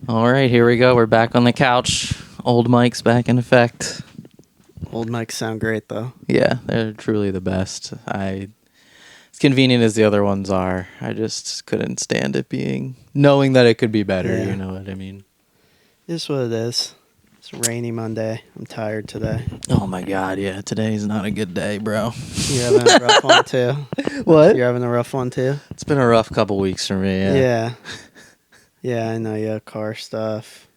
All right, here we go. We're back on the couch. Old mics back in effect. Old mics sound great, though. Yeah, they're truly the best. As convenient as the other ones are, I just couldn't stand it knowing that it could be better, Yeah. you know what I mean? It is what it is. It's a rainy Monday. I'm tired today. Oh my god, yeah, today's not a good day, bro. You're having a rough one, too? What? You're having a rough one, too? It's been a rough couple weeks for me, yeah. Yeah, I know you have car stuff.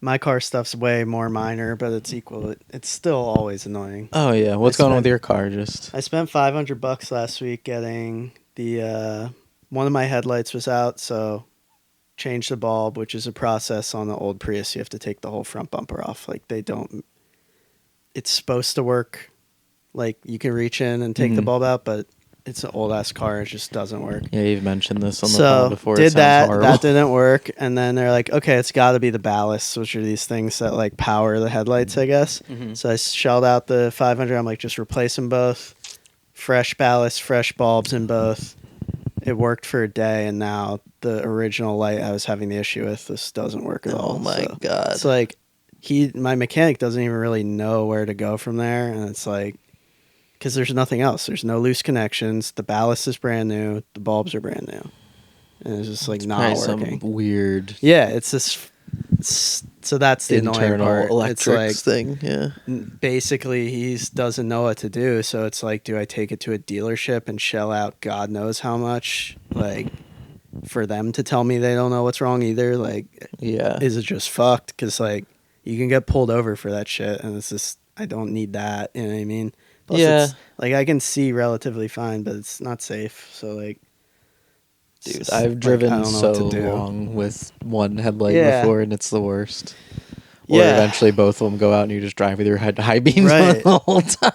My car stuff's way more minor, but it's still always annoying. Oh yeah, what's going on with your car? Just I spent $500 last week getting the one of my headlights was out, so changed the bulb, which is a process on the old Prius. You have to take the whole front bumper off. Like it's supposed to work. Like you can reach in and take the bulb out, but it's an old ass car. It just doesn't work. Yeah, you've mentioned this on the phone before. Did it sounds that. horrible. That didn't work. And then they're like, okay, it's got to be the ballasts, which are these things that like power the headlights, I guess. Mm-hmm. So I shelled out the 500. I'm like, just replace them both. Fresh ballast, fresh bulbs in both. It worked for a day, and now the original light I was having the issue with, this doesn't work at all. Oh my god! It's like my mechanic doesn't even really know where to go from there, and it's like, because there's nothing else. There's no loose connections. The ballast is brand new. The bulbs are brand new, and it's just like not working. Some weird. Yeah, it's this. So that's the annoying part. Electrics it's like, thing. Yeah. Basically, he doesn't know what to do. So it's like, do I take it to a dealership and shell out God knows how much, like, for them to tell me they don't know what's wrong either? Like, yeah, is it just fucked? Because like, you can get pulled over for that shit, and it's just I don't need that. You know what I mean? Plus, yeah. It's, like I can see relatively fine, but it's not safe. So like. Dude, I've driven so long with one headlight before, and it's the worst. Or eventually both of them go out, and you just drive with your high beams on the whole time.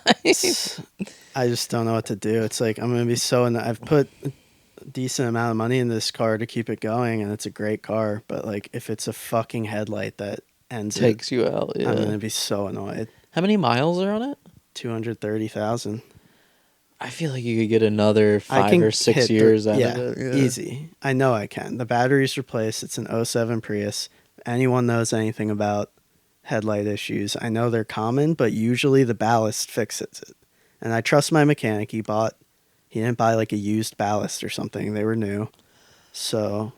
I just don't know what to do. It's like I'm gonna be I've put a decent amount of money in this car to keep it going, and it's a great car. But like, if it's a fucking headlight that takes you out, yeah. I'm gonna be so annoyed. How many miles are on it? 230,000. I feel like you could get another 5 or 6 years out of it. Yeah, easy. I know I can. The battery's replaced. It's an 07 Prius. Anyone knows anything about headlight issues, I know they're common, but usually the ballast fixes it. And I trust my mechanic. He didn't buy like a used ballast or something. They were new. So...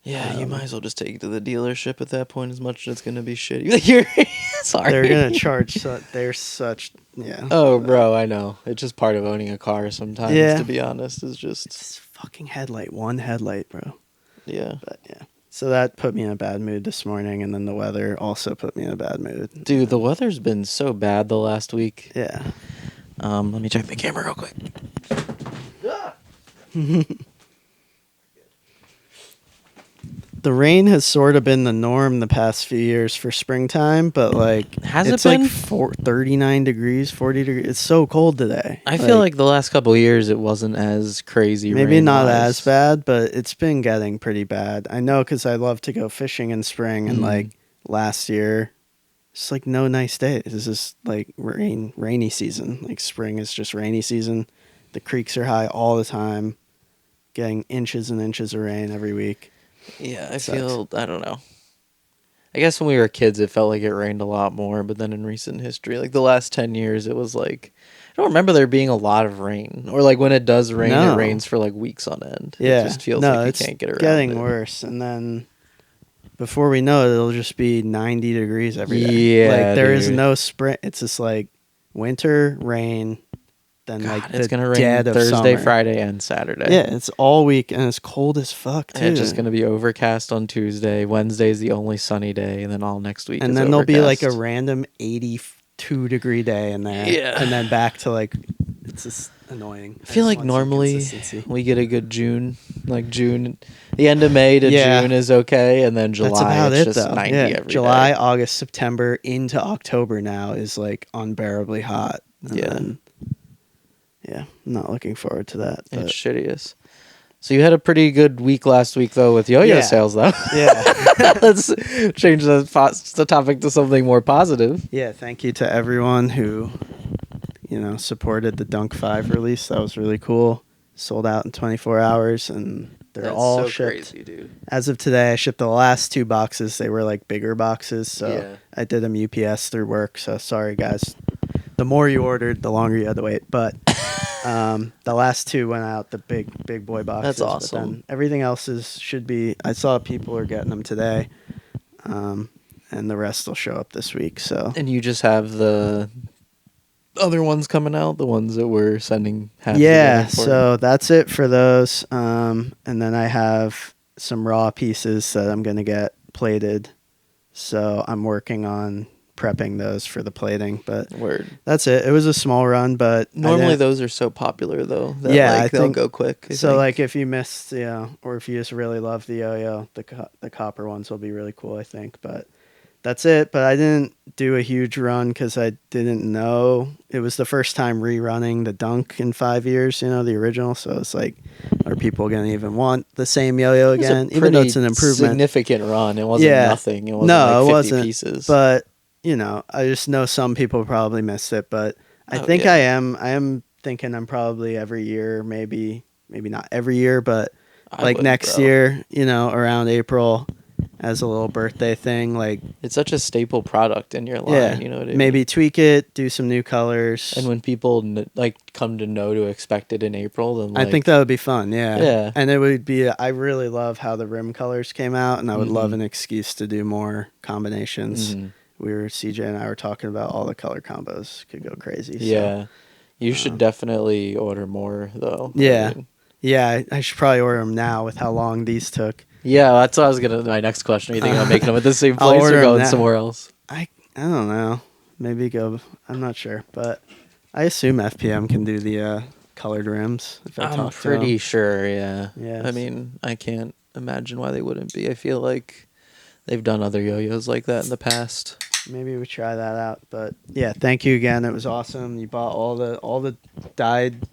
Yeah, you might as well just take it to the dealership at that point, as much as it's going to be shitty. Sorry. They're going to charge... they're such... Yeah. Oh, bro, I know. It's just part of owning a car sometimes, to be honest. It's fucking headlight. One headlight, bro. Yeah. But, yeah. So that put me in a bad mood this morning, and then the weather also put me in a bad mood. Dude, the weather's been so bad the last week. Yeah. Let me check the camera real quick. The rain has sort of been the norm the past few years for springtime, but like it's been like 39 degrees, 40 degrees. It's so cold today. I feel like the last couple of years it wasn't as crazy. Maybe not as bad, but it's been getting pretty bad. I know because I love to go fishing in spring, and like last year, it's like no nice days. This is like rainy season. Like spring is just rainy season. The creeks are high all the time, getting inches and inches of rain every week. Yeah, I don't know. I guess when we were kids, it felt like it rained a lot more, but then in recent history, like the last 10 years, it was like, I don't remember there being a lot of rain. Or like when it does rain, it rains for like weeks on end. Yeah. It just feels like you can't get around getting worse. And then before we know it, it'll just be 90 degrees every day. Yeah, like there is no spring. It's just like winter, rain, then like it's gonna rain Thursday, summer. Friday, and Saturday. Yeah, it's all week, and it's cold as fuck too. And it's just gonna be overcast on Tuesday. Wednesday's the only sunny day, and then all next week. And then there'll be like a random 82 degree day in there. Yeah, and then back to like, it's just annoying. I feel like normally we get a good June, like June, the end of May to June is okay, and then July. That's about it's just 90 every July, day. August, September into October now is like unbearably hot. And then, yeah, I'm not looking forward to that. It's shittiest. So you had a pretty good week last week, though, with yo-yo sales, though. Yeah. Let's change the topic to something more positive. Yeah, thank you to everyone who, supported the Dunk 5 release. That was really cool. Sold out in 24 hours, and They're That's all so shipped. crazy, dude. As of today, I shipped the last 2 boxes. They were like bigger boxes, so Yeah. I did them UPS through work. So sorry, guys. The more you ordered, the longer you had to wait. But the last two went out, the big boy boxes. That's But awesome. then everything else should be. I saw people are getting them today, and the rest will show up this week. So And you just have the other ones coming out, the ones that we're sending halves yeah, together for. so that's it for those. And then I have some raw pieces that I'm gonna get plated. So I'm working on prepping those for the plating, but Word. that's it. It was a small run, but Normally those are so popular though that Yeah, like I they'll think- go quick. I so think. like if you missed, or if you just really love the yo-yo, the copper ones will be really cool, I think. But that's it. But I didn't do a huge run because I didn't know. It was the first time rerunning the Dunk in 5 years, the original. So it's like, are people going to even want the same yo-yo It was a again? Even though it's an pretty improvement. significant run. It wasn't Yeah. nothing. It wasn't No, like it 50 wasn't. pieces. But I just know some people probably missed it. But I Oh, think yeah. I am thinking I'm probably every year, maybe not every year, but I like would, next bro. year, around April, as a little birthday thing, like It's such a staple product in your line. yeah, You know what I maybe mean? tweak it, do some new colors. And when people come to know to expect it in April, then I like, think that would be fun, yeah. Yeah. And it would be. I really love how the rim colors came out, and I would love Mhm. an excuse to do more combinations. Mhm. CJ and I were talking about all the color combos could go crazy. Yeah. You should um, definitely order more though. Yeah. I mean, Yeah, I should probably order them now with how long these took. yeah, that's what I was gonna. My next question: Are you thinking about making them at the same I'll place order or 'em going now. somewhere else? I don't know. Maybe go. I'm not sure, but I assume FPM can do the colored rims. If I I'm talk to pretty 'em. sure. Yeah. Yes. I mean, I can't imagine why they wouldn't be. I feel like they've done other yo-yos like that in the past. Maybe we try that out. But yeah, thank you again. It was awesome. You bought all the dyed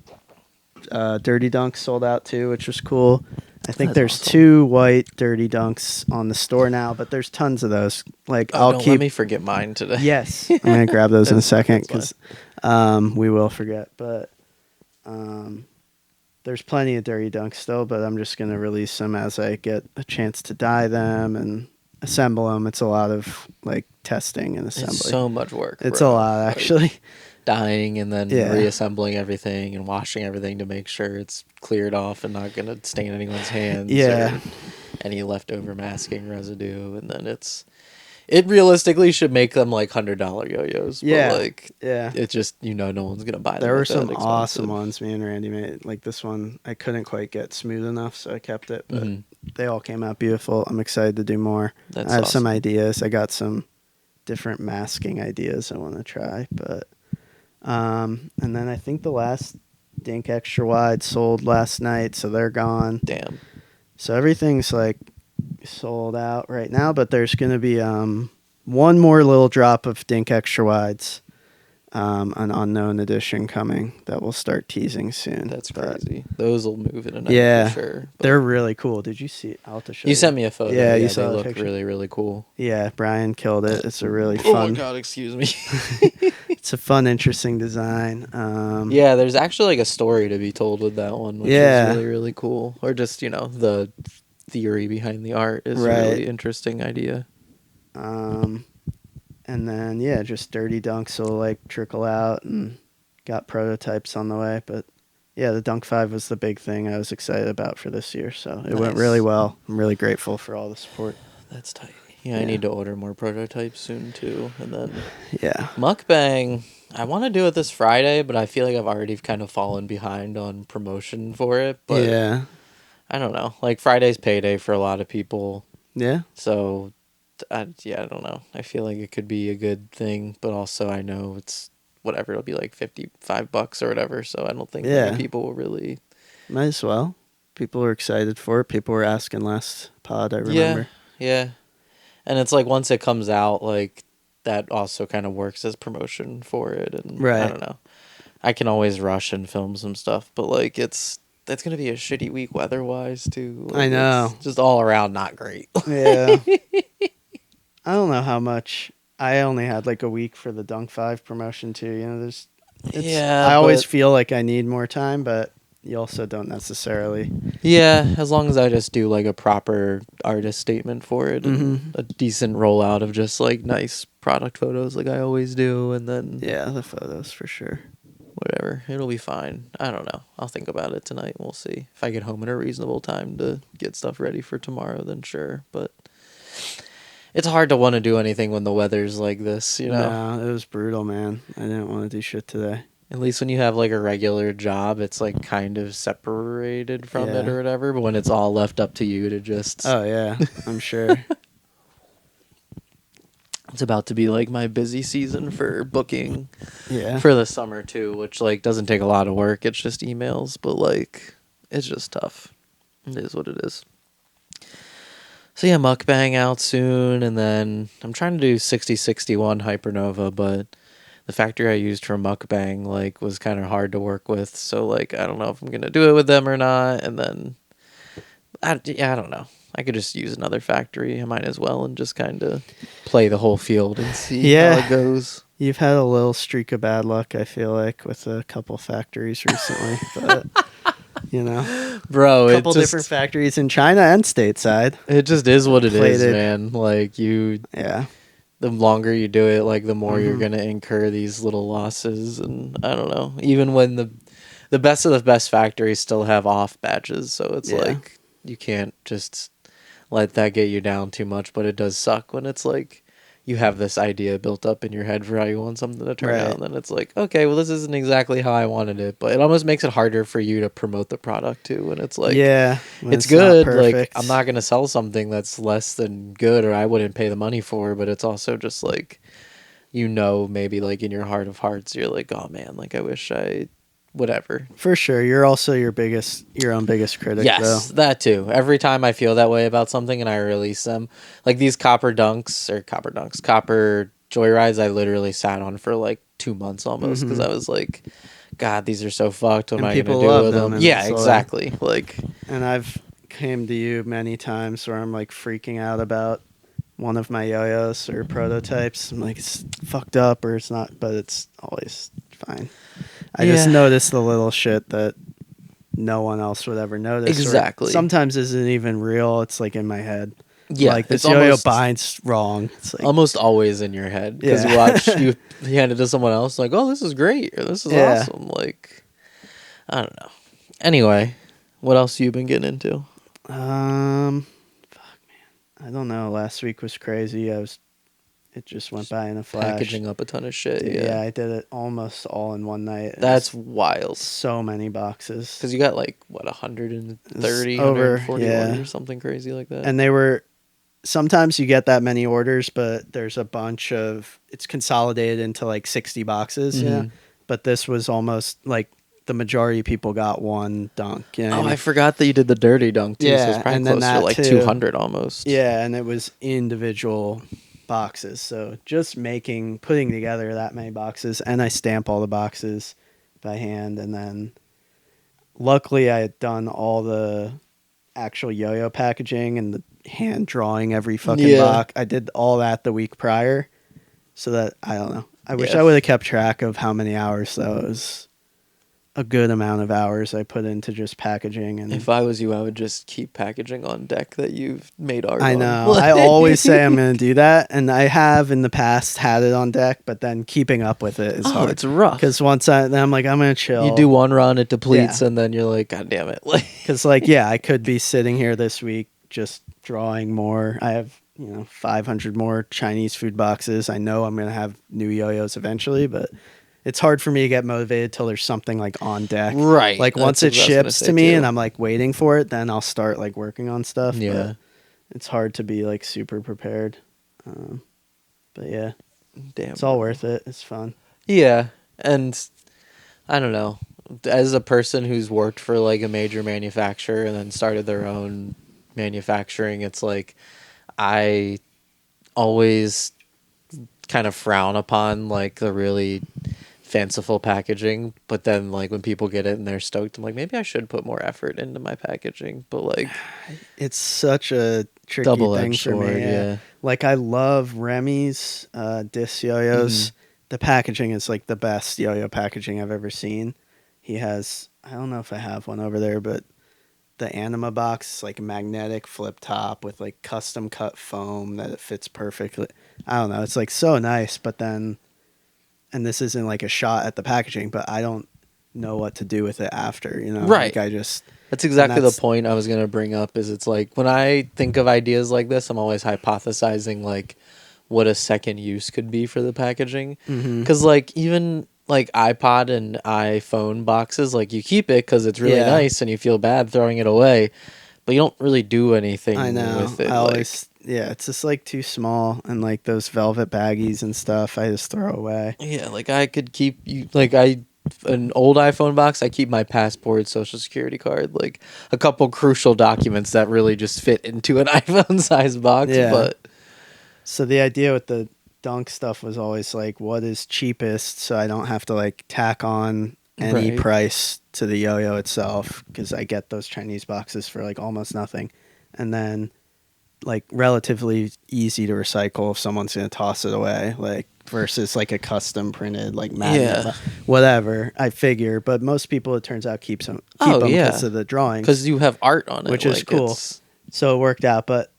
Dirty Dunks sold out too, which was cool. I think That's there's awesome. 2 white Dirty Dunks on the store now, but there's tons of those. Like Oh, I'll don't keep. let me forget mine today. Yes, I'm gonna grab those in a That's- second that's because we will forget. But there's plenty of Dirty Dunks still, but I'm just gonna release them as I get a chance to dye them and assemble them. It's a lot of like testing and assembly. It's so much work. It's bro. a lot Like, actually. dyeing and then Yeah. reassembling everything and washing everything to make sure it's cleared off and not gonna stain anyone's hands. Yeah. Or any leftover masking residue, and then it realistically should make them like $100 yo-yos. Yeah. But like Yeah. it's just no one's gonna buy them. There were at that some expensive. awesome ones me and Randy made. Like this one, I couldn't quite get smooth enough, so I kept it. But Mhm. they all came out beautiful. I'm excited to do more. That's I have some awesome. ideas. I got some different masking ideas I want to try. But and then I think the last Dink Extra Wide sold last night, so they're gone. Damn. So everything's like sold out right now, but there's gonna be one more little drop of Dink Extra Wides. An unknown edition coming that we'll start teasing soon. That's But crazy. Those will move in a night Yeah. for sure. But they're really cool. Did you see? I'll have to show you. you sent me a photo. Yeah, you Yeah, saw they the look picture? really, really cool. Yeah, Brian killed it. It's a really Oh my fun. god, excuse me. It's a fun, interesting design. Yeah, there's actually like a story to be told with that one, which Yeah. is really, really cool. Or just, the theory behind the art is a Right. really interesting idea. And then just Dirty Dunks will like trickle out, and got prototypes on the way. But yeah, the Dunk 5 was the big thing I was excited about for this year. So it went Nice. really well. I'm really grateful for all the support. That's tight. Yeah, I Yeah. need to order more prototypes soon too. And then Yeah. mukbang, I want to do it this Friday, but I feel like I've already kind of fallen behind on promotion for it. But Yeah. I don't know. Like Friday's payday for a lot of people. Yeah. So, I don't know. I feel like it could be a good thing, but also I know it's whatever. It'll be like $55 or whatever. So I don't think Yeah. many people will really. Might as well. People are excited for it. People were asking last pod, I remember. Yeah. And it's like once it comes out, like that also kind of works as promotion for it. And I Right. don't know. I can always rush and film some stuff, but like that's gonna be a shitty week weather-wise too. Like, I know. it's just all around not great. Yeah. I don't know how much. I only had like a week for the Dunk 5 promotion too. Yeah, I always but- feel like I need more time, but you also don't necessarily. Yeah, as long as I just do like a proper artist statement for it and Mm-hmm. a decent rollout of just like nice product photos like I always do, and then Yeah, the photos for sure. whatever, it'll be fine. I don't know. I'll think about it tonight. We'll see. If I get home in a reasonable time to get stuff ready for tomorrow, then sure. But it's hard to want to do anything when the weather's like this, you know? No, it was brutal, man. I didn't want to do shit today. At least when you have like a regular job, it's like kind of separated from it Yeah. or whatever. But when it's all left up to you to just, Oh yeah, I'm sure. it's about to be like my busy season for booking Yeah. for the summer too, which like doesn't take a lot of work. It's just emails, but like it's just tough. It is what it is. So yeah, mukbang out soon, and then I'm trying to do 6061 Hypernova, but the factory I used for mukbang like was kind of hard to work with. So like I don't know if I'm gonna do it with them or not. And then I don't know. I could just use another factory. I might as well and just kind of play the whole field and see how it Yeah. goes. You've had a little streak of bad luck, I feel like, with a couple factories recently, but Bro, a it couple different just factories in China and stateside. it just is what it is, Plated. man. Like Yeah. the longer you do it, like the more you're Mm-hmm. gonna incur these little losses, and I don't know. Even when the best of the best factories still have off batches, so it's Yeah. like you can't just let that get you down too much. But it does suck when it's like you have this idea built up in your head for how you want something to turn out, Right. and then it's like, okay, well, this isn't exactly how I wanted it, but it almost makes it harder for you to promote the product too. And it's like, Yeah. When it's not good. Like, I'm perfect. not gonna sell something that's less than good, or I wouldn't pay the money for. But it's also just like, maybe like in your heart of hearts, you're like, oh man, like I wish I, whatever. For sure. You're also your own biggest critic, though. Yes, that too. Every time I feel that way about something and I release them, like these copper joyrides, I literally sat on for like 2 months almost because Mm-hmm. I was like, God, these are so fucked. What am And I gonna people do love with them, them? and Yeah, it's like, exactly. Like, and I've came to you many times where I'm like freaking out about one of my yo-yos or prototypes. I'm like, it's fucked up or it's not, but it's always fine. I just yeah, notice the little shit that no one else would ever notice, or exactly. sometimes isn't even real. It's like in my head. Yeah, Like it's this yo-yo almost binds wrong. It's like, almost always in your head because yeah, you hand it to someone else like, oh, this is great or this is yeah. awesome. Like, I don't know. Anyway, what else you been getting into? Fuck, man. I don't know. Last week was crazy. It just went by in a flash. Packaging up a ton of shit. Dude, yeah, Yeah, I did it almost all in one night. It that's was wild. so many boxes. Because you got like what It was 130, over, 140 orders yeah. or something crazy like that. And they were sometimes you get that many orders, but there's a bunch of it's consolidated into like 60 boxes, Mhm. But this was almost like the majority of people got one dunk. You know what Oh, I I mean? forgot that you did the dirty dunk too. So it's Yeah, probably and then closer to that like too. 200 almost. Yeah, and it was individual boxes. So just putting together that many boxes, and I stamp all the boxes by hand, and then luckily I had done all the actual yo-yo packaging and the hand drawing every fucking Yeah. box. I did all that the week prior, so that I don't know. I wish Yeah. I would have kept track of how many hours though. It was a good amount of hours I put into just packaging, and If I was you, I would just keep packaging on deck that you've made art I on. know. I always say I'm going to do that, and I have in the past had it on deck, but then keeping up with it is Oh, hard. it's rough. Because then I'm like, I'm going to chill. You do one run, it depletes, Yeah. and then you're like, God damn it! Like, Because like, yeah, I could be sitting here this week just drawing more. I have 500 more Chinese food boxes. I know I'm going to have new yo-yos eventually, but it's hard for me to get motivated till there's something like on deck. right? Like once That's it what I was gonna ships say, to me too. and I'm like waiting for it, then I'll start like working on stuff. Yeah. But it's hard to be like super prepared. But yeah, Damn. it's all worth it. It's fun. Yeah, and I don't know. As a person who's worked for like a major manufacturer and then started their own manufacturing, it's like I always kind of frown upon like the really fanciful packaging, but then like when people get it and they're stoked, I'm like, maybe I should put more effort into my packaging. But like, It's such a tricky thing double-edged for me. sword, Yeah. yeah. Like I love Remy's disc yo-yos. Mhm. The packaging is like the best yo-yo packaging I've ever seen. He has, I don't know if I have one over there, but the Anima box, like a magnetic flip top with like custom cut foam that it fits perfectly. I don't know. It's like so nice, but then, and this isn't like a shot at the packaging, but I don't know what to do with it after, you know? Like Right. I just, That's and exactly the that's, point I was going to bring up is it's like when I think of ideas like this, I'm always hypothesizing like what a second use could be for the packaging. mm-hmm. Cuz like even like iPod and iPhone boxes, like you keep it cuz it's really Yeah, nice and you feel bad throwing it away, but you don't really do I anything know. with I it like always, yeah, it's just like too small and like those velvet baggies and stuff I just throw away. yeah, like I could keep you like I an old iPhone box, I keep my passport, social security card, like a couple crucial documents that really just fit into an iPhone size box, Yeah. but So the idea with the dunk stuff was always like, what is cheapest so I don't have to like tack on any right. price to the yo-yo itself because I get those Chinese boxes for like almost nothing. And then like relatively easy to recycle if someone's going to toss it away, like versus like a custom printed like magnet, Yeah. whatever. I figure, but most people it turns out keep Oh them because yeah. of the drawings, Cuz you have art on it which is like cool. it's So it worked out. But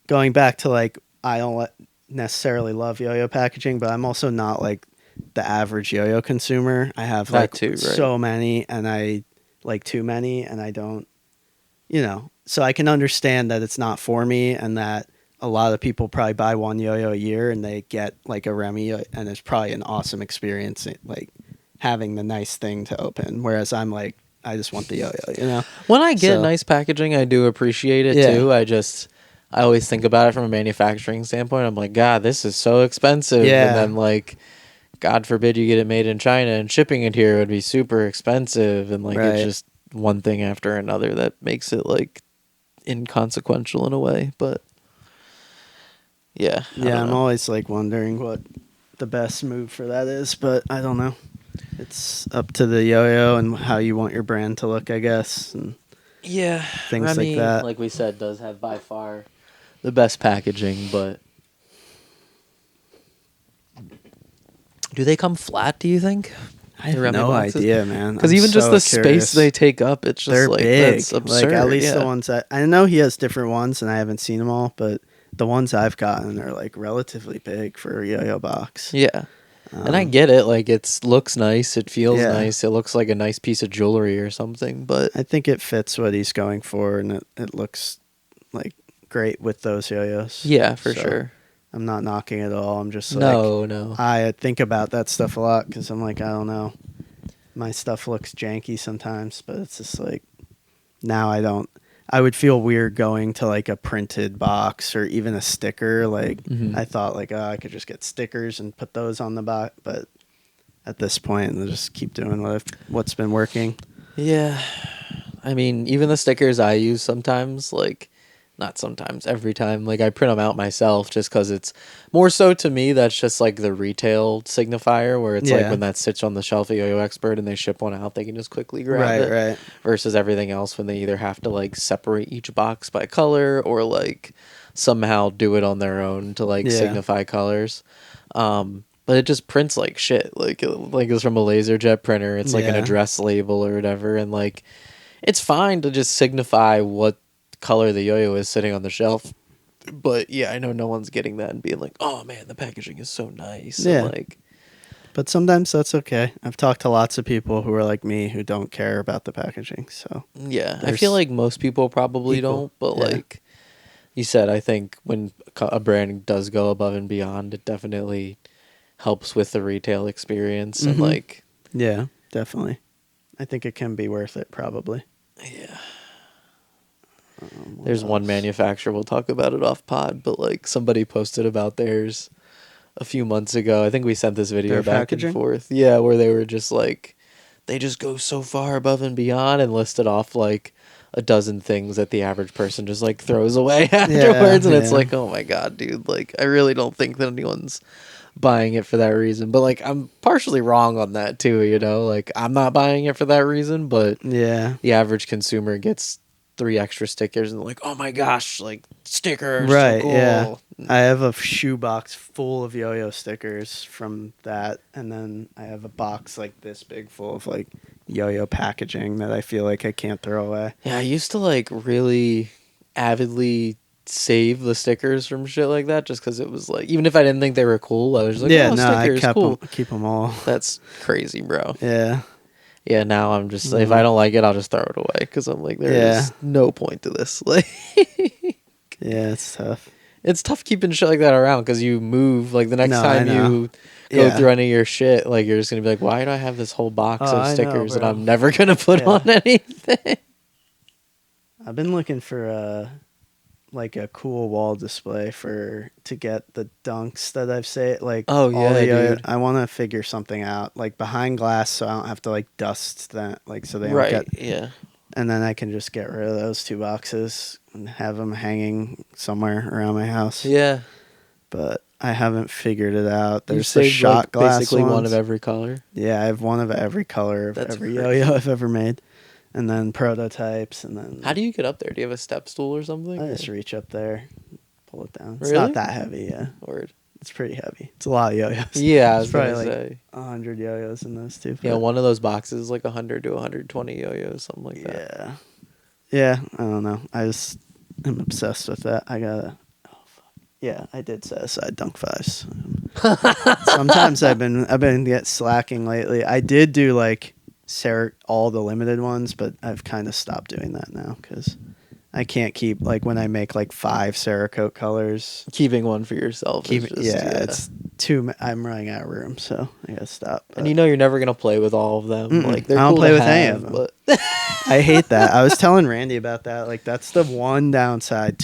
going back to like, I don't necessarily love yo-yo packaging, but I'm also not like the average yo-yo consumer. I have that like too, right? so many, and I like too many, and I don't, you know. So I can understand that it's not for me, and that a lot of people probably buy one yo-yo a year, and they get like a Remy, and it's probably an awesome experience, like having the nice thing to open. Whereas I'm like, I just want the yo-yo, you know. When I get So nice packaging, I do appreciate it yeah, too. I always think about it from a manufacturing standpoint. I'm like, God, this is so expensive. And yeah, then like God forbid you get it made in China and shipping it here would be super expensive and like it's right. just one thing after another that makes it like inconsequential in a way. But yeah, I Yeah, don't I'm know. always like wondering what the best move for that is, but I don't know. It's up to the yo-yo and how you want your brand to look, I guess, and Yeah, things like Remy, that. like we said, does have by far the best packaging, but do they come flat, do you think? I The have Remy no boxes? idea, man. Because I'm even just so the space they curious. take up, it's just They're like, that's big. Like at absurd. least the Yeah. ones that I know he has different ones and I haven't seen them all, but the ones I've gotten are like relatively big for a yo-yo box. Yeah. And I Um, get it. Like, it looks nice. It feels yeah, nice. It looks like a nice piece of jewelry or something. But I think it fits what he's going for, and it looks like great with those yo-yos. yeah, for So sure. I'm not knocking it at all. I'm just like, No, no. I think about that stuff a lot because I'm like, I don't know. My stuff looks janky sometimes, but it's just like, now I don't. I would feel weird going to like a printed box or even a sticker. Like, Hmm. I thought, like, oh, I could just get stickers and put those on the box. But at this point, I'll just keep doing what's been working. Yeah. I mean, even the stickers I use sometimes, like, not sometimes, every time, like, I print them out myself just because it's more so to me, that's just like the retail signifier where it's like Yeah. when that sits on the shelf at Yo-Yo Expert and they ship one out, they can just quickly grab Right, it right. versus everything else when they either have to, like, separate each box by color or, like, somehow do it on their own to, like, Yeah. signify colors. But it just prints like shit. Like it's from a laser jet printer. It's like an Yeah. address label or whatever, and like it's fine to just signify what color the yo-yo is sitting on the shelf. But yeah, I know no one's getting that and being like, "Oh man, the packaging is so nice." And Yeah. like, But sometimes that's okay. I've talked to lots of people who are like me who don't care about the packaging. So yeah, I feel there's like most people probably equal. don't, but Yeah. like you said, I think when a brand does go above and beyond, it definitely helps with the retail experience and Mm-hmm. like Yeah, definitely. I think it can be worth it, probably. yeah. What There's one else? manufacturer, we'll talk about it off pod, but like somebody posted about theirs a few months ago. I think we sent this video Their back and packaging? forth. Yeah, where they were just like they just go so far above and beyond and listed off like a dozen things that the average person just like throws away Yeah, afterwards and it's yeah. like, "Oh my god, dude, like I really don't think that anyone's buying it for that reason." But like I'm partially wrong on that too, you know? Like I'm not buying it for that reason, but Yeah. the average consumer gets three extra stickers and they're like, "Oh my gosh, like stickers, so Right, yeah. cool." I have a shoebox full of yo-yo stickers from that, and then I have a box like this big full of like yo-yo packaging that I feel like I can't throw away. Yeah, I used to like really avidly save the stickers from shit like that just because it was like, even if I didn't think they were cool, I was like, Yeah, oh, no, I stickers, cool. keep them all. That's crazy, bro. Yeah. Yeah, now I'm just, if I Mm. don't like it, I'll just throw it away because I'm like, there Yeah. is no point to this. Like, Yeah, it's tough. it's tough keeping shit like that around because you move. Like, the next No, I time know. you go Yeah. through any of your shit, like, you're just going to be like, why do I have this whole box Oh, of I know, stickers that bro. I'm never going to put Yeah. on anything? I've been looking for like a cool wall display to get the dunks that I've saved. Like Oh, all yeah, the dude. I want to figure something out, like behind glass, so I don't have to like dust that, like so they don't Right, get. yeah. And then I can just get rid of those 2 boxes and have them hanging somewhere around my house. Yeah. But I haven't figured it out. You There's the saved, shot like, glass basically one of ones. every color. Yeah, I have one of every color of That's every crazy. yo-yo I've ever made, and then prototypes, and then How do you get up there? Do you have a step stool or something? I just reach up there, pull it down. It's Really? not that heavy, yeah. Word. It's pretty heavy. It's a lot of yo-yos. Yeah, I It's was probably gonna like say. 100 yo-yos in those two. Yeah, but- one of those boxes is like 100 to 120 yo-yos, something like that. Yeah. Yeah, I don't know. I just am obsessed with that. I gotta. Oh fuck. Yeah, I did set aside dunk fives. Sometimes I've been get slacking lately. I did do like all the limited ones, but I've kind of stopped doing that now because I can't keep like when I make like 5 Cerakote colors. Keeping one for yourself. Keep Is just, it's too. I'm running out of room, so I gotta stop. And you know you're never gonna play with all of them. Mm-mm. Like, they're I don't cool play to with any have, of them. but I hate that. I was telling Randy about that. Like that's the one downside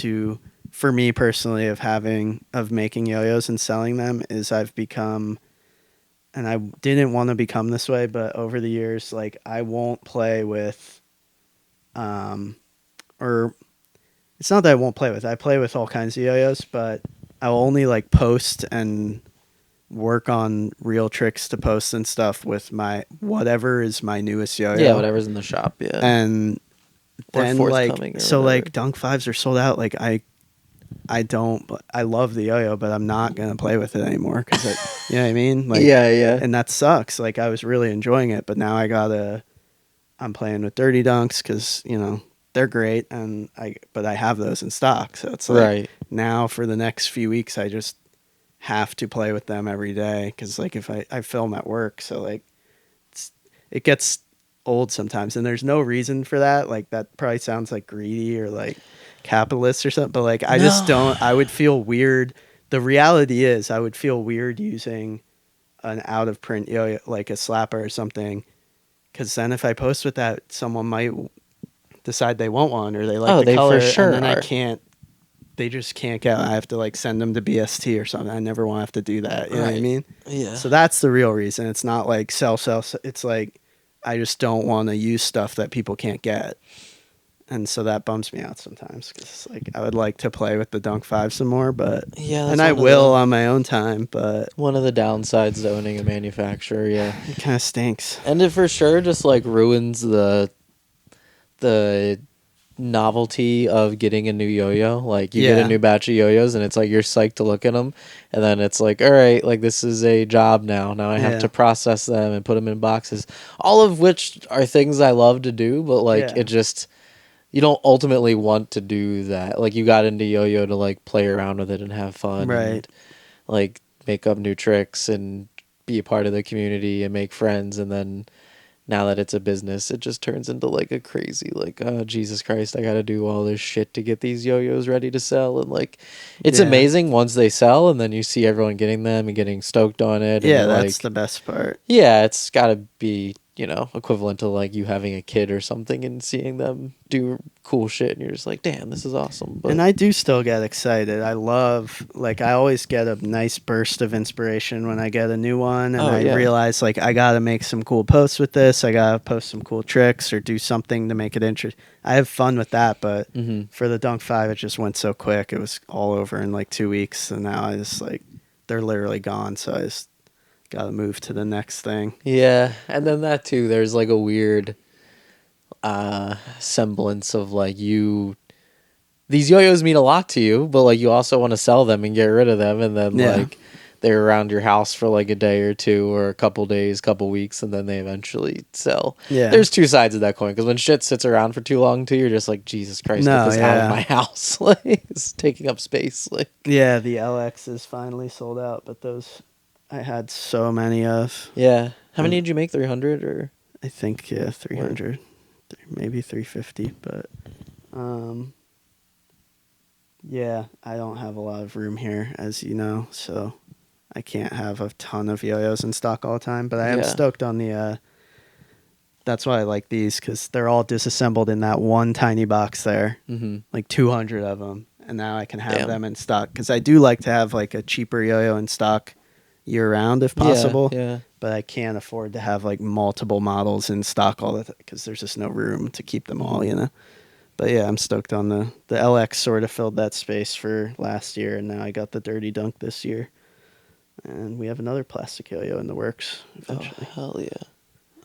for me personally of making yo-yos and selling them is I've become, and I didn't want to become this way, but over the years, like I won't play with, or it's not that I won't play with. I play with all kinds of yo-yos, but I'll only like post and work on real tricks to post and stuff with my whatever is my newest yo-yo. yeah, whatever's in the shop. Yeah, And or then forthcoming. like or so whatever. like dunk fives are sold out. Like I don't. I love the yo-yo, but I'm not gonna play with it anymore because you know what I mean. Like yeah. and that sucks. Like I was really enjoying it, but now I'm playing with dirty dunks because they're great, but I have those in stock, so it's like Right. now for the next few weeks I just have to play with them every day because like if I film at work, so like it gets old sometimes, and there's no reason for that. Like that probably sounds like greedy or like capitalist or something, but like I just don't. I would feel weird. The reality is I would feel weird using an out of print yo-yo, like a slapper or something, because then if I post with that, someone might decide they want one or they like the they color, for sure and then are. I can't. They just can't get. I have to like send them to BST or something. I never want to have to do that. You know what I Right. mean? Yeah. So that's the real reason. It's not like sell. It's like I just don't want to use stuff that people can't get. And so that bums me out sometimes because like I would like to play with the Dunk 5 some more, but Yeah, that's and I one of will the- on my own time, but One of the downsides to owning a manufacturer, yeah. it kind of stinks. And it for sure just like ruins the novelty of getting a new yo-yo. Like you get Yeah. a new batch of yo-yos and it's like you're psyched to look at them, and then it's like, all right, like this is a job now. Now I have Yeah. to process them and put them in boxes. All of which are things I love to do, but like Yeah. it just, you don't ultimately want to do that. Like you got into yo-yo to like play around with it and have fun, Right. and like make up new tricks and be a part of the community and make friends, and then now that it's a business, it just turns into like a crazy, like, oh Jesus Christ, I gotta do all this shit to get these yo-yos ready to sell. And like it's Yeah. amazing once they sell, and then you see everyone getting them and getting stoked on it. Yeah, and that's like, the best part. yeah, it's gotta be, equivalent to like you having a kid or something and seeing them do cool shit, and you're just like, damn, this is awesome. But And I do still get excited. I always get a nice burst of inspiration when I get a new one. And Oh, I yeah. realize, like, I got to make some cool posts with this. I got to post some cool tricks or do something to make it interesting. I have fun with that. But Mhm. for the Dunk 5, it just went so quick. It was all over in like 2 weeks. And now I just, like, they're literally gone. So I just got to move to the next thing. Yeah, and then that too, there's like a weird semblance of like these yo-yos mean a lot to you, but like you also want to sell them and get rid of them, and then Yeah. like they're around your house for like a day or two or a couple days, couple weeks, and then they eventually sell. Yeah. There's two sides of that coin, because when shit sits around for too long too, you're just like, Jesus Christ, get No, this out of my yeah. house. Like, it's taking up space. Like, Yeah, the LX is finally sold out, but those I had so many of. yeah. How many And did you make? 300 or? I think 300, maybe 350, but um yeah, I don't have a lot of room here, as you know, so I can't have a ton of yo-yos in stock all the time, but I am Yeah. stoked on the that's why I like these, cuz they're all disassembled in that one tiny box there. Mm-hmm. Like 200 of them, and now I can have Damn. them in stock, cuz I do like to have like a cheaper yo-yo in stock year round if Yeah. possible. Yeah. But I can't afford to have like multiple models in stock all the time, because there's just no room to keep them all, you know. But yeah, I'm stoked on the LX. Sort of filled that space for last year, and now I got the Dirty Dunk this year, and we have another plastic yo-yo in the works eventually. Oh, hell yeah.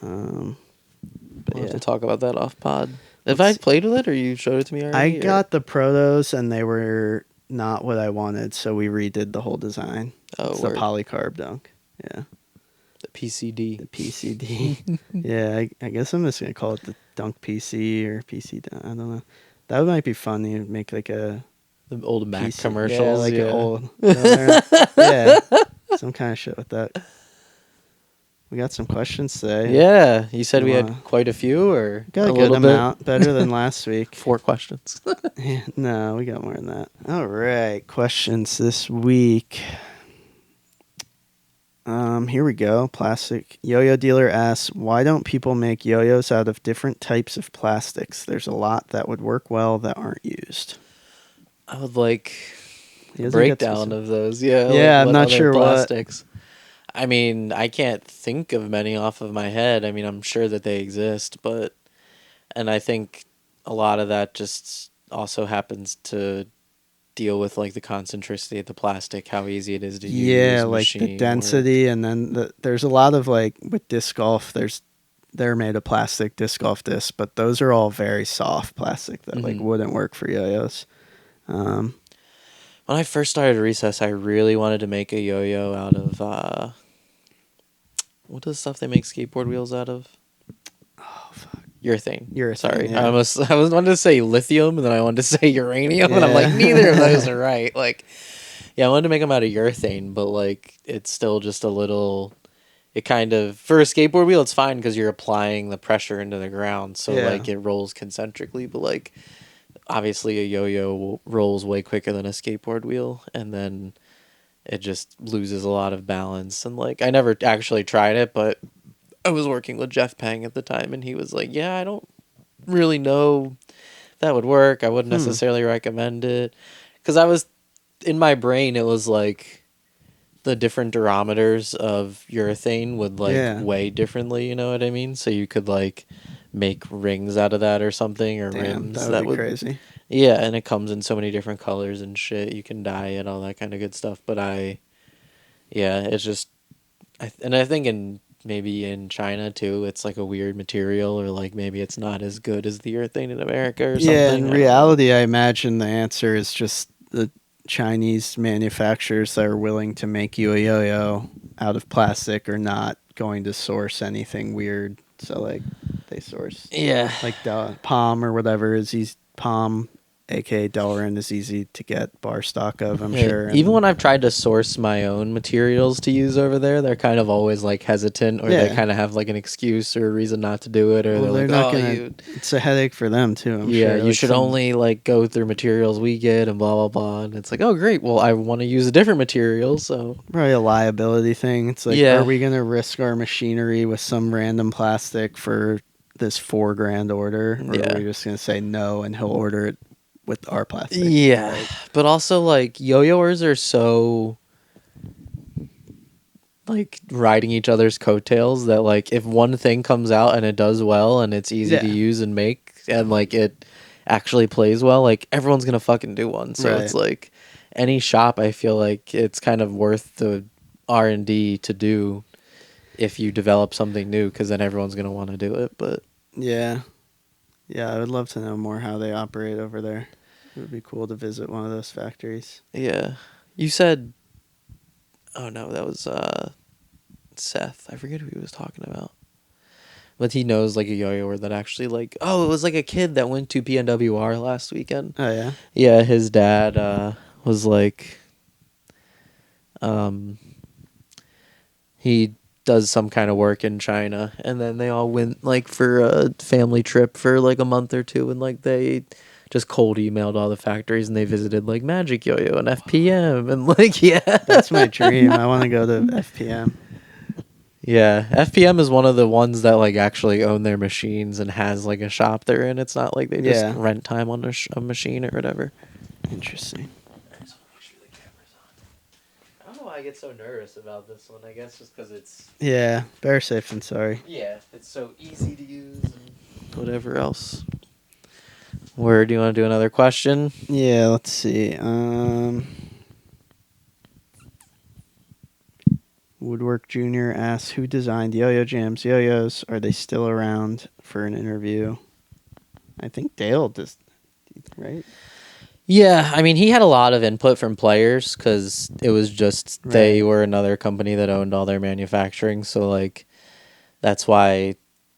But We'll have yeah, to talk about that off pod. Have I played with it, or you showed it to me I already? got the protos, and they were not what I wanted, so we redid the whole design. Oh, It's the word. polycarb dunk. Yeah, The PCD. the PCD. Yeah, I guess I'm just gonna call it the Dunk PC or PC. I don't know. That might be fun. You make like a The old Mac PC, commercials. yeah, like Yeah. an old, yeah, some kind of shit with that. We got some questions today. Yeah. You said You we wanna- had quite a few, or Got a good little amount, better than last week. 4 questions. Yeah, no, we got more than that. All right, questions this week. Here we go. Plastic yo-yo dealer asks, why don't people make yo-yos out of different types of plastics? There's a lot that would work well that aren't used. I would like He a doesn't get breakdown specific. of those. Yeah. Yeah, I'm what not other sure what. plastics. I mean, I can't think of many off of my head. I mean, I'm sure that they exist, and I think a lot of that just also happens to deal with like the concentricity of the plastic, how easy it is to Yeah, use, like the machine density, and then there's a lot of like with disc golf. They're made of plastic disc golf discs, but those are all very soft plastic that like Mhm. wouldn't work for yo-yos. When I first started Recess, I really wanted to make a yo-yo out of what is the stuff they make skateboard wheels out of? Oh fuck. Urethane. Urethane, Sorry, yeah. I was wanted to say lithium, and then I wanted to say uranium, and I'm like, Yeah. neither of those are right. Like, yeah, I wanted to make them out of urethane, but like, it's still just a little. It kind of, for a skateboard wheel, it's fine because you're applying the pressure into the ground, so Yeah. like it rolls concentrically. But like, obviously, a yo-yo rolls way quicker than a skateboard wheel, and then it just loses a lot of balance. And like, I never actually tried it, but I was working with Jeff Pang at the time, and he was like, "Yeah, I don't really know if that would work. I wouldn't necessarily recommend it," because I was in my brain, it was like the different durometers of urethane would like Yeah. weigh differently. You know what I mean? So you could like make rings out of that or something, or Damn, rims that would be crazy. Yeah, and it comes in so many different colors and shit. You can dye it, all that kind of good stuff. But yeah, it's just, and I think maybe in China too, it's like a weird material, or like maybe it's not as good as the urethane in America or something. Yeah, I in don't know. reality, I imagine the answer is just the Chinese manufacturers that are willing to make you a yo-yo out of plastic are not going to source anything weird. So like they source Yeah. like Palm or whatever is easy. Palm, aka Delrin, is easy to get bar stock of, I'm Yeah, sure. even when I've tried to source my own materials to use over there, they're kind of always like hesitant, or they Yeah. kind of have like an excuse or a reason not to do it, or Well, they're they're like, not "Oh, gonna. It's a headache for them too. I'm yeah, sure. you Like should only like go through materials we get and blah blah blah." And it's like, "Oh, great. Well, I want to use a different material, so probably a liability thing. It's like, Yeah. are we gonna risk our machinery with some random plastic for this $4,000 order, or Yeah. are we just gonna say no and he'll order it with our plastic? yeah." Like, But also, like, yo-yoers are so like riding each other's coattails that like if one thing comes out and it does well and it's easy to Yeah. use and make and like it actually plays well, like everyone's gonna fucking do one. So it's Right. like any shop, I feel like it's kind of worth the R&D to do if you develop something new, because then everyone's gonna want to do it. But yeah, yeah. I would love to know more how they operate over there. It would be cool to visit one of those factories. yeah, you said Oh no, that was Seth. I forget who he was talking about. But he knows like a yo-yoer that actually like, oh, it was like a kid that went to PNWR last weekend. Oh yeah. Yeah, his dad was like um he does some kind of work in China, and then they all went like for a family trip for like a month or two, and like they just cold emailed all the factories, and they visited like Magic Yo-Yo and FPM, and like yeah, That's my dream. I want to go to FPM. yeah. FPM is one of the ones that like actually own their machines and has like a shop they're in. It's not like they just Yeah. rent time on a machine or whatever. Interesting. I don't know why I get so nervous about this one. I guess just because it's Yeah. Better safe than sorry. yeah, it's so easy to use and whatever else. Where do you want to do another question? Yeah. Let's see. Woodwork Jr. asks, who designed Yo-Yo Jam's yo-yos? Are they still around for an interview? I think Dale does, right? Yeah, I mean, he had a lot of input from players because it was just they Right. were another company that owned all their manufacturing. So, like, that's why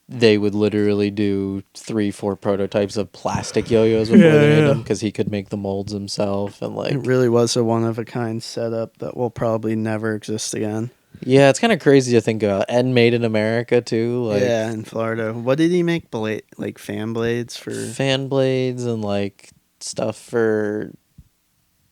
they would literally do 3-4 prototypes of plastic yo-yos before they made them because he could make the molds himself. And, It like, really was a one-of-a-kind setup that will probably never exist again. yeah, it's kind of crazy to think about. And made in America, too. Like, Yeah, in Florida. What did he make? Like fan blades for? fan blades and, like, stuff for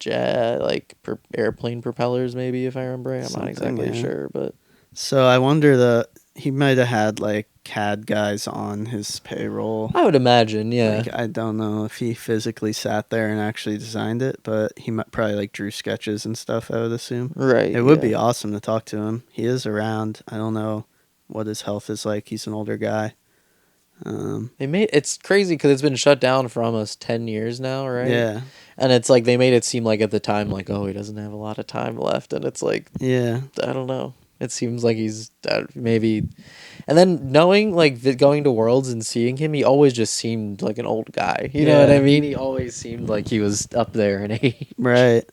jet, like airplane propellers, maybe, if I remember right. I'm not Something, exactly yeah. sure, but So I wonder he might have had like CAD guys on his payroll. I would imagine, yeah. Like I don't know if he physically sat there and actually designed it, but he might probably like drew sketches and stuff. I would assume. Right. It would yeah. be awesome to talk to him. He is around. I don't know what his health is like. He's an older guy. It's crazy because it's been shut down for almost 10 years now, right? Yeah. And it's like they made it seem like at the time, like, oh, he doesn't have a lot of time left, and it's like, Yeah. I don't know. It seems like he's maybe, and then knowing like going to Worlds and seeing him, he always just seemed like an old guy. You know what I mean? He always seemed like he was up there in age. Right.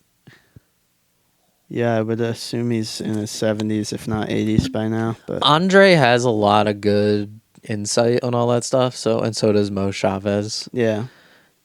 Yeah, I would assume he's in his 70s, if not 80s by now. But Andre has a lot of good insight on all that stuff. So does Mo Chavez. yeah.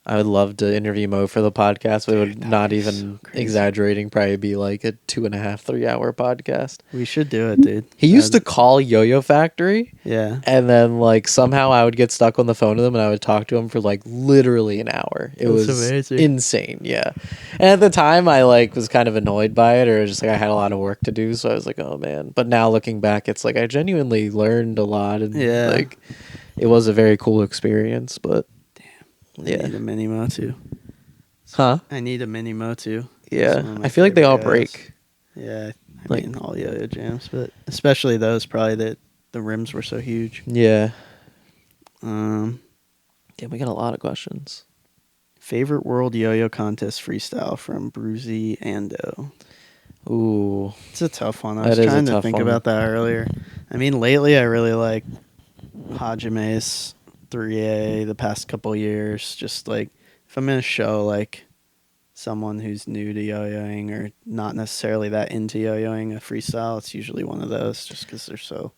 I would love to interview Mo for the podcast, but it would that'd not be even so crazy. exaggerating, probably be like a 2.5, 3 hour podcast. We should do it, dude. He used to call Yo-Yo Factory, Yeah. and then like somehow I would get stuck on the phone with him, and I would talk to him for like literally an hour. It That's was amazing. insane, yeah. And at the time, I like was kind of annoyed by it, or just like I had a lot of work to do, so I was like, oh man. But now looking back, it's like I genuinely learned a lot, and Yeah. like it was a very cool experience. But I yeah, need a mini Motu. huh? I need a mini Motu. Yeah, I feel like they all break. Yeah. I Like- mean, all Yo-Yo Jams, but especially those, probably that the rims were so huge. Yeah. Um, Damn, we got a lot of questions. Favorite World Yo-Yo Contest freestyle from Bruzy Ando. Ooh. It's a tough one. I That was is a trying to tough think one. about that earlier. I mean, lately I really like Hajime's 3A the past couple years. Just like if I'm in a show like someone who's new to yo-yoing or not necessarily that into yo-yoing a freestyle, it's usually one of those just because they're so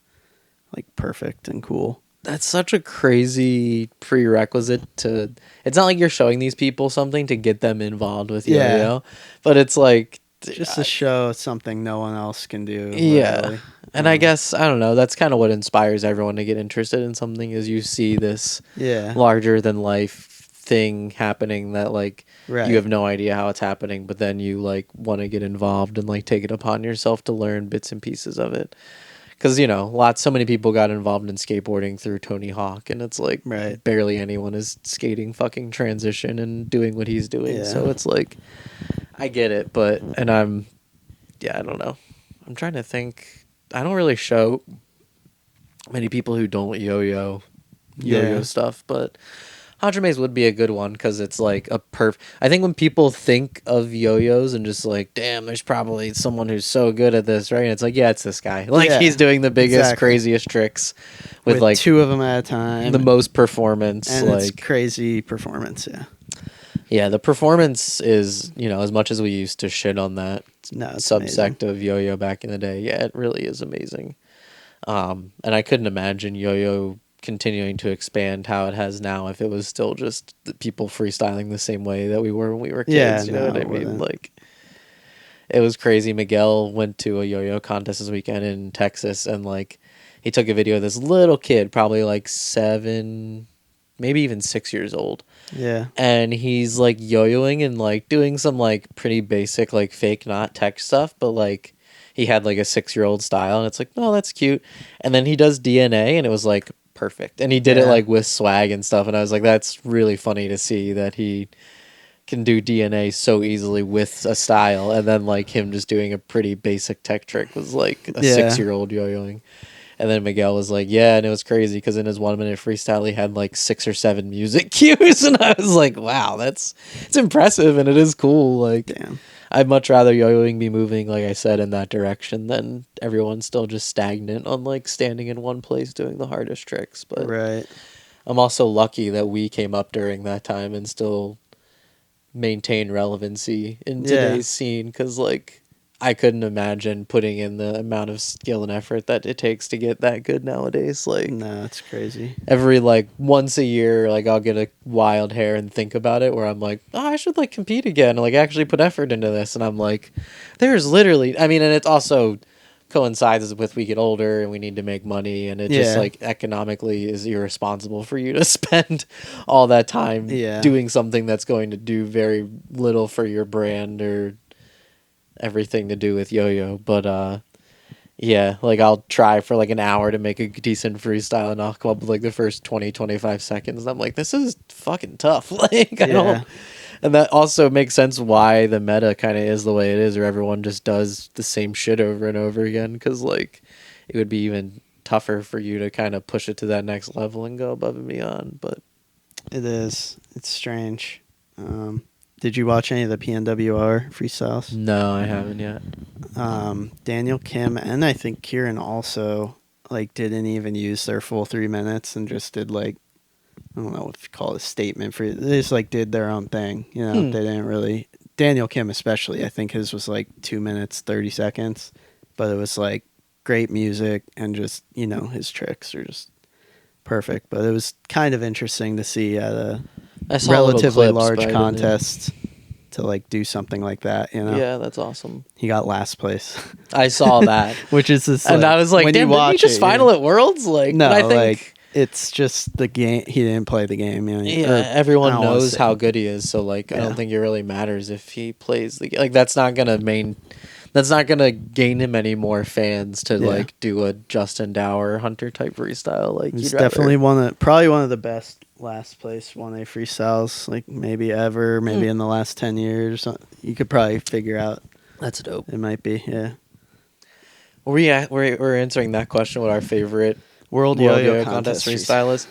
like perfect and cool. That's such a crazy prerequisite to. It's not like you're showing these people something to get them involved with Yeah. yo-yo, but it's like Just to show something no one else can do. yeah. Literally. And I guess I don't know. That's kind of what inspires everyone to get interested in something. Is you see this Yeah. larger than life thing happening that like Right. you have no idea how it's happening, but then you like want to get involved and like take it upon yourself to learn bits and pieces of it. Because so many people got involved in skateboarding through Tony Hawk, and it's like Right. barely anyone is skating fucking transition and doing what he's doing. Yeah. So it's like I get it, I don't know. I'm trying to think. I don't really show many people who don't yo-yo Yeah. stuff, but Hajime's would be a good one because it's like I think when people think of yo-yos and just like, damn, there's probably someone who's so good at this, right? And it's like, yeah, it's this guy. Like Yeah, he's doing the biggest, exactly. craziest tricks with like two of them at a time. the most performance. and like it's crazy performance, yeah. yeah, the performance is as much as we used to shit on that No, it's amazing. subsect of yo-yo back in the day. Yeah, it really is amazing. And I couldn't imagine yo-yo continuing to expand how it has now if it was still just the people freestyling the same way that we were when we were Yeah, kids. You know no, what I it mean? wouldn't. Like, it was crazy. Miguel went to a yo-yo contest this weekend in Texas, and like, he took a video of this little kid, probably like 7, maybe even 6 years old, Yeah, and he's like yo-yoing and like doing some like pretty basic like fake knot tech stuff, but like he had like a 6-year-old style, and it's like, no, that's cute. And then he does DNA, and it was like perfect, and he did it yeah, like with swag and stuff, and I was like, that's really funny to see that he can do DNA so easily with a style, and then like him just doing a pretty basic tech trick was like a yeah, 6-year-old yo-yoing. And then Miguel was like, yeah, and it was crazy because in his 1 minute freestyle he had like 6 or 7 music cues, and I was like, wow, it's impressive, and it is cool. Like, damn. I'd much rather yo-yoing be moving, like I said, in that direction than everyone still just stagnant on like standing in one place doing the hardest tricks. But Right. I'm also lucky that we came up during that time and still maintain relevancy in Yeah. today's scene, because like I couldn't imagine putting in the amount of skill and effort that it takes to get that good nowadays. Like, No, it's crazy. every like once a year, like I'll get a wild hair and think about it where I'm like, oh, I should like compete again, like actually put effort into this. And I'm like, there's literally, I mean, and it also coincides with we get older and we need to make money, and it just Yeah. like economically is irresponsible for you to spend all that time Yeah. doing something that's going to do very little for your brand or everything to do with yo-yo. But yeah, like I'll try for like an hour to make a decent freestyle, and I'll come up with like the first 20, 25 seconds. And I'm like, this is fucking tough. Like, I don't. Yeah. And that also makes sense why the meta kind of is the way it is, or everyone just does the same shit over and over again. Because, like, it would be even tougher for you to kind of push it to that next level and go above and beyond. But It is. It's strange. Did you watch any of the PNWR freestyles? no, I haven't yet. Daniel Kim and I think Kieran also like didn't even use their full 3 minutes and just did like, I don't know what you call it, a statement for, they just like did their own thing. You know, Hmm. they didn't really, Daniel Kim especially, I think his was like 2 minutes, 30 seconds, but it was like great music and just, you know, his tricks are just perfect. But it was kind of interesting to see at a I saw little relatively clips, large but I didn't. contest to like do something like that, you know? Yeah, that's awesome. He got last place. I saw that. Which is just And like, I was like, when damn, you didn't he watch just it, final at Worlds? Like, no, but I think, like it's just the game. He didn't play the game. You know, yeah, or, I everyone don't wanna knows say- how good he is. So, like, I Yeah. don't think it really matters if he plays the game. Like, that's not gonna gain him any more fans to Yeah. like do a Justin Dower Hunter type freestyle. Like, He's you'd rather- definitely probably one of the best last place 1A freestyles, like maybe ever, maybe in the last 10 years. Or something. You could probably figure out. That's dope. It might be, yeah. We're answering that question. What our favorite World World Yo-Yo Yo-Yo Contest freestyle is?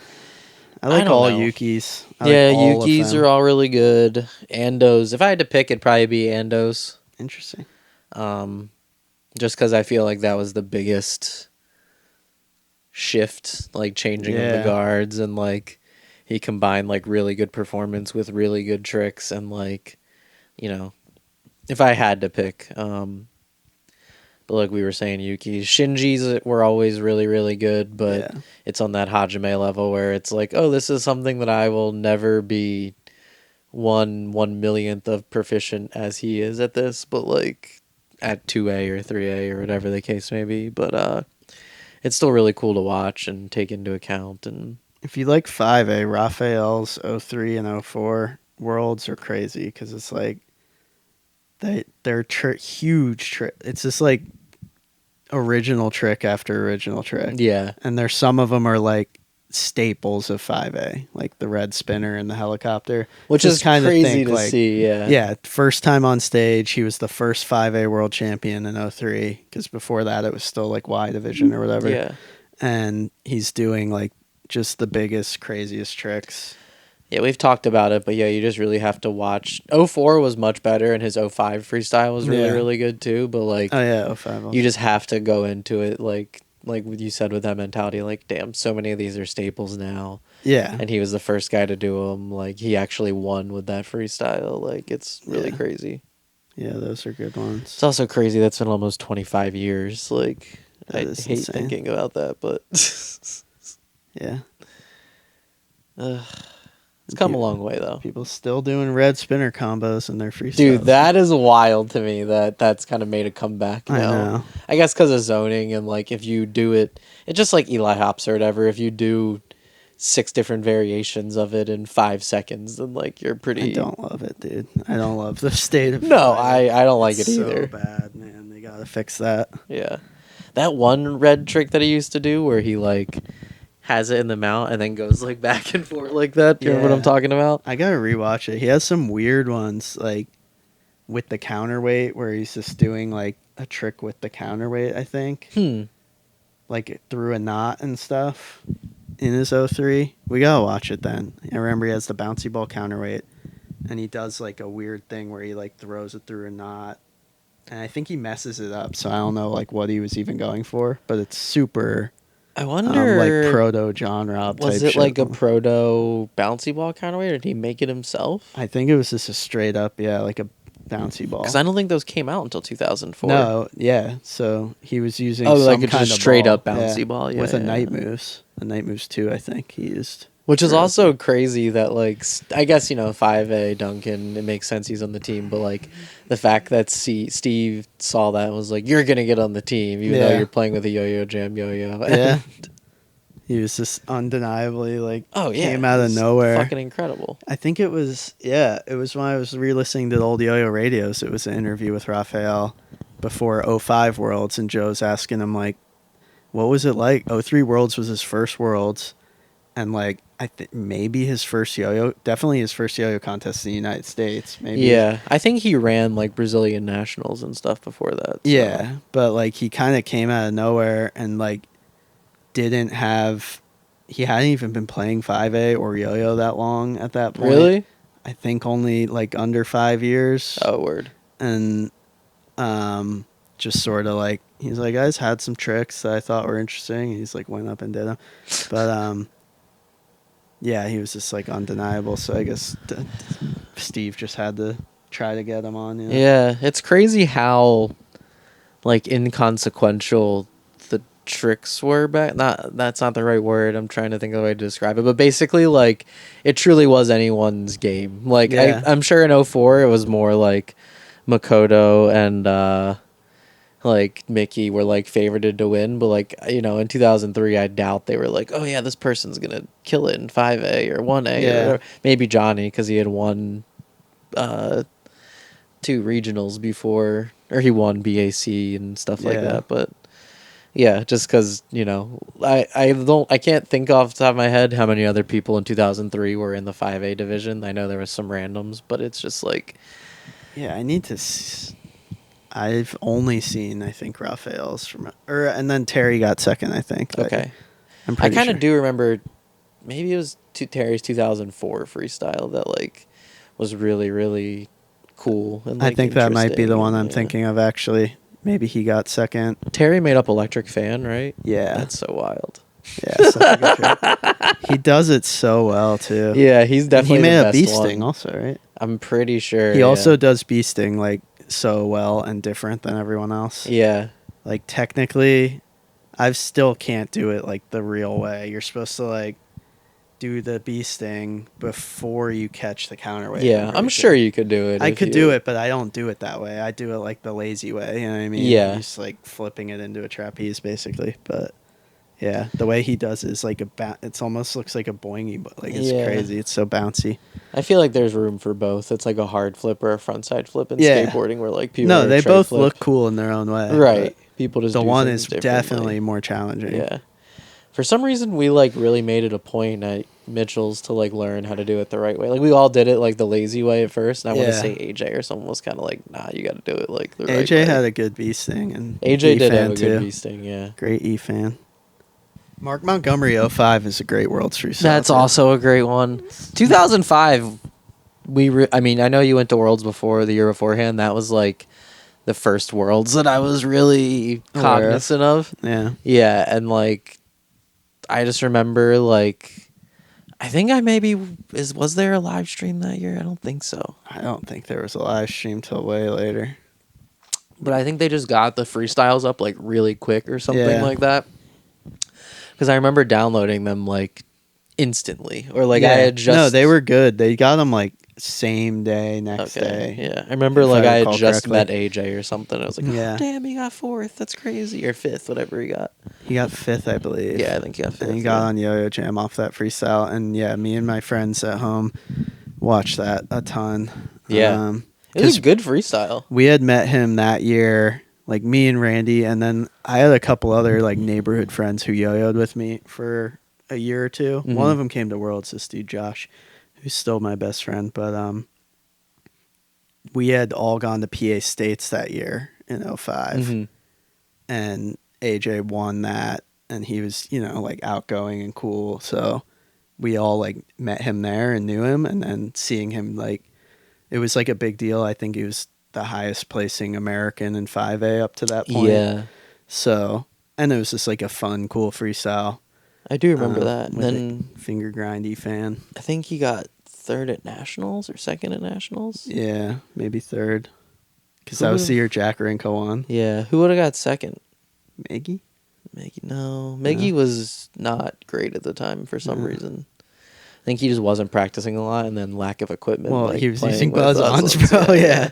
I like don't all know. Yukis. I Yeah, like all of Yuki's them. are all really good. Andos. If I had to pick, it'd probably be Andos. Interesting. Just because I feel like that was the biggest shift, like changing of Yeah. the guards, and like he combined like really good performance with really good tricks, and like, you know, if I had to pick, but like we were saying, Yuki's, Shinji's were always really really good, but Yeah. it's on that Hajime level where it's like, oh, this is something that I will never be 1/1 millionth of proficient as he is at this, but like at 2A or 3A or whatever the case may be. But it's still really cool to watch and take into account. And If you like 5A, Raphael's 03 and 04 worlds are crazy because it's like they're huge trick. It's just like original trick after original trick. yeah, And there's some of them are like staples of 5A, like the red spinner and the helicopter. which Just is kinda crazy think, to like, see. Yeah, Yeah, first time on stage, he was the first 5A world champion in 03 because before that it was still like Y division or whatever. yeah, And he's doing like just the biggest, craziest tricks. yeah. We've talked about it, but yeah, you just really have to watch. 04 was much better, and his 05 freestyle was really Yeah. really good too. But like, Oh yeah, 05 also. you just have to go into it like what you said, with that mentality. Like, damn, so many of these are staples now. Yeah. And he was the first guy to do them. Like, he actually won with that freestyle. Like, it's really Yeah. crazy. Yeah, those are good ones. It's also crazy that's been almost 25 years. Like, I That is hate insane. thinking about that, but Yeah. it's come a long way though. People still doing red spinner combos in their freestyles. Dude, that is wild to me that that's kind of made a comeback now. I know. I guess because of zoning and like if you do it, it's just like Eli hops or whatever. If you do 6 different variations of it in 5 seconds, then like you're pretty. I don't love it, dude. I don't love the state of No, it. I don't like it It's either. so bad, man. They gotta fix that. Yeah, that one red trick that he used to do where he like has it in the mount and then goes like back and forth like that. Do you remember what I'm Yeah. talking about? I gotta rewatch it. He has some weird ones, like with the counterweight, where he's just doing like a trick with the counterweight. I think, like through a knot and stuff in his 03. We gotta watch it then. I remember he has the bouncy ball counterweight, and he does like a weird thing where he like throws it through a knot, and I think he messes it up. So I don't know like what he was even going for, but it's super. I wonder, like proto John Robb type was it shit. like a proto bouncy ball counterweight, or did he make it himself? I think it was just a straight up, like a bouncy ball. Because I don't think those came out until 2004. No, yeah. So he was using like a kind just of straight ball, up bouncy ball, yeah, with a yeah. night moves, 2. I think he used. Which is also crazy that like I guess 5A Duncan, it makes sense he's on the team, but like the fact that Steve saw that and was like, you're gonna get on the team even though you're playing with a yo-yo jam yo-yo. Yeah. He was just undeniably like came out of it's nowhere. Fucking incredible. I think it was it was when I was re-listening to the old Yo-Yo radios. It was an interview with Raphael before 05 Worlds, and Joe's asking him like, what was it like? 03 Worlds was his first Worlds, and like I think maybe his first yo-yo, definitely his first yo-yo contest in the United States. Maybe. Yeah, I think he ran like Brazilian nationals and stuff before that. So. Yeah, but like he kind of came out of nowhere and like didn't have. He hadn't even been playing 5A or yo-yo that long at that point. Really? I think only like under 5 years. Oh, word. And just sort of like he's like, guys had some tricks that I thought were interesting. And he's like went up and did them, but yeah, he was just like undeniable. So I guess Steve just had to try to get him on. Yeah, it's crazy how like inconsequential the tricks were back. That's not the right word. I'm trying to think of a way to describe it, but basically like it truly was anyone's game. Like I'm sure in 04 it was more like Makoto and like Mickey were like favorited to win, but like in 2003 I doubt they were like, oh yeah, this person's gonna kill it in 5A or 1A or whatever. Maybe Johnny because he had won 2 regionals before, or he won BAC and stuff like that. But yeah, just because I can't think off the top of my head how many other people in 2003 were in the 5A division. I know there was some randoms, but it's just like I need to. I've only seen, I think, Raphael's and then Terry got second, I think. Okay. I kind of do remember, maybe it was Terry's 2004 freestyle that like was really, really cool. And, like, I think that might be the one I'm yeah. thinking of, actually. Maybe he got second. Terry made up Electric Fan, right? Yeah. That's so wild. Yeah, such a good trick. He does it so well, too. Yeah, he's definitely and he made the a best bee one. sting also, right? I'm pretty sure. He also does bee sting, like, so well and different than everyone else. Yeah. Like, technically, I still can't do it, like, the real way. You're supposed to, like, do the bee sting before you catch the counterweight. Yeah, I'm sure you could do it. I could do it, but I don't do it that way. I do it, like, the lazy way, you know what I mean? Yeah. Just, like, flipping it into a trapeze, basically. But, yeah, the way he does it is, like, it almost looks like a boingy, but, like, it's crazy. It's so bouncy. I feel like there's room for both. It's like a hard flip or a frontside flip in skateboarding where like people No, they both flip. look cool in their own way. Right. People just the do one things is differently. definitely more challenging. Yeah. For some reason we like really made it a point at Mitchell's to like learn how to do it the right way. Like we all did it like the lazy way at first, and I want to say AJ or someone was kind of like, nah, you got to do it like the right way. AJ had a good bee sting, and AJ did have a too. good bee sting, yeah. Great E fan. Mark Montgomery 05 is a great World Series. That's also a great one. 2005 I mean, I know you went to Worlds before, the year beforehand. That was like the first Worlds that I was really cognizant of. Yeah. Yeah, and like I just remember like I think I maybe was there a live stream that year? I don't think so. I don't think there was a live stream till way later. But I think they just got the freestyles up like really quick or something Yeah. like that. Because I remember downloading them like instantly, or like I Yeah. had just No, they were good. They got them like same day, next okay. day. Yeah, I remember if like I had recall just correctly. met AJ or something. I was like, Yeah. oh, damn, he got fourth. That's crazy, or fifth, whatever he got. He got fifth, I believe. Yeah, I think he got fifth. And he got on Yo-Yo Jam off that freestyle. And yeah, me and my friends at home watched that a ton. Yeah. It was a good freestyle. We had met him that year, like me and Randy, and then I had a couple other like neighborhood friends who yo-yoed with me for a year or two. Mm-hmm. One of them came to Worlds, this dude Josh, who's still my best friend. But we had all gone to PA States that year in 05. Mm-hmm. And AJ won that, and he was, like outgoing and cool. So we all like met him there and knew him, and then seeing him like, it was like a big deal. I think he was the highest placing American in 5A up to that point. Yeah. So, and it was just like a fun, cool freestyle. I do remember that. With Then a finger grindy fan. I think he got third at nationals or second at nationals. Yeah, maybe third. Because Who that was would've- the year Jack Rinko won. Yeah, who would have got second? Maggie? Miggy was not great at the time for some reason. I think he just wasn't practicing a lot, and then lack of equipment. Well, like he was playing using with buzz-ons, buzz-ons. bro. Yeah.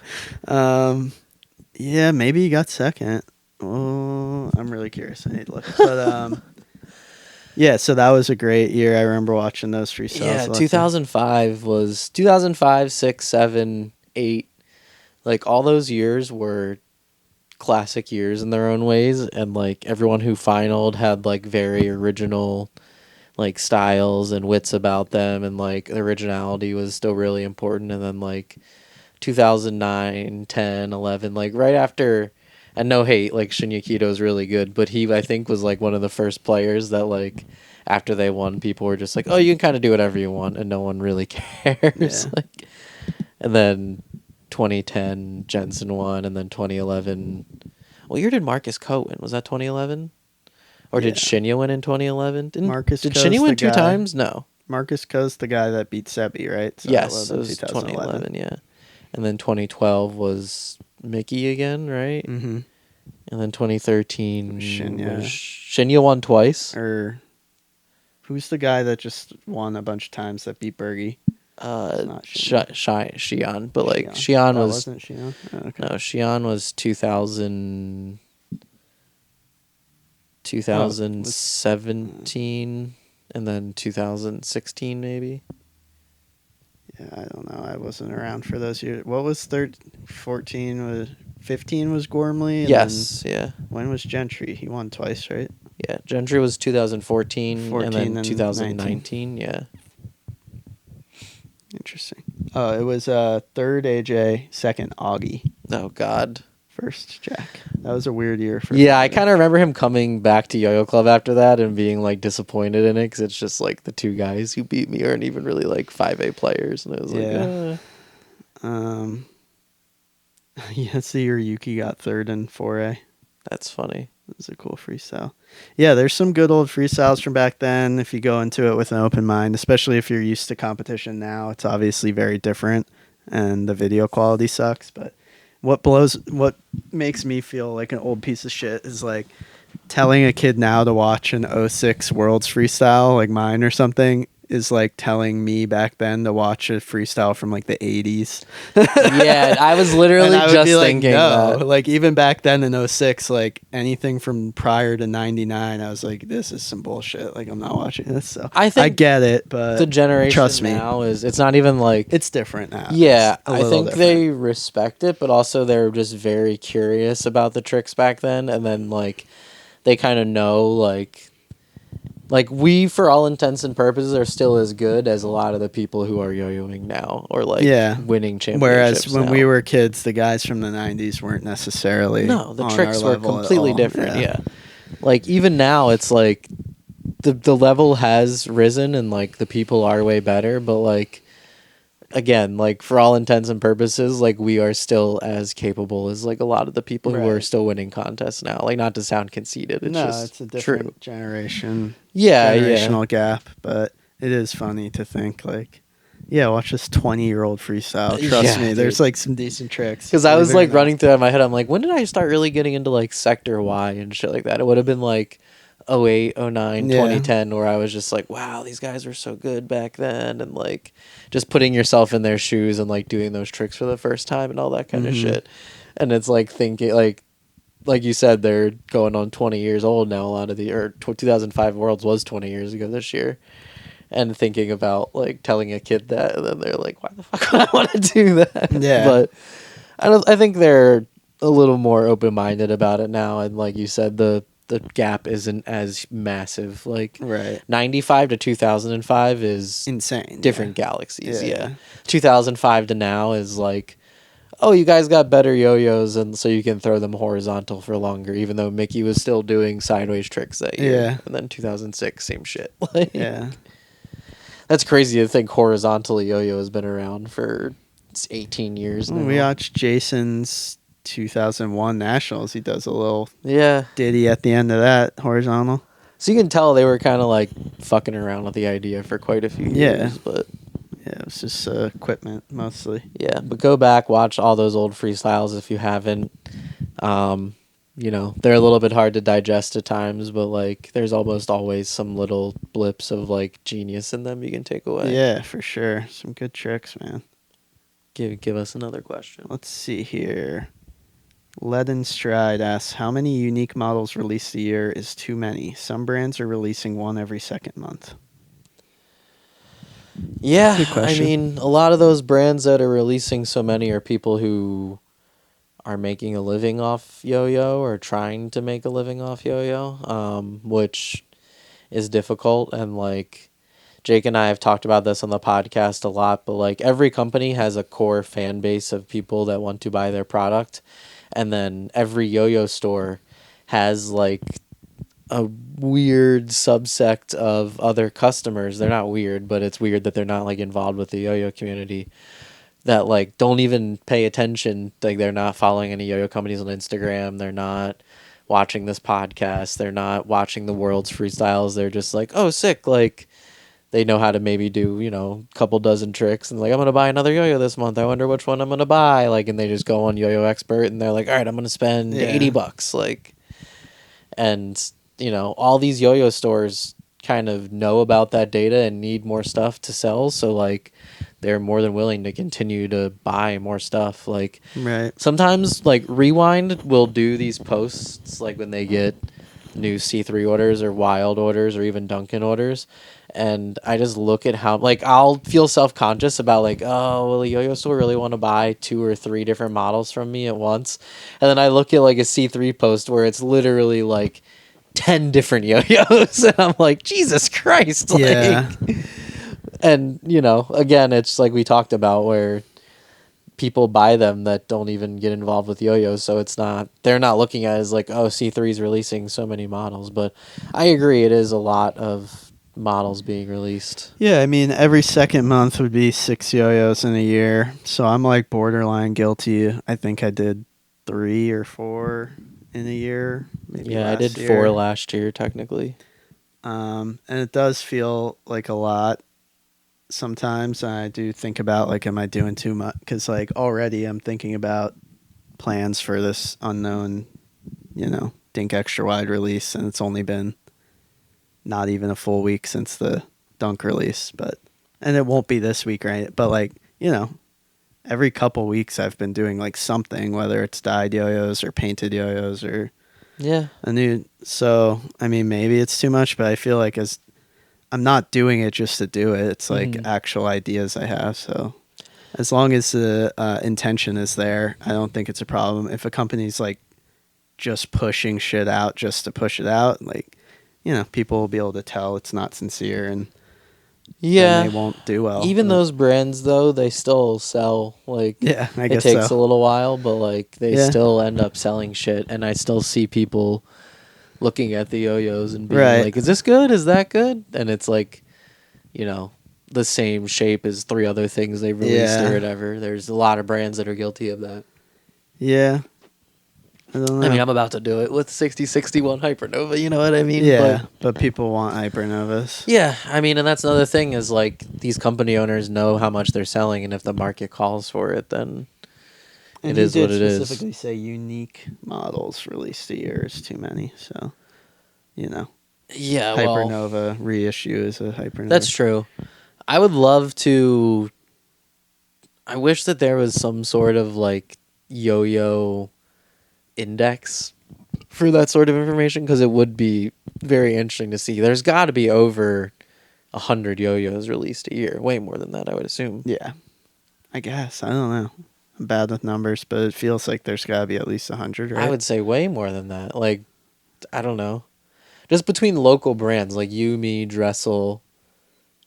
Yeah, maybe he got second. Oh, I'm really curious. I need to look. But yeah, so that was a great year. I remember watching those freestyles. Yeah, 2005 was 2005, 6, 7, 8. Like all those years were classic years in their own ways, and like everyone who finaled had like very original like styles and wits about them, and like originality was still really important. And then like 2009, 10, 11, like right after, and no hate, like Shinya Kito's really good, but he I think was like one of the first players that like after they won, people were just like, oh, you can kind of do whatever you want, and no one really cares. Yeah. Like, and then 2010 Jensen won, and then 2011. What year did Marcus Coe win? Was that 2011? Or did Shinya win in 2011? Did Coe's Shinya win the two guy- times? No. Marcus Coe's the guy that beat Sebi, right? So Yes, that it was 2011, yeah. And then 2012 was Mickey again, right? Mm-hmm. And then 2013 Shinya. was Shinya won twice. Or who's the guy that just won a bunch of times that beat Bergie? Not Xi'an, but like Xi'an Oh, was wasn't Xi'an? Oh, okay. no, Xi'an was 2017 and then 2016 maybe. Yeah, I don't know. I wasn't around for those years. What was 14 was 15 was Gormley? And Yes, yeah. then when was Gentry? He won twice, right? Yeah, Gentry was 2014 and 14 then and 2019, yeah. Interesting. It was third AJ, second Augie, Oh god. first Jack. That was a weird year for. Yeah, I kind of remember him coming back to Yo-Yo Club after that and being like disappointed in it because it's just like the two guys who beat me aren't even really like 5A players, and it was like, Yeah, it's the year Yuki got third in 4A. that's funny. It was a cool freestyle. Yeah, there's some good old freestyles from back then if you go into it with an open mind, especially if you're used to competition now. It's obviously very different and the video quality sucks, but what makes me feel like an old piece of shit is like telling a kid now to watch an '06 Worlds freestyle like mine or something is like telling me back then to watch a freestyle from like the 80s. Yeah, I was literally And I would just be like, thinking no. that. Like even back then in '06, like anything from prior to 99, I was like, this is some bullshit. Like I'm not watching this. So I think get it, but The generation trust me, now it's not even like it's different now. yeah, It's a I little think different. they respect it, but also they're just very curious about the tricks back then, and then like they kind of know like we, for all intents and purposes, are still as good as a lot of the people who are yo-yoing now or like winning championships. Whereas when now. we were kids, the guys from the 90s weren't necessarily the on tricks our were level at completely all. different. Yeah, like even now it's like the level has risen and like the people are way better, but like again, like for all intents and purposes, like we are still as capable as like a lot of the people who are Right. still winning contests now. Like not to sound conceited, it's no, just it's a different true. generation. Yeah, generational gap, but It is funny to think like, yeah, watch this 20-year-old freestyle. Trust Yeah, me, dude. there's like some decent tricks. Because I Believe was it or like not. running through in my head, I'm like, when did I start really getting into like Sector Y and shit like that? It would have been like 08, 09, Yeah. 2010, where I was just like, wow, these guys were so good back then. And like just putting yourself in their shoes and like doing those tricks for the first time and all that kind of Mm-hmm. shit. And it's like thinking, like you said, they're going on 20 years old now. A lot of the, or 2005 Worlds was 20 years ago this year. And thinking about like telling a kid that, and then they're like, why the fuck would I want to do that? Yeah. But I think they're a little more open minded about it now, and like you said, the gap isn't as massive. Like Right. 95 to 2005 is Insane. different galaxies. Yeah. Yeah, 2005 to now is like, oh, you guys got better yo-yos, and so you can throw them horizontal for longer, even though Mickey was still doing sideways tricks that year. Yeah. And then 2006, same shit. Like, Yeah. that's crazy to think horizontally yo-yo has been around for 18 years now. We watched Jason's 2001 Nationals. He does a little Yeah. ditty at the end of that horizontal. So you can tell they were kind of like fucking around with the idea for quite a few Yeah. years, but Yeah, it was just equipment mostly. yeah, but go back, watch all those old freestyles if you haven't. You know, they're a little bit hard to digest at times, but like there's almost always some little blips of like genius in them you can take away. Yeah, for sure. Some good tricks, man. Give us another question. Let's see here. Leaden Stride asks, how many unique models released a year is too many? Some brands are releasing one every second month. Yeah, Good I question. mean, a lot of those brands that are releasing so many are people who are making a living off yo-yo or trying to make a living off yo-yo, which is difficult. And like Jake and I have talked about this on the podcast a lot, but like every company has a core fan base of people that want to buy their product, and then every yo-yo store has like a weird subsect of other customers. They're not weird, but it's weird that they're not like involved with the yo-yo community, that like don't even pay attention. Like they're not following any yo-yo companies on Instagram. They're not watching this podcast. They're not watching the world's freestyles. They're just like, oh, sick. Like they know how to maybe do, you know, a couple dozen tricks, and like, I'm going to buy another yo-yo this month. I wonder which one I'm going to buy. Like, and they just go on Yo-Yo Expert and they're like, all right, I'm going to spend Yeah. $80. Like, and you know, all these yo-yo stores kind of know about that data and need more stuff to sell. So like they're more than willing to continue to buy more stuff. Like Right. sometimes like Rewind will do these posts like when they get new C3 orders or Wild orders or even Dunkin' orders, and I just look at how like I'll feel self-conscious about like, oh, will a yo-yo store really want to buy 2 or 3 different models from me at once? And then I look at like a C3 post where it's literally like 10 different yo-yos and I'm like, Jesus Christ. Like, Yeah. and you know, again, it's like we talked about where people buy them that don't even get involved with yo-yos, so it's not, they're not looking at it as like, oh, C3 is releasing so many models. But I agree, it is a lot of models being released. Yeah, I mean, every second month would be 6 yo-yos in a year. So I'm like borderline guilty. I think I did 3 or 4 in a year. Maybe Yeah, I last did year. 4 last year technically. And it does feel like a lot sometimes. I do think about like, am I doing too much? Because like already I'm thinking about plans for this unknown, Dink Extra Wide release, and it's only been not even a full week since the Dunk release, and it won't be this week, right? But like, every couple weeks I've been doing like something, whether it's dyed yo-yos or painted yo-yos or Yeah. a new. So I mean, maybe it's too much, but I feel like as I'm not doing it just to do it. It's like Mhm. actual ideas I have. So as long as the intention is there, I don't think it's a problem. If a company's like just pushing shit out just to push it out, like, people will be able to tell it's not sincere, and Yeah. then they won't do well. Even But- those brands though, they still sell. Like, Yeah, I it guess takes so. a little while, but like they Yeah. still end up selling shit, and I still see people looking at the yo-yos and being Right. like, is this good? Is that good? And it's like, you know, the same shape as 3 other things they've released Yeah. or whatever. There's a lot of brands that are guilty of that. Yeah. I don't I mean, know. I'm about to do it with 6061 Hypernova, you know what I mean? Yeah, but people want hypernovas. Yeah, I mean, and that's another thing is like these company owners know how much they're selling, and if the market calls for it, then And it he is what did it is. specifically say unique models released a year is too many. So, you know, Yeah, well, hypernova reissue is a hypernova. that's true. I would love to. I wish that there was some sort of like yo-yo index for that sort of information because it would be very interesting to see. There's got to be over 100 yo-yos released a year, way more than that, I would assume. Yeah, I guess. I don't know. I'm bad with numbers, but it feels like there's got to be at least 100, right? I would say way more than that. Like, I don't know. Just between local brands like Yumi, Dressel,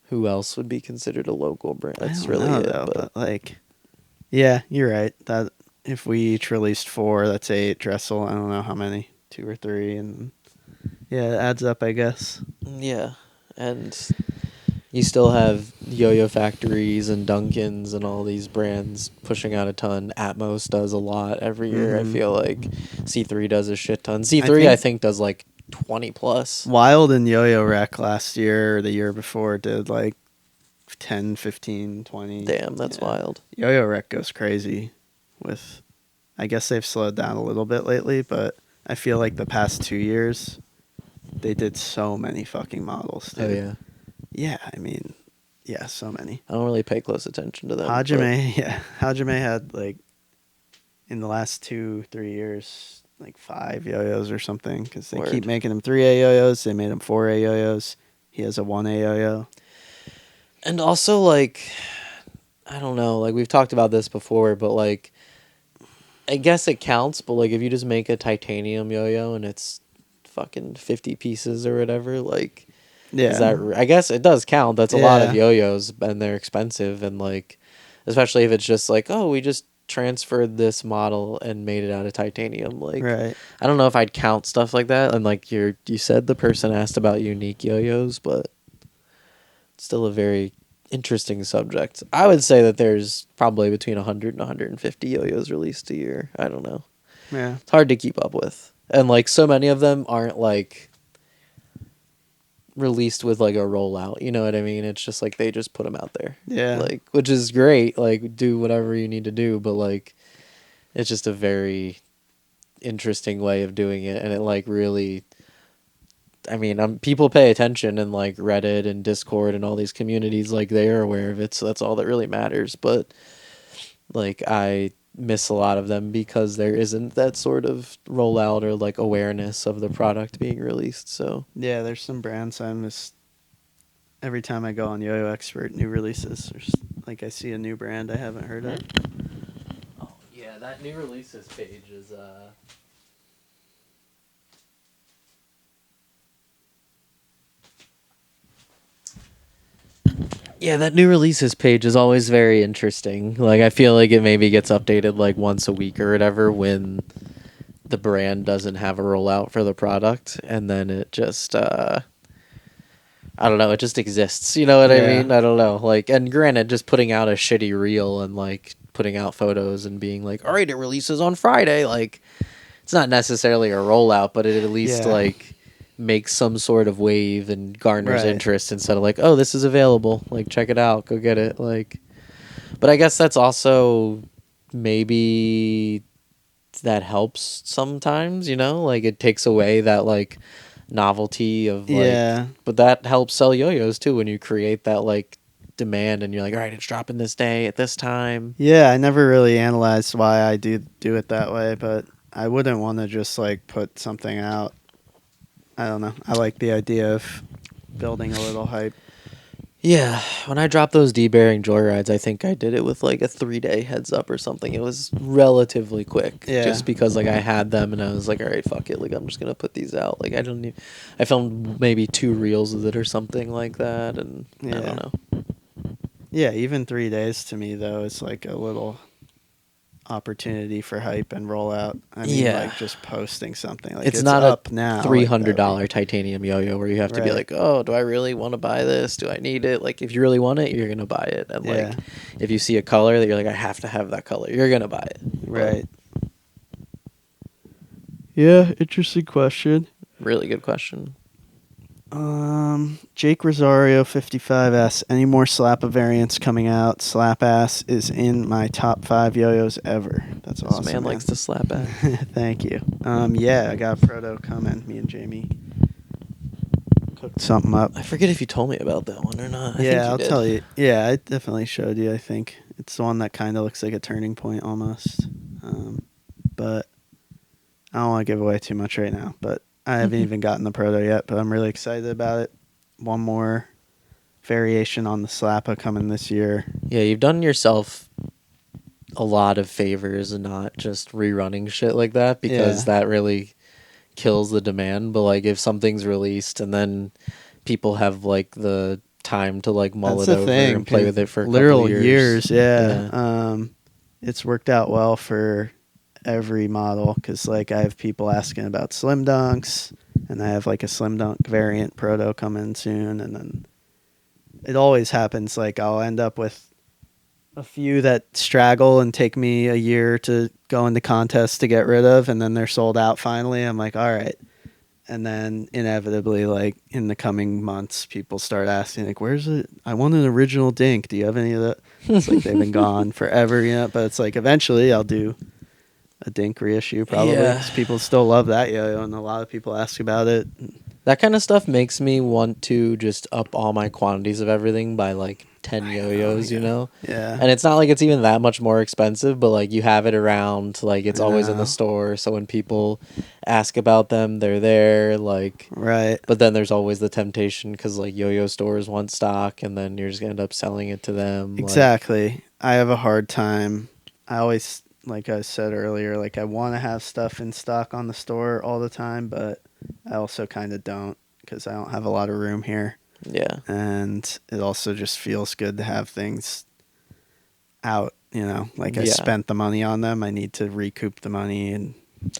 who else would be considered a local brand? I That's don't really know, it. though, But but like, yeah, you're right. That if we each released 4, that's 8. Dressel, I don't know how many, 2 or 3, and yeah, it adds up, I guess. yeah, and you still have Yo-Yo Factories and Dunkins and all these brands pushing out a ton. Atmos does a lot every year. I Mm-hmm. feel like C3 does a shit ton. I C3 I think does like 20 plus. Wild and Yo-Yo Wreck last year or the year before did like 10, 15, 20. Damn, that's Yeah. wild. Yo-Yo Wreck goes crazy with, I guess they've slowed down a little bit lately, but I feel like the past 2 years they did so many fucking models, dude. Oh yeah. Yeah, I mean, yeah, so many. I don't really pay close attention to them. Hajime, yeah. Hajime had like in the last 2-3 years like 5 yo-yos or something because they keep Word. making him 3A yo-yos. They made him 4A yo-yos. He has a 1A yo-yo. And also, like, I don't know, like, we've talked about this before, but, like, I guess it counts, but, like, if you just make a titanium yo-yo and it's fucking 50 pieces or whatever, like, Yeah. is that, I guess it does count. That's a lot of Yeah. yo-yos, and they're expensive, and, like, especially if it's just like, oh, we just transferred this model and made it out of titanium. Like, Right. I don't know if I'd count stuff like that. And, like, you said the person asked about unique yo-yos, but it's still a very interesting subject. I would say that there's probably between 100 and 150 yo-yos released a year. I don't know. Yeah. It's hard to keep up with. And like so many of them aren't like released with like a rollout, you know what I mean? It's just like they just put them out there. Yeah. Like, which is great, like do whatever you need to do, but like it's just a very interesting way of doing it, and it like really, I mean, people pay attention in like Reddit and Discord and all these communities. Like they are aware of it, so that's all that really matters. But like I miss a lot of them because there isn't that sort of rollout or like awareness of the product being released. So Yeah, there's some brands I miss every time I go on Yo-Yo Expert, new releases. There's like I see a new brand I haven't heard of. oh yeah, that new releases page is yeah, that new releases page is always very interesting. Like I feel like it maybe gets updated like once a week or whatever when the brand doesn't have a rollout for the product, and then it just I don't know, it just exists. You know what I Yeah. mean? I don't know. Like, and granted, just putting out a shitty reel and like putting out photos and being like, all right, it releases on Friday. Like, it's not necessarily a rollout, but it at least Yeah. like makes some sort of wave and garners Right. interest instead of like, oh, this is available. Like, check it out, go get it. Like, but I guess that's also maybe that helps sometimes. You know, like it takes away that like novelty of like, Yeah. but that helps sell yo-yos too when you create that like demand and you're like, all right, it's dropping this day at this time. Yeah, I never really analyzed why I do it that way, but I wouldn't want to just like put something out. I don't know. I like the idea of building a little hype. Yeah, when I dropped those D-bearing joyrides, I think I did it with like a 3-day heads up or something. It was relatively quick, Yeah. just because like I had them and I was like, all right, fuck it, like I'm just gonna put these out. Like I don't need, I filmed maybe 2 reels with it or something like that, and I Yeah. don't know. Yeah, even 3 days to me though is like a little opportunity for hype and rollout. I mean, Yeah. like just posting something. Like It's it's not up a now. like, $300 titanium yo-yo where you have to be Right. like, oh, do I really want to buy this? Do I need it? Like, if you really want it, you're gonna buy it. And Yeah. like, if you see a color that you're like, I have to have that color, you're gonna buy it. But Right. Yeah, interesting question. Really good question. Jake Rosario 55 asks, any more Slappa variants coming out? Slap ass is in my top 5 yo-yos ever. That's This awesome, man man. likes to slap ass. Thank you. Yeah, I got a proto coming. Me and Jamie cooked something up. I forget if you told me about that one or not. I think Yeah, you I'll did. tell you. Yeah, I definitely showed you. I think it's the one that kind of looks like a turning point almost. But I don't want to give away too much right now. But I haven't even gotten the proto yet. But I'm really excited about it. One more variation on the Slappa coming this year. Yeah, you've done yourself a lot of favors and not just rerunning shit like that, because Yeah. that really kills the demand. But like if something's released and then people have like the time to like mull That's it the over thing. and play 'Cause with it for a couple literal years. years. Yeah. Yeah. It's worked out well for every model because like I have people asking about slim dunks, and I have like a slim dunk variant proto coming soon, and then it always happens. Like I'll end up with a few that straggle and take me a year to go into contests to get rid of, and then they're sold out finally. I'm like, all right. And then inevitably, like in the coming months, people start asking, like, "Where's it? I want an original Dink. Do you have any of that?" It's like they've been gone forever, you know. But it's like eventually, I'll do a Dink reissue probably Yeah. because people still love that yo-yo, and a lot of people ask about it. That kind of stuff makes me want to just up all my quantities of everything by like 10 yo-yos, you know? Yeah, And it's not like it's even that much more expensive, but like you have it around, like it's I always in the know. store. So when people ask about them, they're there. Like, Right. but then there's always the temptation because like yo-yo stores want stock, and then you're just gonna end up selling it to them. Exactly. I have a hard time. I always, like I said earlier, like I want to have stuff in stock on the store all the time, but I also kind of don't because I don't have a lot of room here. Yeah. And it also just feels good to have things out, you know, like I Yeah. spent the money on them. I need to recoup the money and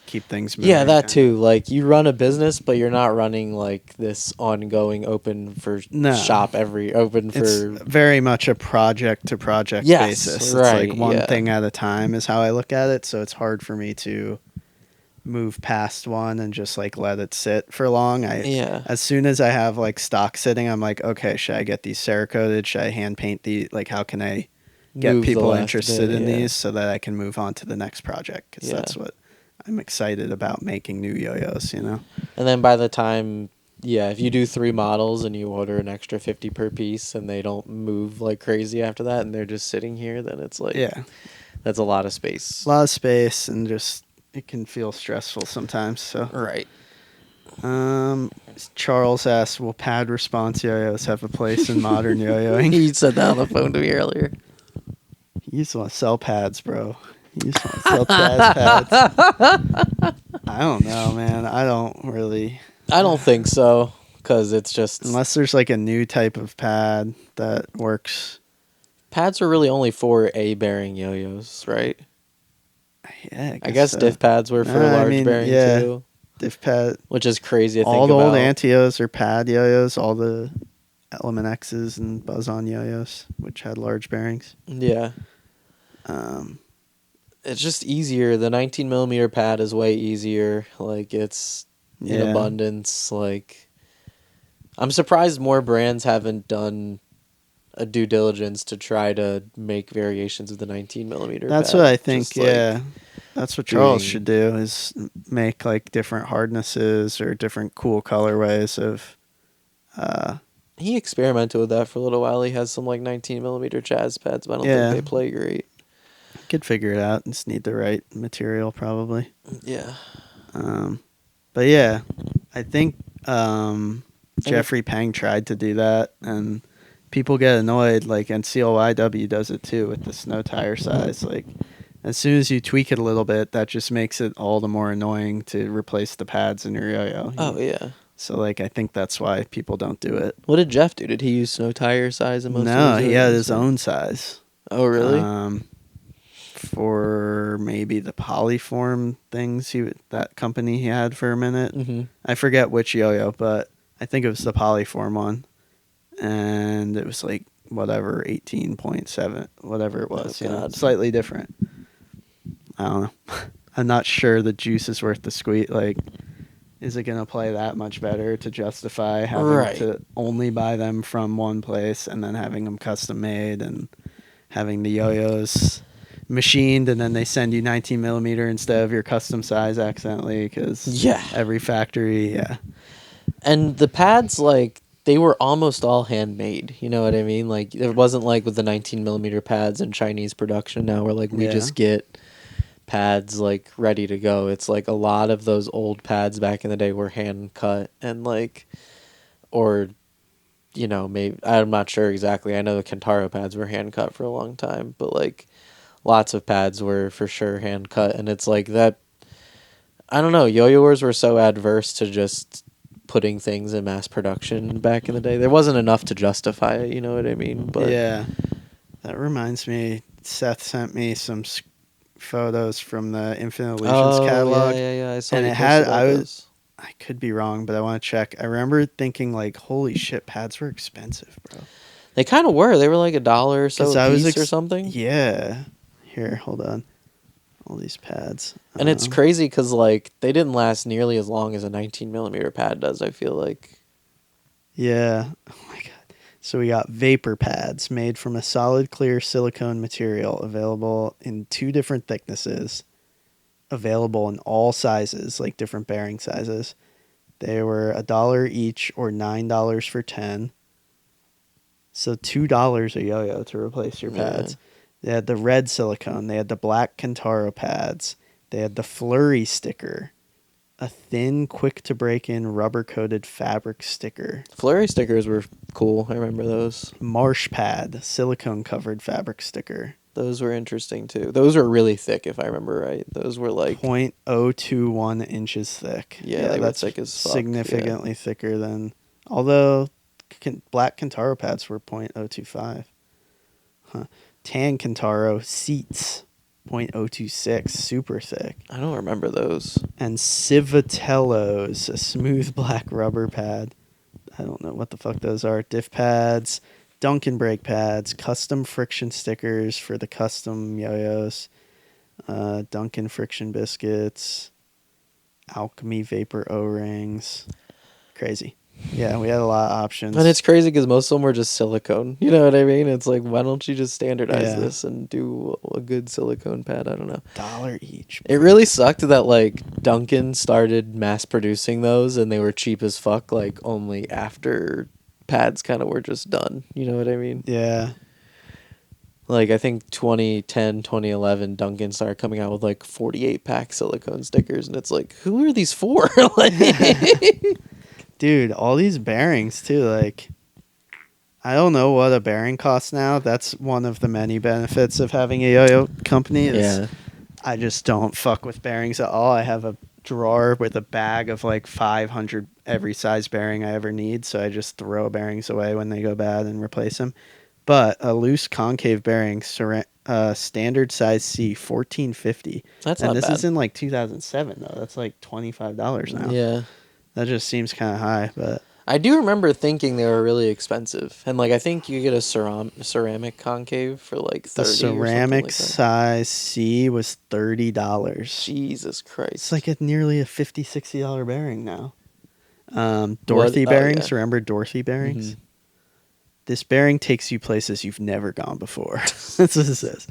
keep things moving. Yeah, that kinda. too. Like you run a business, but you're not running like this ongoing open for No. shop every open It's for. very much a project to project Yes, basis. It's right, like one yeah. thing at a time is how I look at it. So it's hard for me to move past one and just like let it sit for long. Yeah. As soon as I have like stock sitting, I'm like, okay, should I get these Cerakoted? Should I hand paint the like? How can I get Move the people last interested bit, in yeah. these so that I can move on to the next project? Because Yeah. that's what I'm excited about, making new yo-yos. You know. And then by the time, yeah, if you do 3 models and you order an extra 50 per piece and they don't move like crazy after that and they're just sitting here, then it's like, Yeah, that's a lot of space. a lot of space and just it can feel stressful sometimes. So. Right. Charles asks, will pad response yo-yos have a place in modern yo-yoing? You said that on the phone to me earlier. You just want to sell pads, bro. You just want to sell jazz pads. I don't know, man. I don't really. I don't think so, because it's just. Unless there's like a new type of pad that works. Pads are really only for A-bearing yo-yos, right? Yeah, I guess so. diff pads were for I large mean, bearing yeah, too, diff pad. which is crazy to All think the old about. Antios are pad yo-yos. All the Element X's and Buzz-on yo-yos, which had large bearings. Yeah. Um, It's just easier. The 19 millimeter pad is way easier. Like it's in yeah. abundance. Like I'm surprised more brands haven't done a due diligence to try to make variations of the 19 millimeter. That's pad. what I think. Just, like, Yeah, that's what Charles doing- should do is make like different hardnesses or different cool colorways of. He experimented with that for a little while. He has some like 19 millimeter jazz pads, but I don't Yeah. think they play great. Could figure it out. Just need the right material, probably. Yeah. But yeah, I think Jeffrey Pang tried to do that, and people get annoyed. Like, and CLYW does it too with the snow tire size. Like, as soon as you tweak it a little bit, that just makes it all the more annoying to replace the pads in your yo-yo. Oh yeah. So like, I think that's why people don't do it. What did Jeff do? Did he use snow tire size in most No, of his he had yo-yos? his own size. Oh really? For maybe the polyform things that company he had for a minute. Mm-hmm. I forget which yo-yo, but I think it was the polyform one, and it was like whatever 18.7, whatever it was. Oh, you know, God. slightly different. I don't know. I'm not sure the juice is worth the squeeze. Like, is it gonna play that much better to justify having Right. to only buy them from one place and then having them custom made and having the yo-yos machined and then they send you 19 millimeter instead of your custom size accidentally because Yeah. every factory, yeah. And the pads, like, they were almost all handmade. You know what I mean? Like, it wasn't like with the 19 millimeter pads in Chinese production now where, like, we Yeah. just get pads, like, ready to go. It's like a lot of those old pads back in the day were hand cut and, like, or, you know, maybe, I'm not sure exactly. I know the Kentaro pads were hand cut for a long time, but, like, lots of pads were for sure hand cut. And it's like that, I don't know, yo-yoers were so adverse to just putting things in mass production back in the day. There wasn't enough to justify it, you know what I mean? But Yeah. That reminds me, Seth sent me some photos from the Infinite Illusions oh catalog, yeah. I saw and you it post had about those. I could be wrong, but I want to check. I remember thinking like, holy shit, pads were expensive, bro. They kind of were. They were like $1 or so Because a I was piece or something. yeah. Here, hold on. All these pads. And it's crazy because like they didn't last nearly as long as a 19 millimeter pad does. I feel like. Yeah. Oh my god. So we got vapor pads made from a solid clear silicone material available in 2 different thicknesses, available in all sizes, like different bearing sizes. They were $1 each or $9 for 10. So $2 a yo-yo to replace your Yeah. pads. They had the red silicone. They had the black Kentaro pads. They had the flurry sticker, a thin, quick to break in rubber coated fabric sticker, Flurry stickers were cool. I remember those. marsh pad, silicone covered fabric sticker, Those were interesting too. Those were really thick, if I remember right. Those were like, .021 inches thick. yeah, they were that's thick as fuck. significantly thicker than. Although black Kentaro pads were .025. Huh. Tan Kentaro seats .026, super thick. I don't remember those. And Civitellos, a smooth black rubber pad. I don't know what the fuck those are. Diff pads, Duncan brake pads, custom friction stickers for the custom yo-yos, Duncan friction biscuits, Alchemy vapor O-rings. Crazy. Yeah, we had a lot of options. And it's crazy because most of them were just silicone. You know what I mean? It's like, why don't you just standardize Yeah. this and do a good silicone pad? I don't know. $1 each. It really sucked that like Duncan started mass producing those and they were cheap as fuck, like only after pads kind of were just done. You know what I mean? Yeah. Like I think 2010, 2011, Duncan started coming out with like 48 pack silicone stickers, and it's like, who are these for? Like, Dude, all these bearings too, like I don't know what a bearing costs now. That's one of the many benefits of having a yo-yo company is yeah. I just don't fuck with bearings at all. I have a drawer with a bag of like 500 every size bearing I ever need, so I just throw bearings away when they go bad and replace them. But a loose concave bearing, standard size C, 1450. That's and not this bad. is in like 2007 though. That's like $25 now. Yeah. That just seems kind of high, but I do remember thinking they were really expensive, and like I think you get a ceramic concave for like 30. the or something ceramic like that. size C was $30. Jesus Christ! It's like nearly a $50, $60 bearing now. Dorothy bearings. Yeah. Remember Dorothy bearings? Mhm. This bearing takes you places you've never gone before. That's what it says.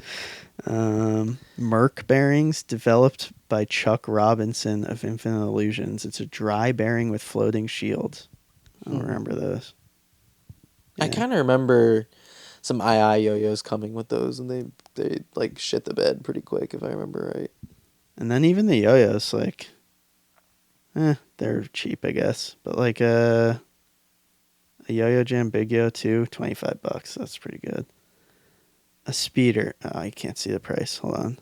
Merc bearings developed by Chuck Robinson of Infinite Illusions. It's a dry bearing with floating shields. I don't remember those. I kind of remember some II yo-yos coming with those, and they like shit the bed pretty quick, if I remember right. And then even the yo-yos, like, they're cheap, I guess. But like a Yo-Yo Jam Big Yo 2, $25. That's pretty good. A speeder. Oh, you can't see the price. Hold on.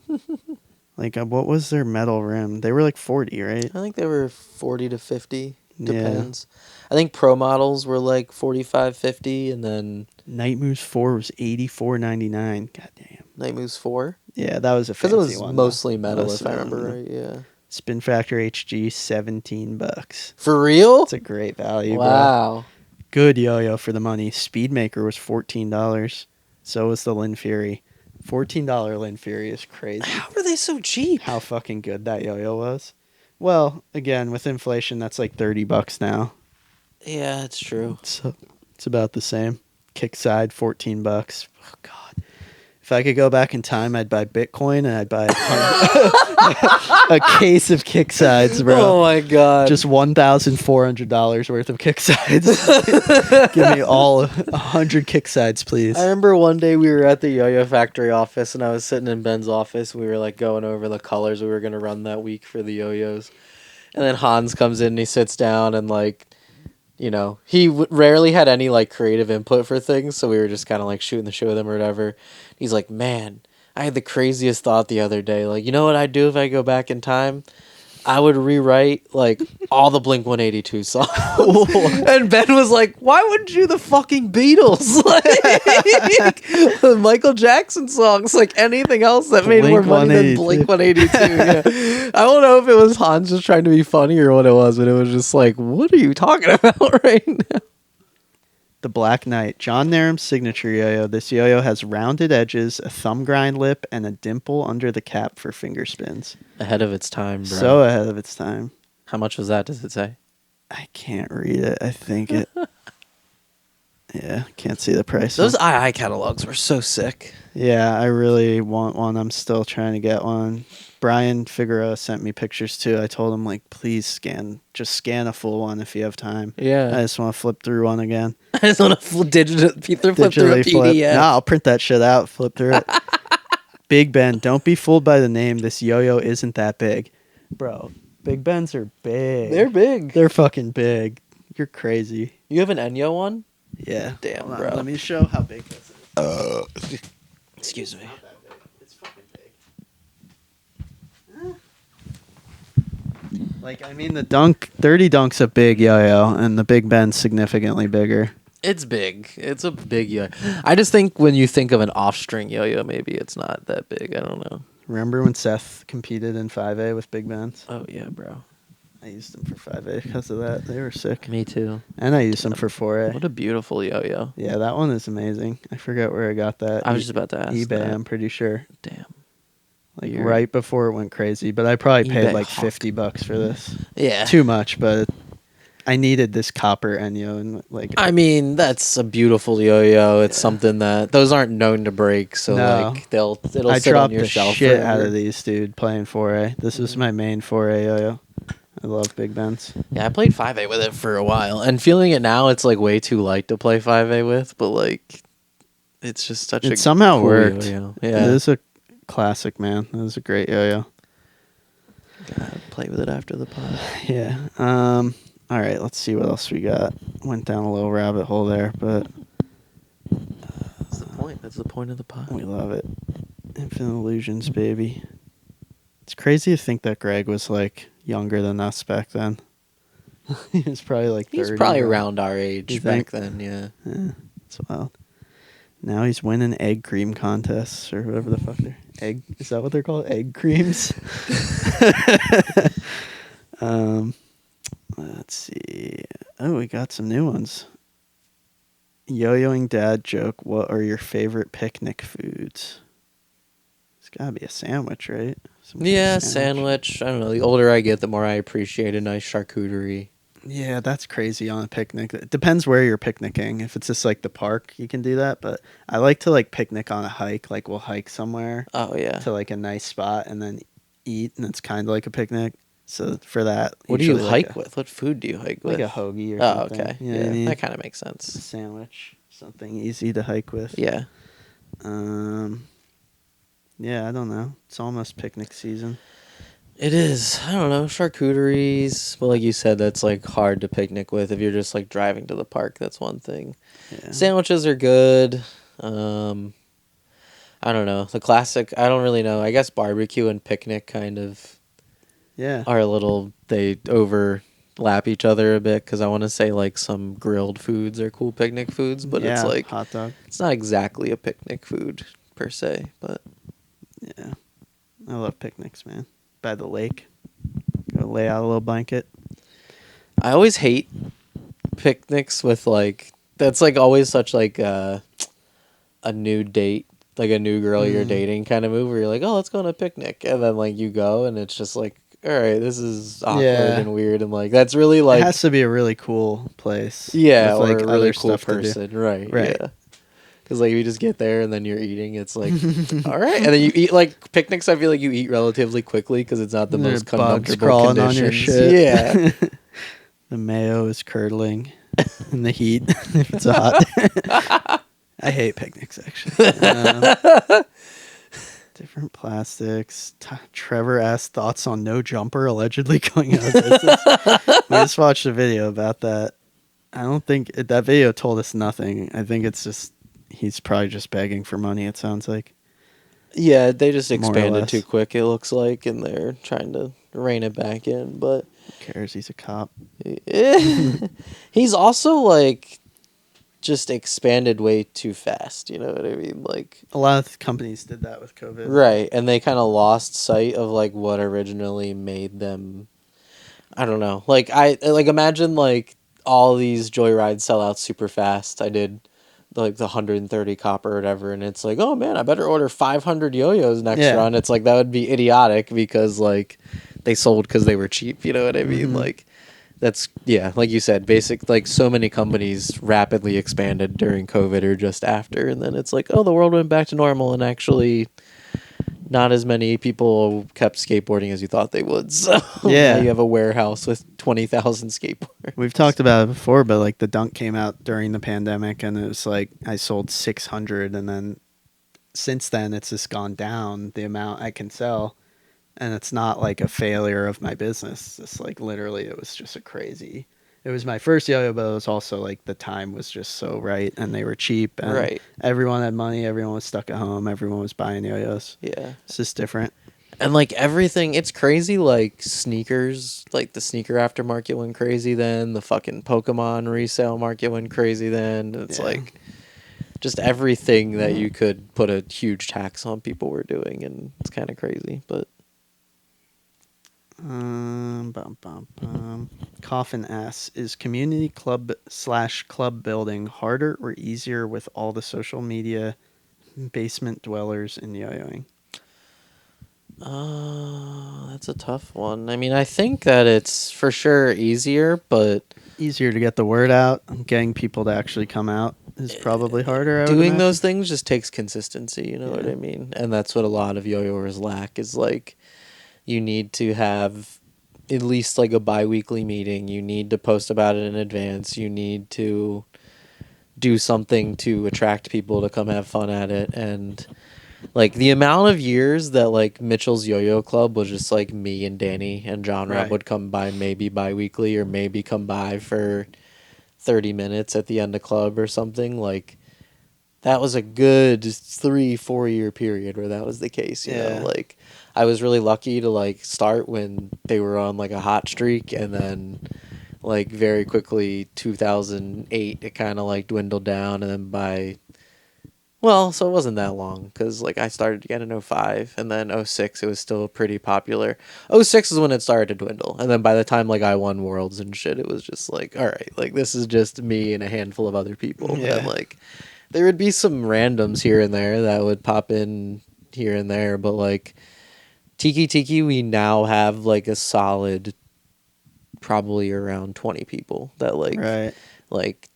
Like, what was their metal rim? They were like 40, right? I think they were 40 to 50. Yeah. Depends. I think pro models were like 45, 50, and then Night Moves 4 was $84.99. God damn. Night Moves 4. Yeah, that was a Because fancy it was one. mostly though. metal, Most if I of them, remember yeah. right. Yeah. Spin Factor HG, $17. For real? It's a great value, bro. Wow. Good yo-yo for the money. Speedmaker was $14. So was the Lynn Fury. $14 Lynn Fury is crazy. How are they so cheap? How fucking good that yo-yo was. Well, again, with inflation, that's like $30 now. Yeah, it's true. So it's about the same. Kickside, $14. Oh God. If I could go back in time, I'd buy Bitcoin and I'd buy a case of Kicksides, bro. Oh my God. Just $1,400 worth of Kicksides. Give me all 100 Kicksides, please. I remember one day we were at the Yo-Yo Factory office, and I was sitting in Ben's office. We were like going over the colors we were gonna run that week for the yo-yos, and then Hans comes in and he sits down and like, you know, he rarely had any like creative input for things, so we were just kind of like shooting the shit with him or whatever. He's like, man, I had the craziest thought the other day. Like, you know what I'd do if I go back in time? I would rewrite like all the Blink-182 songs. And Ben was like, why wouldn't you the fucking Beatles? Like the Michael Jackson songs, like anything else that made more money than Blink-182. Yeah. I don't know if it was Hans just trying to be funny or what it was, but it was just like, what are you talking about right now? The Black Knight, John Narum's signature yo-yo. This yo-yo has rounded edges, a thumb grind lip, and a dimple under the cap for finger spins. Ahead of its time, bro. So ahead of its time. How much was that, does it say? I can't read it. I think it... Yeah, can't see the price. Those II catalogs were so sick. Yeah, I really want one. I'm still trying to get one. Brian Figueroa sent me pictures too. I told him, like, please just scan a full one if you have time. Yeah. I just want to flip through one again. I just want to flip through a PDF. No, I'll print that shit out, flip through it. Big Ben, don't be fooled by the name. This yo-yo isn't that big. Bro, Big Bens are big. They're big. They're fucking big. You're crazy. You have an Enyo one? Yeah. Damn, Hold on, bro. let me show how big this is. Excuse me. Not that big. It's fucking big. Like, I mean, the 30 Dunk's a big yo-yo, and the Big Ben's significantly bigger. It's big. It's a big yo. I just think when you think of an off-string yo-yo, maybe it's not that big. I don't know. Remember when Seth competed in 5A with Big Ben's? Oh, yeah, bro. I used them for 5A because of that. They were sick. Me too. And I used them for 4A. What a beautiful yo-yo. Yeah, that one is amazing. I forget where I got that. I was just about to ask eBay, that. I'm pretty sure. Damn. Like Weird. right before it went crazy, but I probably paid eBay like hawk. $50 for this. Yeah. Too much, but I needed this copper Enyo and like I mean, that's a beautiful yo-yo. It's something that those aren't known to break, so No. like it'll I sit on dropped your the shelf shit forever. out of these, dude, playing 4A. This was my main 4A yo-yo. I love Big Ben's. Yeah, I played 5A with it for a while, and feeling it now, it's like way too light to play 5A with, but like, it's just such a It somehow cool worked. yo-yo. It Yeah, is a classic, man. It was a great yo-yo. gotta play with it after the pod. Yeah. All right, let's see what else we got. Went down a little rabbit hole there, but That's the point. That's the point of the pod. we love it. Infinite Illusions, baby. It's crazy to think that Greg was like younger than us back then. He was probably like 30. He's probably bro. around our age You back think? then. Yeah. Yeah, it's wild. Now he's winning egg cream contests or whatever the fuck they're egg. Is that what they're called? Egg creams. Let's see. Oh, we got some new ones. Yo-yoing dad joke. What are your favorite picnic foods? It's gotta be a sandwich, right? Some kind of Yeah, sandwich. I don't know. The older I get, the more I appreciate a nice charcuterie. Yeah, that's crazy on a picnic. It depends where you're picnicking. If it's just like the park, you can do that. But I like to like picnic on a hike. Like we'll hike somewhere Oh yeah. to like a nice spot and then eat, and it's kind of like a picnic. So for that, What do you usually hike like with? What food do you hike like with? a hoagie or Oh, something. okay. You know Yeah, what I mean? that kind of makes A sense. sandwich, something easy to hike with. Yeah. Yeah, I don't know. It's almost picnic season. It is. I don't know. Charcuteries. But like you said, that's like hard to picnic with. If you're just like driving to the park, that's one thing. Yeah. Sandwiches are good. I don't know. The classic, I don't really know. I guess barbecue and picnic kind of Yeah. are a little, they overlap each other a bit because I want to say like some grilled foods are cool picnic foods, but it's Yeah, like, hot dog. it's not exactly a picnic food per se, but Yeah. I love picnics, man. By the lake. Go lay out a little blanket. I always hate picnics with like, that's like always such like a new date. like a new girl you're dating kind of move where you're like, oh, let's go on a picnic, and then like you go and it's just like, all right, this is awkward Yeah. and weird, and like that's really It like, has to be a really cool place yeah, with or like a really other cool stuff to do. person, right? Right. Yeah, because like if you just get there and then you're eating, it's like, all right, and then you eat like picnics. I feel like you eat relatively quickly because it's not the There are most bugs comfortable crawling on your conditions. shit. Yeah. The mayo is curdling in the heat if it's hot. I hate picnics, actually. Different plastics. Trevor asked thoughts on No Jumper allegedly going out of business. We just watched a video about that. I don't think that video told us nothing. I think it's just he's probably just begging for money. It sounds like Yeah, they just more or expanded less. too quick, it looks like, and they're trying to rein it back in. But Who cares? He's a cop. he's also like just expanded way too fast. You know what I mean? Like, A lot of companies did that with COVID. right, and they kind of lost sight of like what originally made them. I don't know. Like I like imagine like all these joyrides sell out super fast. I did like the 130 copper or whatever, and it's like, oh man, I better order 500 yo-yos next Yeah. run. It's like that would be idiotic because like they sold because they were cheap. You know what I mean? Mhm. Like that's, yeah, like you said, basic, like so many companies rapidly expanded during COVID or just after, and then it's like, oh, the world went back to normal, and actually not as many people kept skateboarding as you thought they would. So Yeah. now you have a warehouse with 20,000 skateboards. We've talked about it before, but like the Dunk came out during the pandemic, and it was like I sold 600, and then since then it's just gone down the amount I can sell, and it's not like a failure of my business. It's like literally it was just a crazy. It was my first yo-yo, but it was also like the time was just so right, and they were cheap, and Right. everyone had money, everyone was stuck at home, everyone was buying yo-yos. Yeah. It's just different. And like everything, it's crazy. Like sneakers, like the sneaker aftermarket went crazy then. The fucking Pokemon resale market went crazy then. It's Yeah. like just everything that you could put a huge tax on people were doing, and it's kind of crazy. But Bum, bum, bum. Coffin asks, is community club/club building harder or easier with all the social media basement dwellers in yo-yoing? that's a tough one. I mean, I think that it's for sure easier, but Easier to get the word out. Getting people to actually come out is probably harder. I would doing imagine. those things just takes consistency. You know what Yeah. I mean? And that's what a lot of yo-yoers lack is like, you need to have at least like a bi-weekly meeting. You need to post about it in advance. You need to do something to attract people to come have fun at it. And like the amount of years that like Mitchell's Yo-Yo Club was just like me and Danny and John Rob Right. would come by maybe bi-weekly or maybe come by for 30 minutes at the end of club or something. Like that was a good 3-4 year period where that was the case, you Yeah. know. Like I was really lucky to like start when they were on like a hot streak, and then like very quickly 2008 it kind of like dwindled down, and then by, well, so it wasn't that long because like I started again in 05, and then 06 it was still pretty popular. 06 is when it started to dwindle, and then by the time like I won worlds and shit, it was just like, all right, like this is just me and a handful of other people. Yeah. And like there would be some randoms here and there that would pop in here and there, but like Tiki we now have like a solid probably around 20 people that like Right. like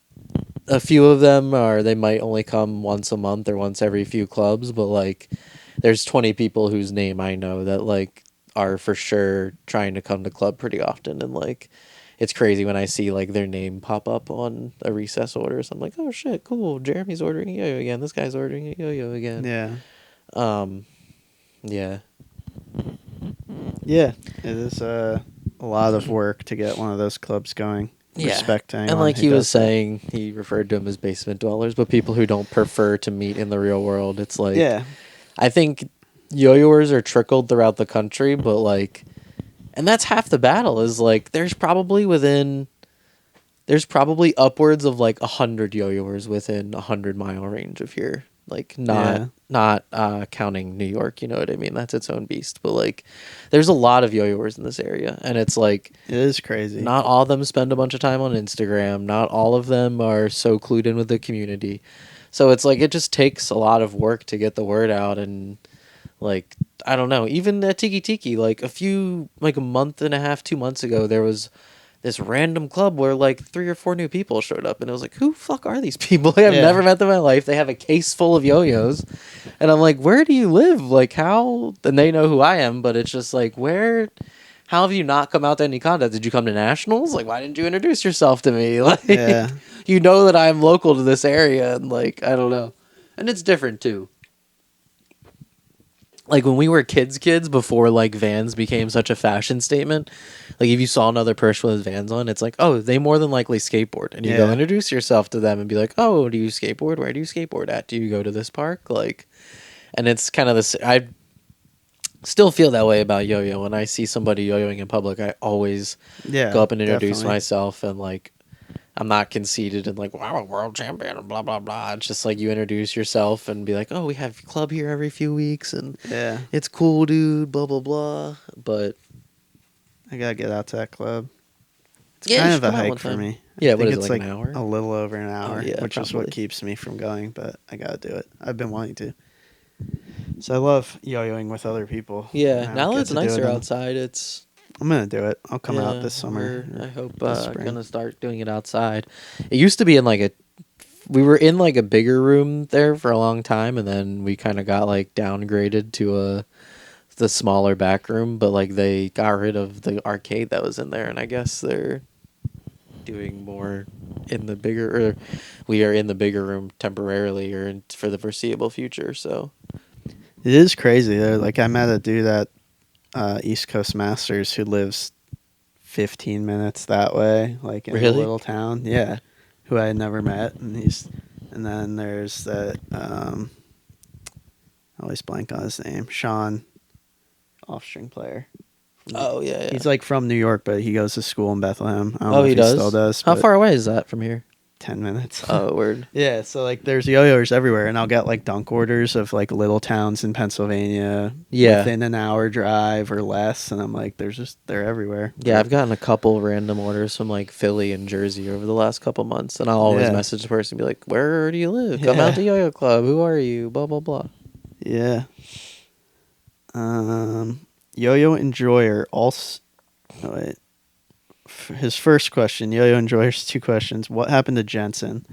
a few of them are, they might only come once a month or once every few clubs, but like there's 20 people whose name I know that like are for sure trying to come to club pretty often, and like it's crazy when I see like their name pop up on a recess order. So I'm like, oh shit, cool. Jeremy's ordering a yo-yo again. This guy's ordering a yo-yo again. Yeah. Yeah. Yeah. It is a lot of work to get one of those clubs going. Yeah. Respect to anyone And like who he was does that. saying, he referred to them as basement dwellers, but people who don't prefer to meet in the real world, it's like, Yeah. I think yo-yoers are trickled throughout the country, but like, and that's half the battle is like, there's probably upwards of like 100 yo-yoers within 100-mile range of here. Like not counting New York, you know what I mean? That's its own beast. But like there's a lot of yo-yoers in this area, and it's like It is crazy. not all of them spend a bunch of time on Instagram. Not all of them are so clued in with the community. So it's like it just takes a lot of work to get the word out. And like, I don't know, even at Tiki Tiki, like a month and a half, 2 months ago, there was this random club where like 3 or 4 new people showed up, and it was like, who fuck are these people? Like, I've Yeah. never met them in my life. They have a case full of yo-yos, and I'm like, where do you live? Like, how? And they know who I am, but it's just like, where? How have you not come out to any contest? Did you come to nationals? Like, why didn't you introduce yourself to me? Like, Yeah. you know that I'm local to this area, and like, I don't know, and it's different too. Like when we were kids before like Vans became such a fashion statement, like if you saw another person with Vans on, it's like, oh, they more than likely skateboard, and you go Yeah. introduce yourself to them and be like, oh, do you skateboard? Where do you skateboard at? Do you go to this park? Like, and it's kind of this. I still feel that way about yo-yo. When I see somebody yo-yoing in public, I always Yeah. go up and introduce Definitely. myself, and like I'm not conceited and like, wow, I'm a world champion and blah blah blah. It's just like you introduce yourself and be like, oh, we have club here every few weeks and Yeah. it's cool, dude, blah blah blah. But I gotta get out to that club. It's yeah, you kind should of a come out one hike for time. me. I Yeah, what think is it, it's like an like hour? a little over an Oh hour, yeah, which is what probably. keeps me from going, but I gotta do it. I've been wanting to. So I love yo-yoing with other people. Yeah, And I don't now that get it's to do it. nicer outside, it's I'm gonna do it. I'll come out yeah. this summer, I or hope this spring. gonna start doing it outside. It used to be in like a we were in like a bigger room there for a long time, and then we kind of got like downgraded to the smaller back room, but like they got rid of the arcade that was in there, and I guess they're doing more in the bigger, or we are in the bigger room temporarily or for the foreseeable future. So It is crazy though. Like I met a dude at East Coast Masters who lives 15 minutes that way, like in a really, little town. Yeah, who I had never met, and then there's that. I always blank on his name. Sean, off string player. oh yeah, yeah. He's like from New York, but he goes to school in Bethlehem. I don't Oh, know he if he still does. does. How But far away is that from here? 10 minutes. Oh, word. Yeah, so like there's yo-yos everywhere, and I'll get like dunk orders of like little towns in Pennsylvania Yeah. within an hour drive or less, and I'm like, they're everywhere. Yeah, I've gotten a couple random orders from like Philly and Jersey over the last couple months, and I'll always Yeah. message the person and be like, "Where do you live? Come out Yeah. to Yo-Yo Club. Who are you? Blah blah blah." Yeah. Yo-Yo Enjoyer also. Oh, wait. His first question, Yo-Yo Enjoyer's 2 questions. What happened to Jensen?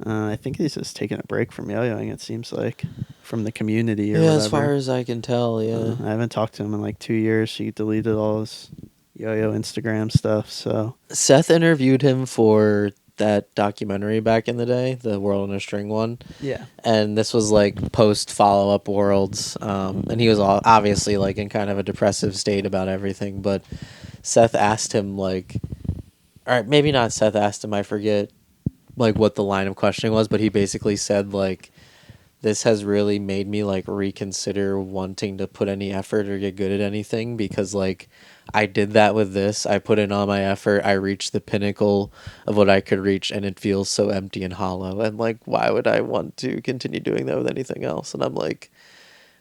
I think he's just taking a break from yo-yoing. It seems like from the community or Yeah, whatever. as far as I can tell, yeah. I haven't talked to him in like 2 years. He deleted all his yo-yo Instagram stuff. So Seth interviewed him for that documentary back in the day, the World in a String one. yeah, And this was like post follow up Worlds, and he was obviously like in kind of a depressive state about everything. But Seth asked him like, all right, maybe not Seth asked him. I forget like what the line of questioning was, but he basically said like, this has really made me like reconsider wanting to put any effort or get good at anything, because like I did that with this. I put in all my effort. I reached the pinnacle of what I could reach, and it feels so empty and hollow. And like, why would I want to continue doing that with anything else? And I'm like,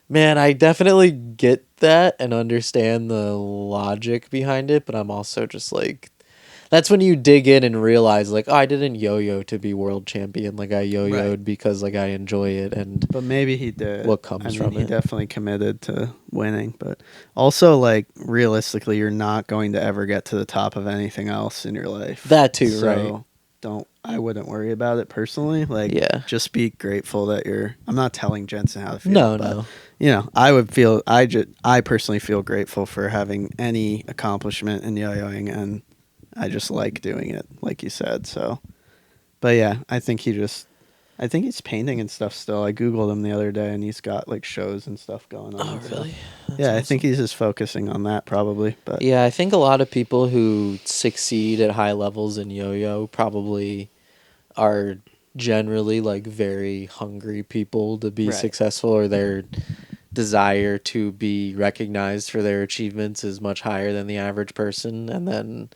man, I definitely get that and understand the logic behind it, but I'm also just like, that's when you dig in and realize like, oh, I didn't yo-yo to be world champion. Like I yo-yoed Right. because like I enjoy it, and but maybe he did. what comes I mean, from he it. definitely committed to winning. But also, like realistically, you're not going to ever get to the top of anything else in your life. That too, So right? I wouldn't worry about it personally. Like, Yeah. just be grateful that you're. I'm not telling Jensen how to feel. No, but, no. You know, I would feel. I personally feel grateful for having any accomplishment in yo-yoing, and I just like doing it, like you said. So, but yeah, I think he's painting and stuff still. I googled him the other day, and he's got like shows and stuff going on. Oh, so- really? That's yeah, I awesome. think he's just focusing on that probably. But Yeah, I think a lot of people who succeed at high levels in yo-yo probably are generally like very hungry people to be Right. successful, or their desire to be recognized for their achievements is much higher than the average person. And then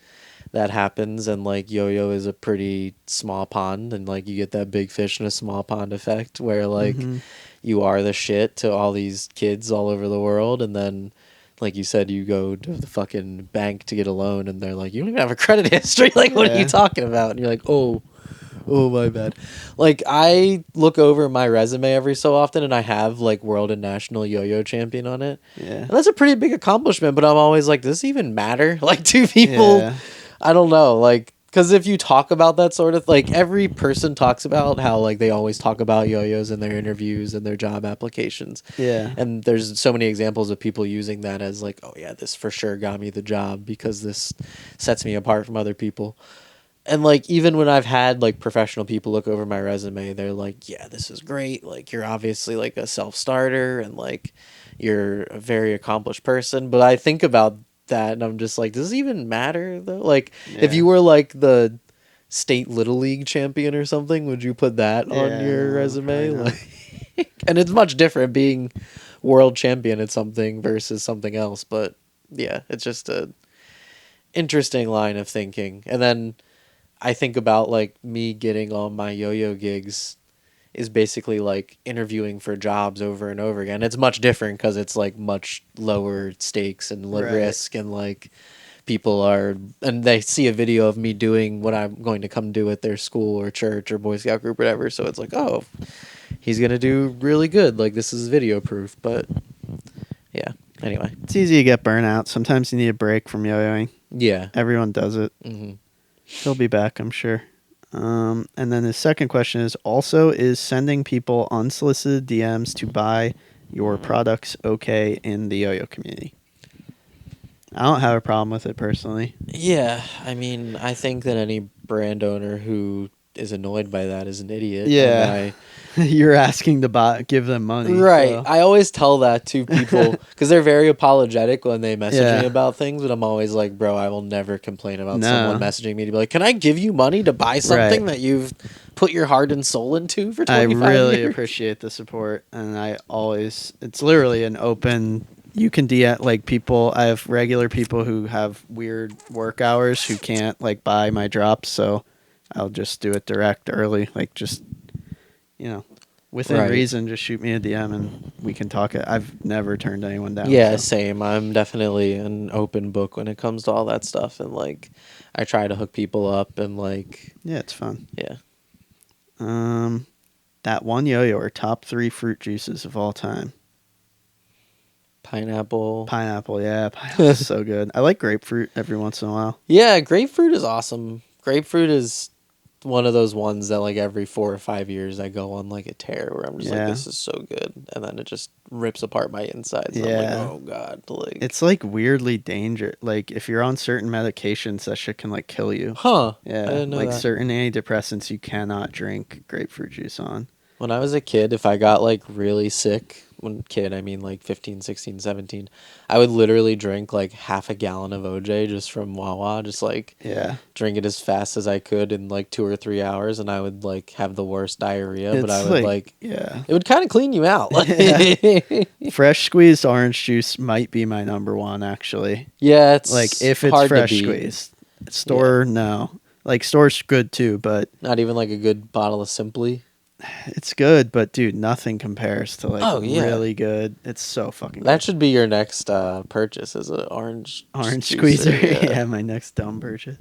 that happens, and like yo-yo is a pretty small pond, and like you get that big fish in a small pond effect where like Mhm. you are the shit to all these kids all over the world, and then like you said, you go to the fucking bank to get a loan, and they're like, you don't even have a credit history. Like, what are Yeah. you talking about? And you're like, oh, Oh, my bad. Like, I look over my resume every so often, and I have like world and national yo-yo champion on it. Yeah. And that's a pretty big accomplishment, but I'm always like, does this even matter? Like, do people, Yeah. I don't know, like, because if you talk about that sort of, like, every person talks about how, like, they always talk about yo-yos in their interviews and their job applications. Yeah. And there's so many examples of people using that as, like, oh, yeah, this for sure got me the job because this sets me apart from other people. And like even when I've had like professional people look over my resume, they're like, "Yeah, this is great. Like you're obviously like a self-starter and like you're a very accomplished person." But I think about that and I'm just like, "Does it even matter though?" Like if Yeah. you were like the state little league champion or something, would you put that on Yeah. your No, resume? probably not. Like and it's much different being world champion at something versus something else, but yeah, it's just a interesting line of thinking. And then I think about like me getting all my yo-yo gigs is basically like interviewing for jobs over and over again. It's much different because it's like much lower stakes and Right. risk, and like people are and they see a video of me doing what I'm going to come do at their school or church or Boy Scout group, whatever. So it's like, oh, he's gonna do really good. Like this is video proof. But yeah. Anyway. It's easy to get burnout. Sometimes you need a break from yo-yoing. Yeah. Everyone does it. Hmm. He'll be back, I'm sure. And then the second question is also, is sending people unsolicited DMs to buy your products okay in the yo-yo community? I don't have a problem with it personally. Yeah, I mean, I think that any brand owner who is annoyed by that is an idiot. Yeah. And You're asking to give them money. right. So. I always tell that to people because they're very apologetic when they message me Yeah. about things, but I'm always like, bro, I will never complain about someone No. messaging me to be like, can I give you money to buy something Right. that you've put your heart and soul into for I 25 really years? appreciate the support, and it's literally an open. You can DM like people. I have regular people who have weird work hours who can't like buy my drops, so I'll just do it direct early. Like just within Right. reason, just shoot me a DM and we can talk. I've never turned anyone down. Yeah, So. same. I'm definitely an open book when it comes to all that stuff. And like, I try to hook people up and like, Yeah, it's fun. yeah. That one yo-yo or top 3 fruit juices of all time. Pineapple. Pineapple, yeah, pineapple's so good. I like grapefruit every once in a while. Yeah, grapefruit is awesome. Grapefruit is one of those ones that like every 4 or 5 years I go on like a tear where I'm just like, Yeah. this is so good, and then it just rips apart my insides. And Yeah. I'm like, oh god, like It's like weirdly dangerous. Like if you're on certain medications, that shit can like kill you. huh? Yeah, I didn't know like that. certain antidepressants you cannot drink grapefruit juice on. When I was a kid, if I got like really sick, when kid I mean like 15, 16, 17, I would literally drink like half a gallon of OJ just from Wawa, just like Yeah, drink it as fast as I could in like 2 or 3 hours, and I would like have the worst diarrhea, but I it's would like yeah. it would kind of clean you out. Yeah. Fresh squeezed orange juice might be my number one actually. Yeah, it's Like if it's hard fresh to beat. squeezed. Store no. Like store's good too, but Not even like a good bottle of Simply. it's good, but dude, nothing compares to like Oh, yeah. really good. It's so fucking That good. should be your next purchase as an Orange juicer, squeezer. Yeah, my next dumb purchase.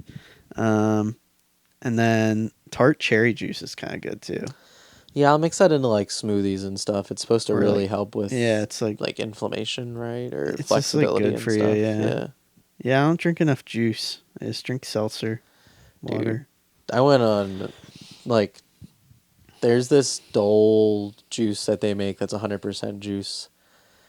And then tart cherry juice is kind of good too. Yeah, I'll mix that into like smoothies and stuff. It's supposed to Or, really like, help with Yeah, it's like inflammation, right? Or it's just like flexibility good and for stuff. you. Yeah. Yeah. Yeah, I don't drink enough juice. I just drink seltzer, Dude. water. I went on like there's this Dole juice that they make that's 100% juice.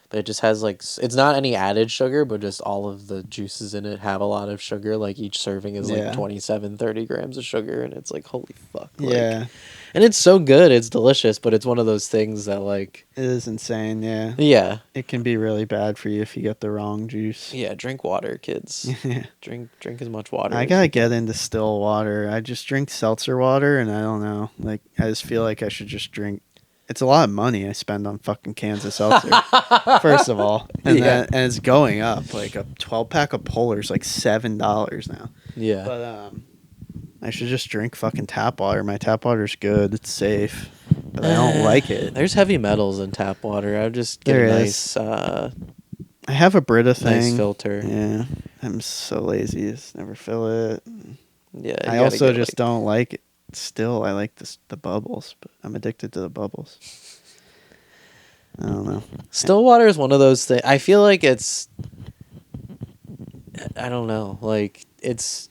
But it just has like it's not any added sugar, but just all of the juices in it have a lot of sugar. Like each serving is like Yeah. 27, 30 grams of sugar, and it's like holy fuck. Like, Yeah, and it's so good, it's delicious, but it's one of those things that like it is insane. Yeah, yeah. it can be really bad for you if you get the wrong juice. Yeah, drink water, kids. Yeah. Drink as much water. I as gotta you get can. into still water. I just drink seltzer water, and I don't know. Like, I just feel like I should just drink. It's a lot of money I spend on fucking cans of seltzer. First of all, and Yeah. then it's going up. Like a 12-pack of Polar's like $7 now. Yeah. But I should just drink fucking tap water. My tap water's good. It's safe, but I don't like it. There's heavy metals in tap water. I would just get There a is. nice I have a Brita thing. nice filter. Yeah, I'm so lazy. Just never fill it. Yeah. you I gotta also get, just like- don't like still I like the bubbles, but I'm addicted to the bubbles. I don't know. Still water is one of those things. I feel like it's, I don't know, like it's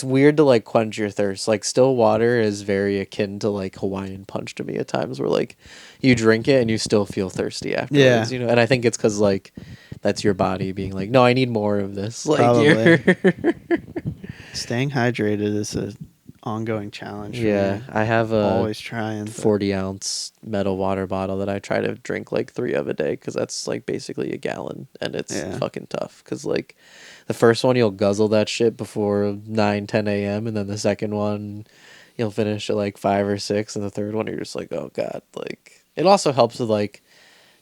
weird to like quench your thirst. Like still water is very akin to like Hawaiian punch to me at times, where like you drink it and you still feel thirsty Yeah, afterwards, you know. And I think it's because like that's your body being like, no, I need more of this. Like you're probably. Staying hydrated is a ongoing challenge for yeah. me. I have a Always trying. But 40-ounce metal water bottle that I try to drink like 3 of a day, because that's like basically a gallon, and it's yeah, fucking tough. Because like the first one you'll guzzle that shit before 9, 10 a.m., and then the second one you'll finish at like 5 or 6, and the third one you're just like, oh god. Like it also helps with like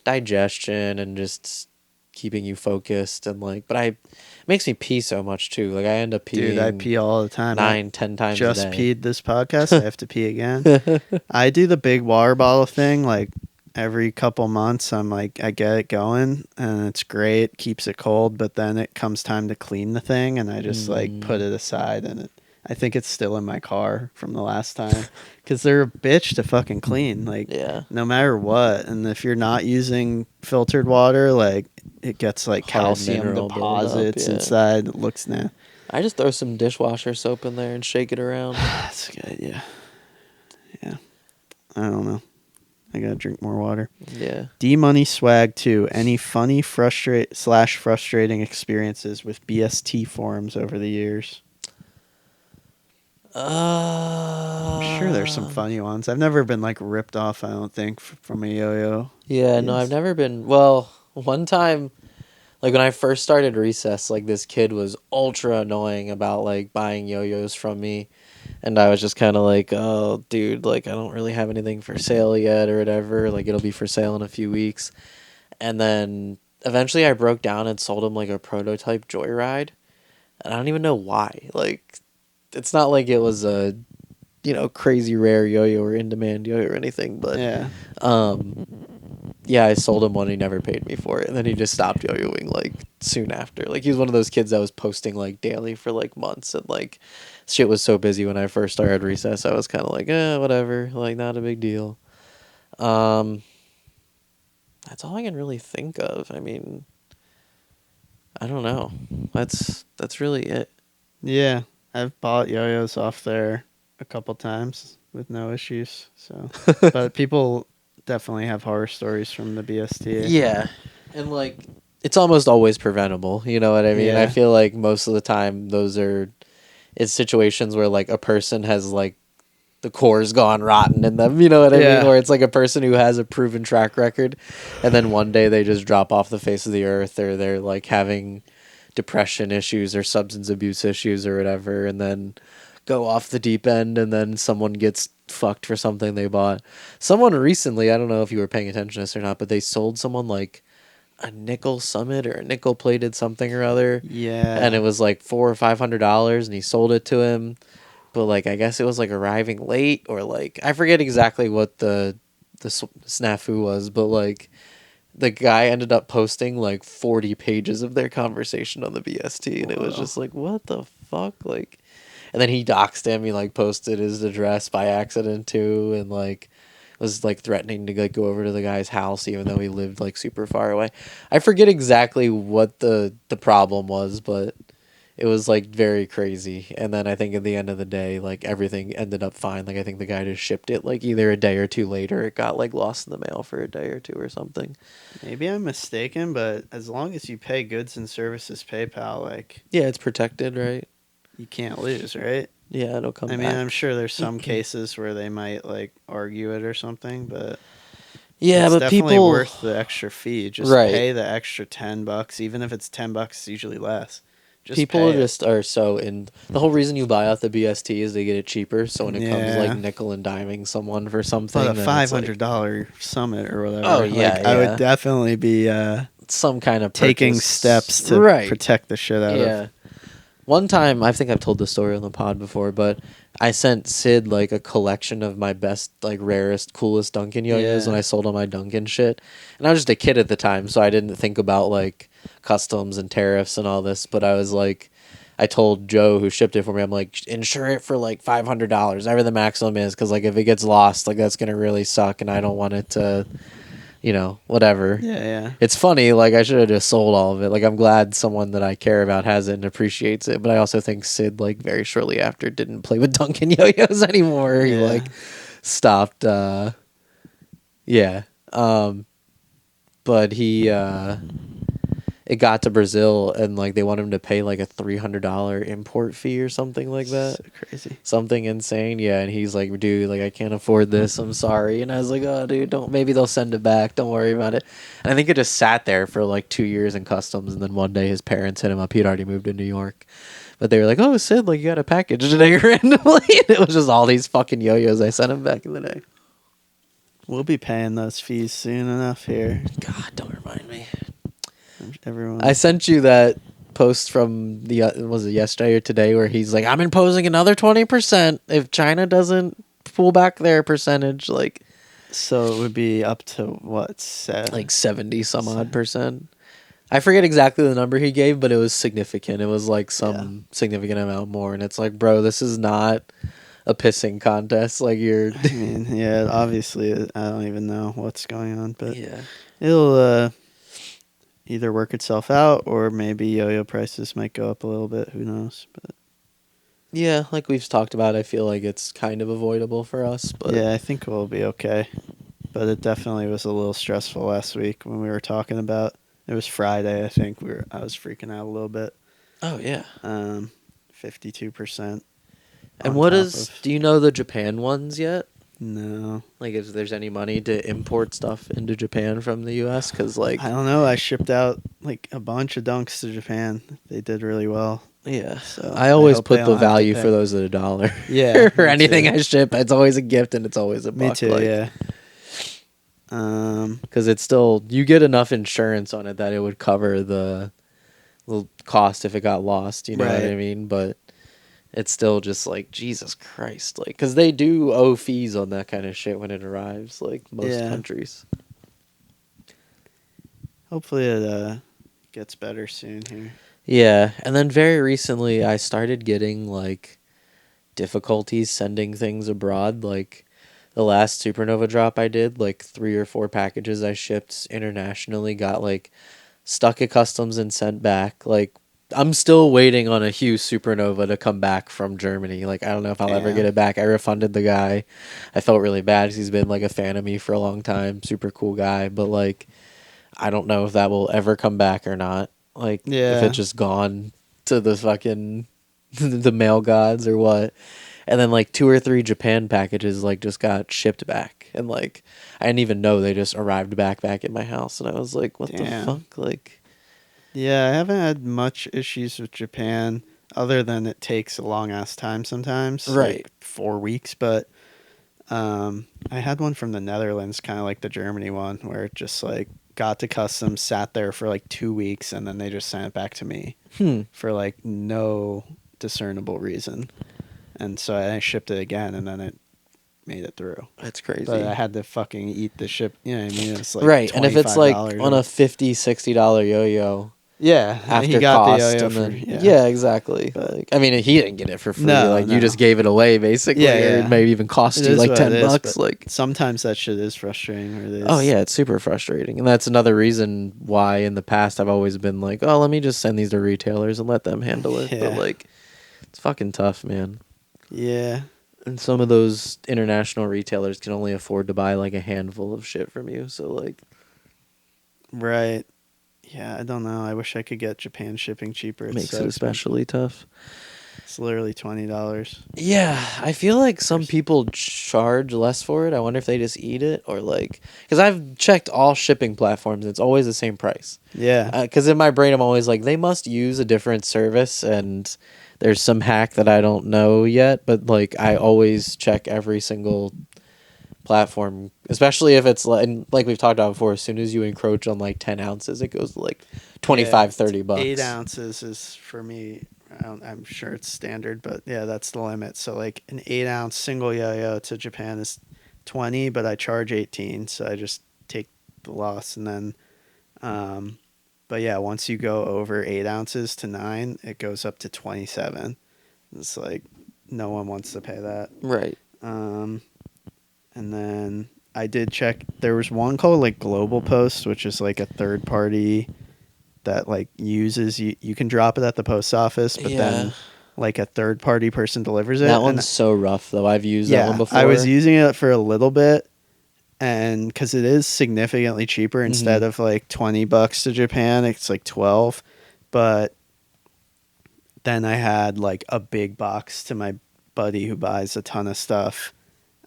digestion and just keeping you focused, and like, but I it makes me pee so much too. Like I end up dude, I peeing pee all the time. I 9, 10 times a just day. peed this podcast. I have to pee again. I do the big water bottle thing like every couple months. I'm like, I get it going and it's great, keeps it cold, but then it comes time to clean the thing and I just like put Mm, it aside and I think it's still in my car from the last time because they're a bitch to fucking clean, like yeah. no matter what. And if you're not using filtered water, like it gets like Hard calcium mineral buildup, deposits yeah. inside. It looks nasty. I just throw some dishwasher soap in there and shake it around. That's a good idea. Yeah, I don't know. I gotta drink more water. Yeah. D Money Swag 2. Any funny, frustrating experiences with BST forums over the years? I'm sure there's some Um. funny ones. I've never been like ripped off, I don't think, from a yo-yo. Yeah. No, I've Yes. never been. Well, one time, like when I first started recess, like this kid was ultra annoying about like buying yo-yos from me, and I was just kind of like, oh, dude, like I don't really have anything for sale yet or whatever. Like it'll be for sale in a few weeks, and then eventually I broke down and sold him like a prototype Joyride, and I don't even know why. Like it's not like it was a, you know, crazy rare yo-yo or in demand yo-yo or anything, but Yeah. um yeah, I sold him one. He never paid me for it, and then he just stopped yo-yoing like soon after. Like he was one of those kids that was posting like daily for like months, and like shit was so busy when I first started recess. I was kind of like, whatever, like not a big deal. Um, that's all I can really think of. I mean, I don't know. That's really it. Yeah. I've bought yo-yos off there a couple times with no issues. So, but people definitely have horror stories from the BST. Yeah, and like it's almost always preventable. You know what I mean? I Yeah. feel like most of the time those are it's situations where like a person has like the core's gone rotten in them. You know what I mean? Yeah. Or it's like a person who has a proven track record, and then one day they just drop off the face of the earth, or they're like having depression issues or substance abuse issues or whatever, and then go off the deep end, and then someone gets fucked for something they bought. Someone recently, I don't know if you were paying attention to this or not, but they sold someone like a nickel summit or a nickel plated something or other, and Yeah. it was like $400 or $500, and he sold it to him, but like I guess it was like arriving late, or like I forget exactly what the snafu was, but like the guy ended up posting like 40 pages of their conversation on the BST, and it was Whoa. just like, what the fuck? Like, and then he doxed him. He like posted his address by accident too, and like was like threatening to like go over to the guy's house even though he lived like super far away. I forget exactly what the problem was, but it was like very crazy. And then I think at the end of the day, like everything ended up fine. Like I think the guy just shipped it like either a day or two later. It got like lost in the mail for a day or two or something. Maybe I'm mistaken, but as long as you pay goods and services PayPal, like Yeah, it's protected, right? you can't lose, right? Yeah, it'll come I mean, back. I'm sure there's some cases where they might like argue it or something, but Yeah, it's but definitely people, worth the extra fee. Just right? pay the extra $10, even if it's $10, it's usually less. Just People pay it. just are so in. The whole reason you buy out the BST is they get it cheaper. So when it comes like Yeah, nickel and diming someone for but a something, then it's like, $500 summit or oh whatever, yeah, like I would yeah, definitely be some kind of taking purchase, steps to right? protect the shit out of. Yeah. One time, I think I've told this story on the pod before, but I sent Sid like a collection of my best, like rarest, coolest Duncan yo-yos when Yeah, I sold all my Duncan shit. And I was just a kid at the time, so I didn't think about like customs and tariffs and all this. But I was like, I told Joe who shipped it for me, I'm like, insure it for like $500, whatever the maximum is, because like if it gets lost, like that's gonna really suck, and I don't want it to, whatever. Yeah, yeah. It's funny, like I should have just sold all of it. Like I'm glad someone that I care about has it and appreciates it, but I also think Sid, like very shortly after, didn't play with Duncan yo-yos anymore. He Yeah. like stopped. Yeah. But it got to Brazil, and like they want him to pay like a $300 import fee or something like that. So crazy. Something insane. Yeah, and he's like, dude, like I can't afford this. I'm sorry. And I was like, oh, dude, don't. Maybe they'll send it back. Don't worry about it. And I think it just sat there for like 2 years in customs, and then one day his parents hit him up. He'd already moved to New York, but they were like, oh, Sid, like you got a package today randomly. And it was just all these fucking yo-yos I sent him back in the day. We'll be paying those fees soon enough here. God, don't remind me. Everyone. I sent you that post from was it yesterday or today, where he's like, I'm imposing another 20% if China doesn't pull back their percentage, like So it would be up to what, like 70 some odd percent. I forget exactly the number he gave, but it was significant. It was like some significant amount more, and it's like, bro, this is not a pissing contest. Like you're I mean, yeah, obviously, I don't even know what's going on, but yeah. it'll either work itself out, or maybe yo-yo prices might go up a little bit. Who knows? But Yeah, like we've talked about, I feel like it's kind of avoidable for us, but yeah, I think we'll be okay. But it definitely was a little stressful last week when we were talking about. It was Friday, I think. I was freaking out a little bit. oh yeah. 52%. And do you know the Japan ones yet? No. Like, if there's any money to import stuff into Japan from the U.S., because like, I don't know. I shipped out like a bunch of dunks to Japan. They did really well. yeah, So I always hope put they the don't have to value pay. for those at $1. Yeah, or me anything too. I ship, it's always a gift and it's always a buck. Me too. Like, Yeah. because it's still, you get enough insurance on it that it would cover the cost if it got lost. You know what I Right. mean? But it's still just like, Jesus Christ, like, because they do owe fees on that kind of shit when it arrives, like most countries. Hopefully it gets better soon here. Yeah, and then very recently I started getting like difficulties sending things abroad. Like the last Supernova drop I did, like 3 or 4 packages I shipped internationally got like stuck at customs and sent back. Like I'm still waiting on a Hue Supernova to come back from Germany. Like I don't know if I'll ever get it back. I refunded the guy. I felt really bad because he's been like a fan of me for a long time. Super cool guy, but like I don't know if that will ever come back or not. Like if it's just gone to the fucking the mail gods or what. And then like 2 or 3 Japan packages like just got shipped back, and like I didn't even know they just arrived back at my house, and I was like, what the fuck? Like yeah, I haven't had much issues with Japan other than it takes a long ass time sometimes. Right. Like 4 weeks, but I had one from the Netherlands, kind of like the Germany one, where it just like got to customs, sat there for like 2 weeks, and then they just sent it back to me for like no discernible reason. And so I shipped it again, and then it made it through. That's crazy. But I had to fucking eat the ship. You know what I mean? It's like right, and if it's like on a $50-$60 yo-yo, after he got cost, the yo-yo and then, for yeah, exactly. But, like, I mean, he didn't get it for free. No, like no. you just gave it away, basically, or it maybe even cost It you is like what $10. it is, Like sometimes that shit is frustrating. Or it is. oh yeah, it's super frustrating, and that's another reason why in the past I've always been like, oh, let me just send these to retailers and let them handle it. But like, it's fucking tough, man. Yeah. And some of those international retailers can only afford to buy like a handful of shit from you. So like, right. Yeah, I don't know. I wish I could get Japan shipping cheaper. It's makes so it especially tough. It's literally $20. Yeah, I feel like some people charge less for it. I wonder if they just eat it, or like, because I've checked all shipping platforms, it's always the same price. Yeah. Because in my brain, I'm always like, they must use a different service, and there's some hack that I don't know yet. But like, I always check every single platform, especially if it's like we've talked about before. As soon as you encroach on like 10 ounces, it goes to like $25-$30. 8 ounces is for me. I'm sure it's standard, but yeah, that's the limit. So like an 8-ounce single yo-yo to Japan is 20, but I charge 18, so I just take the loss. And then But yeah, once you go over 8 ounces to 9, it goes up to 27. It's like no one wants to pay that. Right. Um, and then I did check. There was one called like Global Post, which is like a third party that like uses you. You can drop it at the post office, but Yeah. then like a third party person delivers it. That And one's so rough though. I've used that one yeah, before. I was using it for a little bit, and because it is significantly cheaper, instead of like $20 to Japan, it's like 12. But then I had like a big box to my buddy who buys a ton of stuff.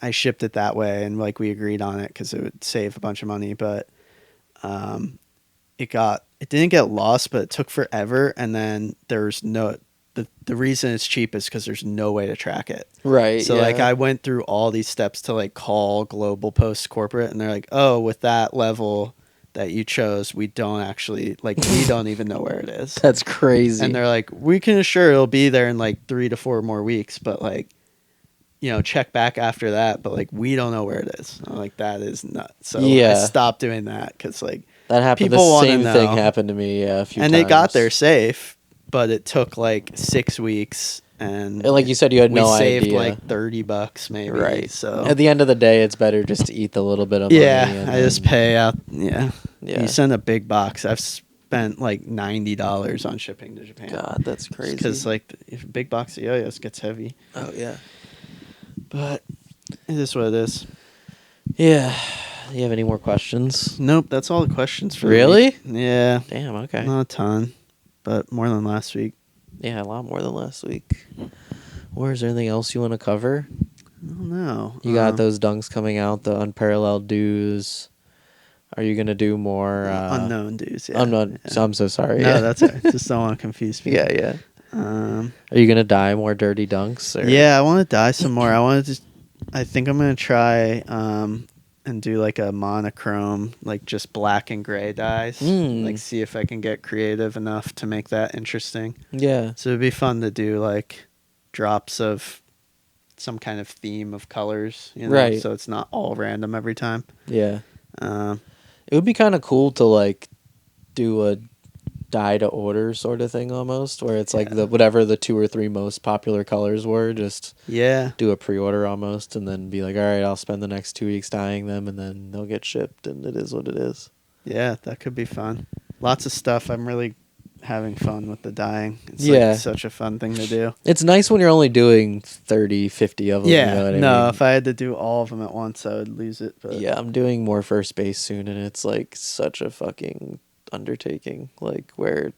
I shipped it that way, and like we agreed on it because it would save a bunch of money. But um, it didn't get lost, but it took forever. And then there's no the reason it's cheap is because there's no way to track it. Right. So yeah. like I went through all these steps to like call Global Post corporate, and they're like, oh, with that level that you chose, we don't actually like we don't even know where it is. That's crazy. And they're like, we can assure it'll be there in like 3 to 4 more weeks, but like, you know, check back after that. But like, we don't know where it is. I'm like, that is nuts. So Yeah. I stopped doing that because like that happened. people The wanna same know. thing happened to me a few and times. it got there safe, but it took like 6 weeks. And like you said, you had we no saved idea. like $30 maybe. Right. So at the end of the day, it's better just to eat the little bit of money. yeah, and I just then- pay out. Yeah. Yeah. You send a big box. I've spent like $90 on shipping to Japan. God, that's crazy. Because like if a big box of yo-yos gets heavy. Oh yeah. But it is what it is. Yeah. Do you have any more questions? Nope, that's all the questions for the Really? week. Yeah, Damn. Okay. not a ton, but more than last week. Yeah, a lot more than last week. Or is there anything else you want to cover? I don't know. You got those dunks coming out, the unparalleled dues. Are you gonna do more unknown dudes. Yeah. I'm not. Yeah. So I'm so sorry. No, yeah. that's it. Just don't want to confuse people. yeah, yeah. Um, Are you gonna dye more dirty dunks? Or? yeah, I want to dye some more. I think I'm gonna try and do like a monochrome, like just black and gray dyes. Like see if I can get creative enough to make that interesting. Yeah. So it'd be fun to do like drops of some kind of theme of colors, you know, Right. so it's not all random every time. Yeah. Um, It would be kind of cool to like do a dye to order sort of thing almost, where it's like Yeah. the whatever the 2 or 3 most popular colors were, just yeah, do a pre-order almost, and then be like, all right, I'll spend the next 2 weeks dyeing them, and then they'll get shipped, and it is what it is. yeah, that could be fun. Lots of stuff. I'm really having fun with the dyeing. It's Yeah. like such a fun thing to do. It's nice when you're only doing 30, 50 of them. Yeah, You know what I no, mean? if I had to do all of them at once, I would lose it. But Yeah, I'm doing more first base soon, and it's like such a fucking undertaking. Like where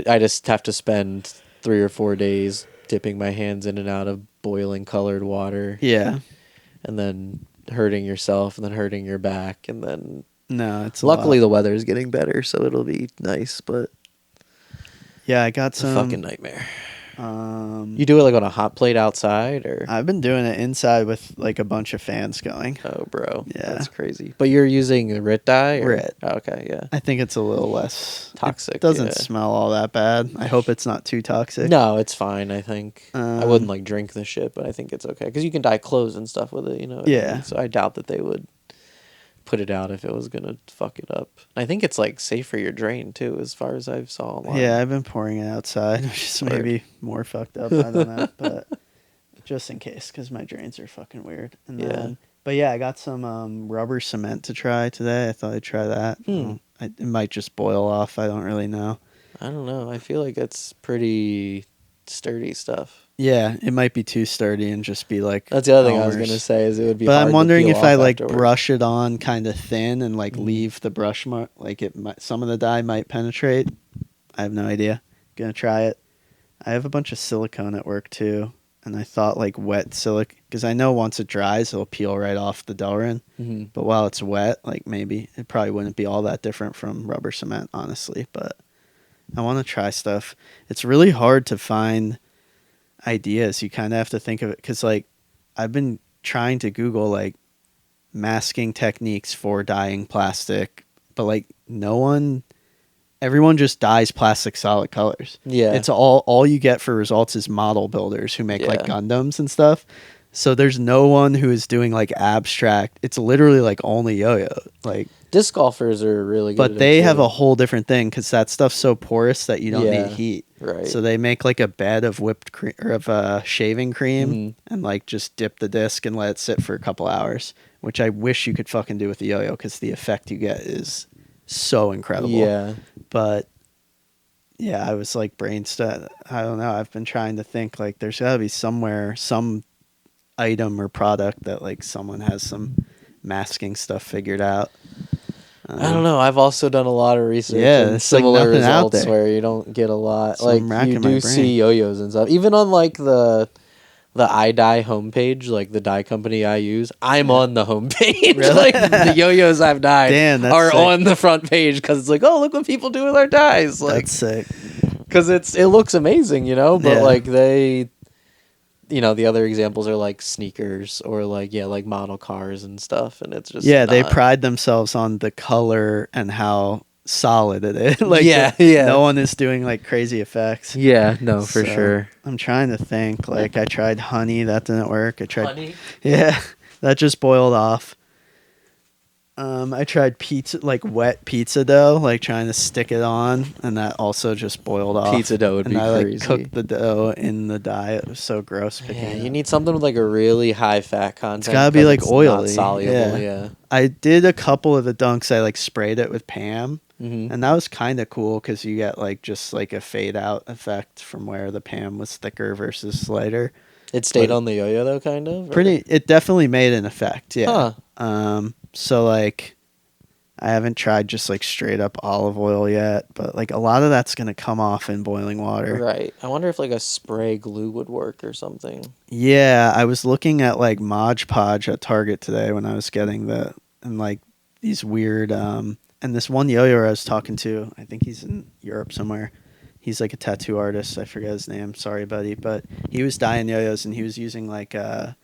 I just have to spend 3 or 4 days dipping my hands in and out of boiling colored water, yeah, and then hurting yourself, and then hurting your back, and then no, it's luckily a lot. the weather is getting better, so it'll be nice. But Yeah, I got it's a some fucking nightmare. Um, You do it like on a hot plate outside, or I've been doing it inside with like a bunch of fans going. oh, bro, Yeah. that's crazy. But you're using a RIT dye, or? RIT. Oh, okay, yeah. I think it's a little less Toxic, It doesn't yeah. smell all that bad. I hope it's not too toxic. No, it's fine. I think I Um, wouldn't like drink the shit, but I think it's okay because you can dye clothes and stuff with it. You know. what I Yeah. mean? So I doubt that they would put it out if it was gonna fuck it up. I think it's like safe for your drain too, as far as I've saw online. Yeah, I've been pouring it outside, which is Word. maybe more fucked up. I don't know, but just in case, because my drains are fucking weird. And Yeah. then, but yeah, I got some rubber cement to try today. I thought I'd try that. It might just boil off. I don't really know. I don't know. I feel like it's pretty sturdy stuff. Yeah, it might be too sturdy and just be like. That's the other thing I was Elmer's. gonna say is it would be. But hard I'm to wondering peel if I off like afterward. brush it on kind of thin and like Mhm. leave the brush mark, like it might, some of the dye might penetrate. I have no idea. Gonna try it. I have a bunch of silicone at work too, and I thought like wet silicone because I know once it dries it'll peel right off the Delrin. Mhm. But while it's wet, like maybe it probably wouldn't be all that different from rubber cement, honestly. But I want to try stuff. It's really hard to find ideas. You kind of have to think of it because like I've been trying to Google like masking techniques for dyeing plastic, but like everyone just dyes plastic solid colors. Yeah. It's all you get for results is model builders who make like Yeah. Gundams and stuff. So there's no one who is doing like abstract. It's literally like only yo-yo. Like, Disc golfers are really good but at it they have too. a whole different thing because that stuff's so porous that you don't need Yeah, heat. right. So they make like a bed of whipped cream or of shaving cream Mhm. and like just dip the disc and let it sit for a couple hours, which I wish you could fucking do with the yo-yo because the effect you get is so incredible. Yeah. But yeah, I was like brainstorm. I don't know. I've been trying to think like there's got to be somewhere some item or product that like someone has some masking stuff figured out. I don't know. I've also done a lot of research Yeah, and it's like similar nothing out results there. where you don't get a lot. So I'm Like you racking my do brain. see yo-yos and stuff. Even on like the I dye homepage, like the dye company I use, I'm on the homepage. Really? Like the yo-yos I've dyed Damn, that's are sick. on the front page because it's like, oh, look what people do with our dyes. Like, That's sick. because it looks amazing, you know. But Yeah. like they, you know, the other examples are like sneakers or like like model cars and stuff, and it's just Yeah, they not- pride themselves on the color and how solid it is. Like, Yeah, yeah. no one is doing like crazy effects. Yeah, no, for So, sure. I'm trying to think. Like, I tried honey, that didn't work. I tried, Honey? yeah, that just boiled off. I tried pizza, like wet pizza dough, like trying to stick it on, and that also just boiled off. Pizza dough would and be I like crazy. cooked the dough in the dye. It was so gross. Picking Yeah, it you up. need something with like a really high fat content. It's gotta be 'cause like it's oily. not soluble. Yeah. Yeah. I did a couple of the dunks. I like sprayed it with Pam, Hmm. and that was kind of cool because you get like just like a fade out effect from where the Pam was thicker versus lighter. It stayed But- on the yo-yo though, kind of. or- Pretty. It definitely made an effect. Yeah. Huh. So like, I haven't tried just like straight up olive oil yet, but like a lot of that's gonna come off in boiling water. Right. I wonder if like a spray glue would work or something. Yeah, I was looking at like Mod Podge at Target today when I was getting and like these weird and this one yo-yo I was talking to, I think he's in Europe somewhere. He's like a tattoo artist. I forget his name. Sorry, buddy, but he was dyeing yo-yos and he was using like a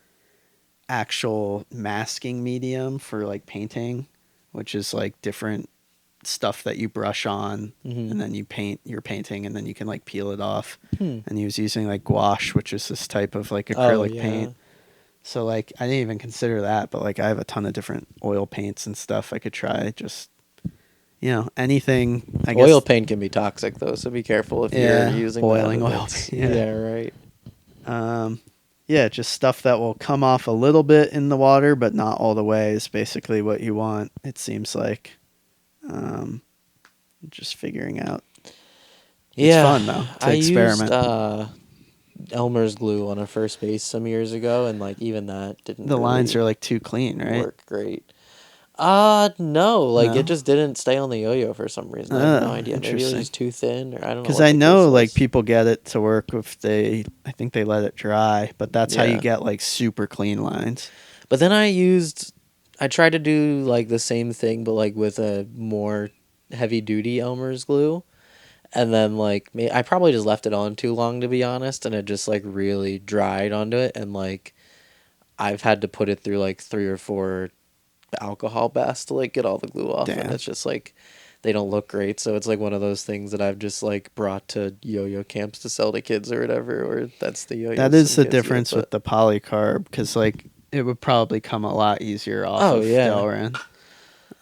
actual masking medium for like painting, which is like different stuff that you brush on Mhm. and then you paint your painting and then you can like peel it off. Hmm. And he was using like gouache, which is this type of like Oh, acrylic yeah. paint. So like I didn't even consider that, but like I have a ton of different oil paints and stuff I could try. Just anything. I guess Oil paint can be toxic though, so be careful if Yeah, you're using boiling that. oil It's- paint, yeah. Yeah, right. Yeah, just stuff that will come off a little bit in the water, but not all the way is basically what you want. It seems like. Just figuring out. Yeah, fun, though, to I experiment. used Elmer's glue on a first base some years ago, and like even that didn't. The lines really are like too clean, right? work great. No, like No? it just didn't stay on the yo-yo for some reason. I have no Oh, idea. Maybe it was interesting. just too thin, or I don't know. Because what I the know case like was. people get it to work if I think they let it dry, but that's how Yeah. you get like super clean lines. But then I tried to do like the same thing, but like with a more heavy duty Elmer's glue. And then like I probably just left it on too long to be honest, and it just like really dried onto it, and like I've had to put it through like 3 or 4 alcohol baths to like get all the glue off, and Damn. it's just like they don't look great. So it's like one of those things that I've just like brought to yo-yo camps to sell to kids or whatever, or that's the yo-yo. That is some the kids use, difference but- with the polycarb, because like it would probably come a lot easier off Oh, of yeah. Delrin.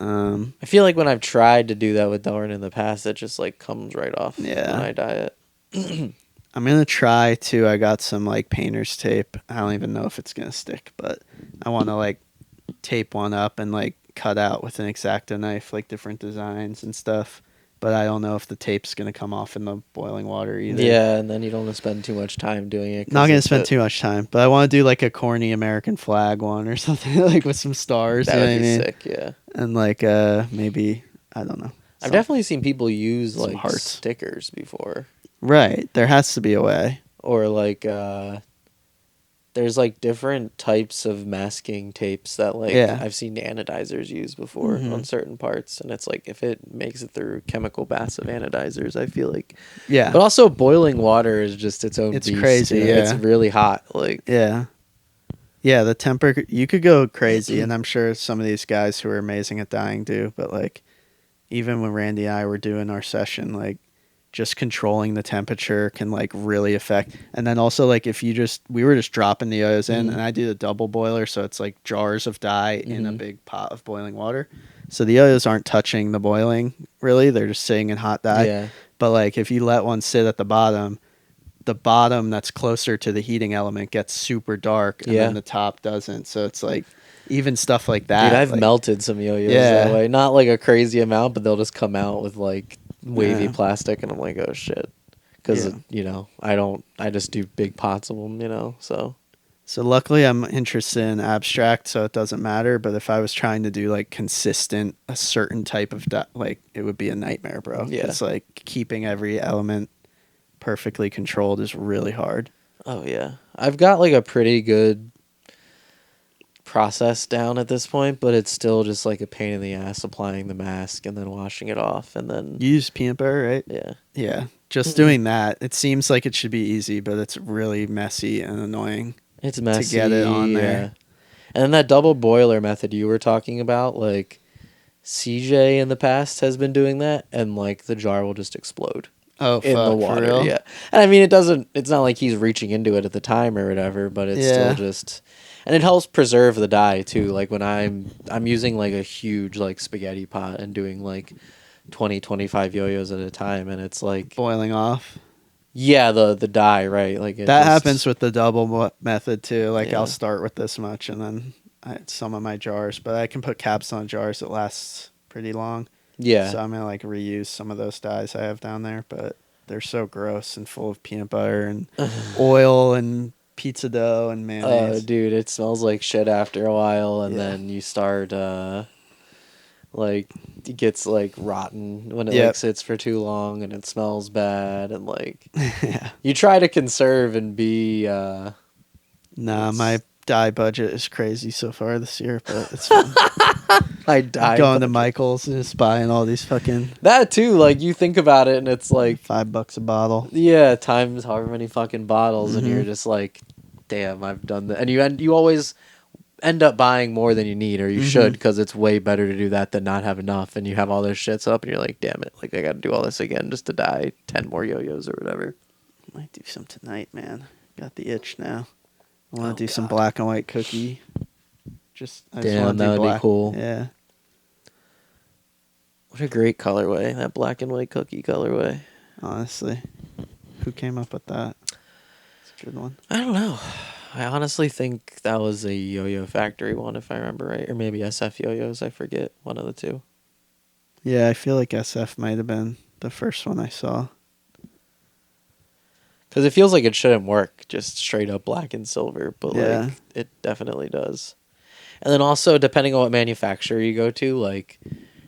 I feel like when I've tried to do that with Delrin in the past, it just like comes right off Yeah. when I dye it. I'm gonna try to. I got some like painter's tape. I don't even know if it's gonna stick, but I want to like tape one up and like cut out with an X-Acto knife like different designs and stuff. But I don't know if the tape's gonna come off in the boiling water either. Yeah, and then you don't want to spend too much time doing it. 'cause Not gonna it's spend a- too much time, but I want to do like a corny American flag one or something like with some stars. That you know would what be I mean? sick, yeah. And like maybe I don't know. I've some- definitely seen people use some like hearts. stickers before, right. There has to be a way. or like there's like different types of masking tapes that like Yeah. I've seen anodizers use before Mhm. on certain parts, and it's like if it makes it through chemical baths of anodizers, I feel like. Yeah. But also, boiling water is just its own. It's beast, crazy, you know? It's yeah. really hot. Like Yeah. Yeah, the temper you could go crazy, and I'm sure some of these guys who are amazing at dyeing do, but like even when Randy and I were doing our session, like just controlling the temperature can like really affect. And then also like if we were just dropping the yo-yos in, Mhm. and I do the double boiler, so it's like jars of dye in a Mhm. big pot of boiling water. So the yo-yos aren't touching the boiling really; they're just sitting in hot dye. Yeah. But like if you let one sit at the bottom that's closer to the heating element gets super dark, and then Yeah. the top doesn't. So it's like even stuff like Dude, that. I've Like melted some yo-yos that yeah, way. Not like a crazy amount, but they'll just come out with like wavy yeah, plastic, and I'm like, oh shit. Because yeah. I just do big pots of them, So So luckily I'm interested in abstract, so it doesn't matter. But if I was trying to do like consistent, a certain type of like it would be a nightmare, bro. yeah. Because like keeping every element perfectly controlled is really hard. Oh yeah. I've got like a pretty good process down at this point, but it's still just like a pain in the ass applying the mask and then washing it off and then You use peanut butter, right? yeah. Yeah. Just doing that, it seems like it should be easy, but it's really messy and annoying It's to messy, get it on yeah. there. And then that double boiler method you were talking about, like CJ in the past has been doing that and like the jar will just explode Oh in the fuck, for water, real? yeah. And I mean it's not like he's reaching into it at the time or whatever, but it's still Yeah. just and it helps preserve the dye too. Like when I'm using like a huge like spaghetti pot and doing like 20-25 yo-yos at a time and it's like Boiling off. yeah, the dye, right? Like it That just happens with the double method too. Like I'll yeah. start with this much and then some of my jars, but I can put caps on jars that lasts pretty long. Yeah. So I'm gonna like reuse some of those dyes I have down there, but they're so gross and full of peanut butter and oil and pizza dough and Oh, mayonnaise. dude, it smells like shit after a while, and Yeah. then you start like it gets like rotten when it like Yep. sits for too long, and it smells bad, and like Yeah. you try to conserve and be Nah, my it's dye budget is crazy so far this year, but it's fun. I die Going to budget. Michael's and just buying all these fucking That too, like you think about it, and it's like $5 a bottle. yeah, times however many fucking bottles, and Mm-hmm. you're just like, damn, I've done that, and you always end up buying more than you need or you Mm-hmm. should because it's way better to do that than not have enough and you have all those shits up and you're like damn it like I gotta do all this again just to dye 10 more yo-yos or whatever. Might do some tonight, man. Got the itch now. I want Oh, to do some God. black and white cookie. I just Damn, want to that do would be black. cool. Yeah, What a great colorway, that black and white cookie colorway. honestly, who came up with that? It's a good one. I don't know, I honestly think that was a Yo-Yo Factory one if I remember right, or maybe SF Yo-Yos, I forget, one of the two. Yeah, I feel like SF might have been the first one I saw. Because it feels like it shouldn't work just straight up black and silver, but Yeah. like it definitely does. And then also, depending on what manufacturer you go to, like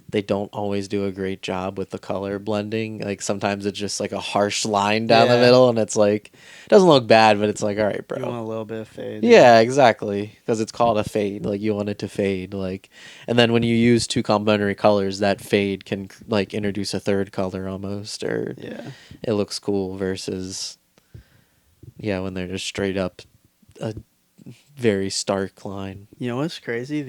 they don't always do a great job with the color blending. Like sometimes it's just like a harsh line down the Yeah. middle, and it's like it doesn't look bad, but it's like all right, You want bro. a little bit of fade. Yeah, exactly. Because it's called a fade. Like you want it to fade. Like, and then when you use two complementary colors, that fade can like introduce a third color almost, or Yeah. it looks cool. Versus, yeah, when they're just straight up a very stark line. You know what's crazy?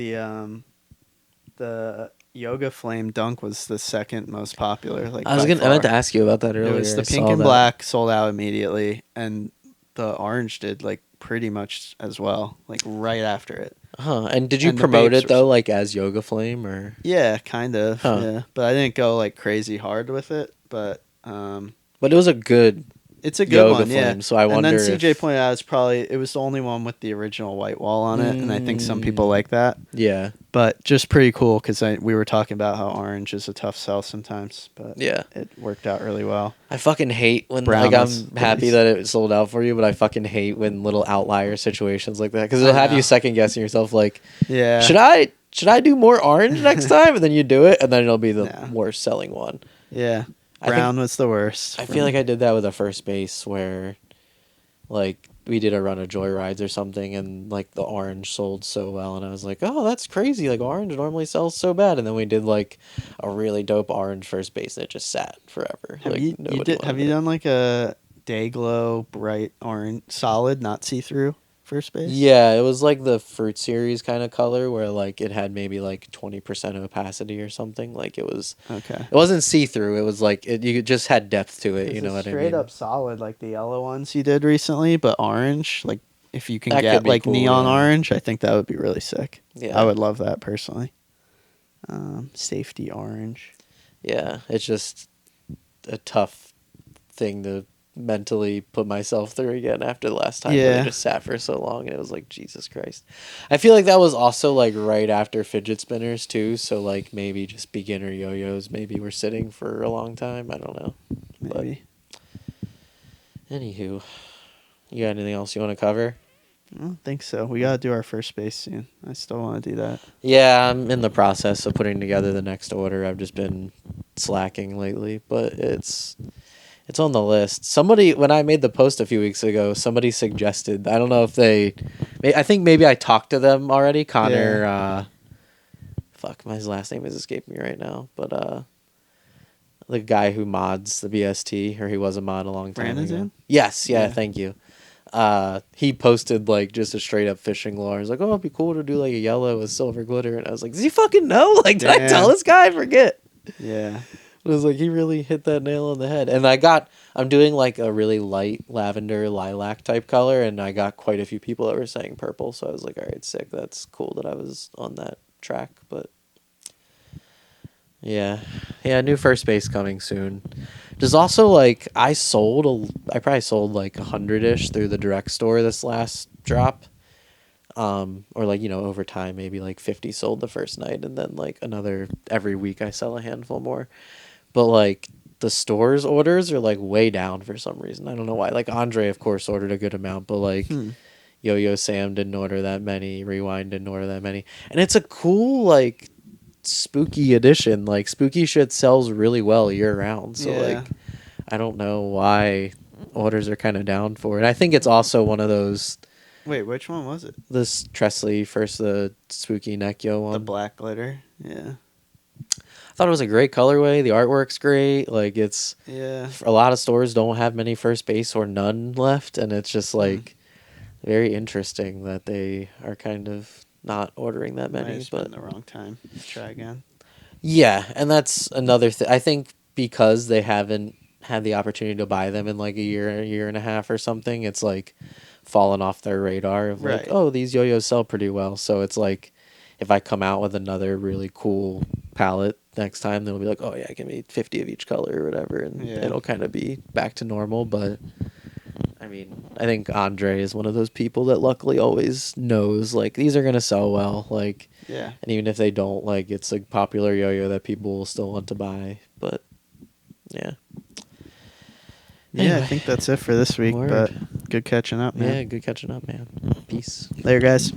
The Yoga Flame Dunk was the second most popular. Like I by meant to far. ask you about that It earlier. was I the pink saw and that. black sold out immediately, and the orange did like pretty much as well, like right after it. Huh. And did you And the promote babes it were though, like as Yoga Flame or? Yeah, kind of. Huh. Yeah, but I didn't go like crazy hard with it. But But it was a good it's a good Yoga one, yeah. Flame, so I And wonder then CJ if. pointed out it was the only one with the original white wall on it, and I think some people Mm, like that. yeah, But just pretty cool because we were talking about how orange is a tough sell sometimes, but yeah. it worked out really well. I fucking hate when Brown like was I'm happy nice. that it sold out for you, but I fucking hate when little outlier situations like that because I it'll have know. you second guessing yourself. Like, Yeah. should I do more orange next time? And then you do it, and then it'll be the Yeah. worst selling one. Yeah. I think- Brown was the worst. I feel like I did that with a first base where, like, we did a run of joyrides or something, and like the orange sold so well, and I was like, "Oh, that's crazy! Like orange normally sells so bad." And then we did like a really dope orange first base, and it just sat forever. Have like you nobody have wanted you it. done like a day glow bright orange solid, not see through? first base? Yeah, it was like the fruit series kind of color where like it had maybe like 20% opacity or something. Like Okay. it wasn't see through. It was like you just had depth to it. You Because know it's what I straight mean? up solid, like the yellow ones you did recently, but orange. Like, if you can That could get be like cool. neon Yeah, orange, I think that would be really sick. I yeah, would love that personally. Safety orange. yeah. It's just a tough thing to mentally put myself through again after the last time where they Yeah, just sat for so long and it was like Jesus Christ. I feel like that was also like right after fidget spinners too, so like maybe just beginner yo-yos maybe were sitting for a long time. I don't know. But maybe. anywho, you got anything else you want to cover? I don't think so. We gotta do our first base soon. I still want to do that. Yeah, I'm in the process of putting together the next order. I've just been slacking lately, but it's on the list. Somebody, when I made the post a few weeks ago, somebody suggested. I don't know if they. I think maybe I talked to them already. Yeah. Connor. Fuck, my last name is escaping me right now. But the guy who mods the BST, or he was a mod a long time Brandon's ago. in? Yes, yeah, Yeah. thank you. He posted like just a straight up fishing lure. He's like, "Oh, it'd be cool to do like a yellow with silver glitter," and I was like, "Does he fucking know? Like, did I tell Damn. this guy? I forget." Yeah. It was like he really hit that nail on the head. And I'm doing like a really light lavender lilac type color, and I got quite a few people that were saying purple. So I was like, all right, sick. That's cool that I was on that track. But yeah, yeah, new first base coming soon. There's also like I probably sold like 100-ish through the direct store this last drop. Or like over time maybe like 50 sold the first night, and then like another every week I sell a handful more. But like the store's orders are like way down for some reason. I don't know why. Like Andre, of course, ordered a good amount, but like Hmm. Yo Yo Sam didn't order that many. Rewind didn't order that many. And it's a cool like spooky edition. Like spooky shit sells really well year round. So Yeah. like I don't know why orders are kind of down for it. I think it's also one of those. Wait, which one was it? This Trestley first, the spooky neck yo The one. black glitter. Yeah. I thought it was a great colorway. The artwork's great. Like it's Yeah. a lot of stores don't have many first base or none left, and it's just like very interesting that they are kind of not ordering that Might have many. just But been the wrong time. Try again. yeah, and that's another thing. I think because they haven't had the opportunity to buy them in like a year and a half or something, it's like fallen off their radar of like, Right. oh, these yo-yos sell pretty well. So it's like if I come out with another really cool palette next time, they'll be like, oh yeah, give me 50 of each color or whatever, and Yeah. it'll kind of be back to normal. But I mean, I think Andre is one of those people that luckily always knows like these are gonna sell well. Like, Yeah. and even if they don't, like it's a popular yo-yo that people will still want to buy. But yeah. Yeah, Anyway, I think that's it for this week, word. but good catching up, man. Yeah, good catching up, man. Peace. Later, guys.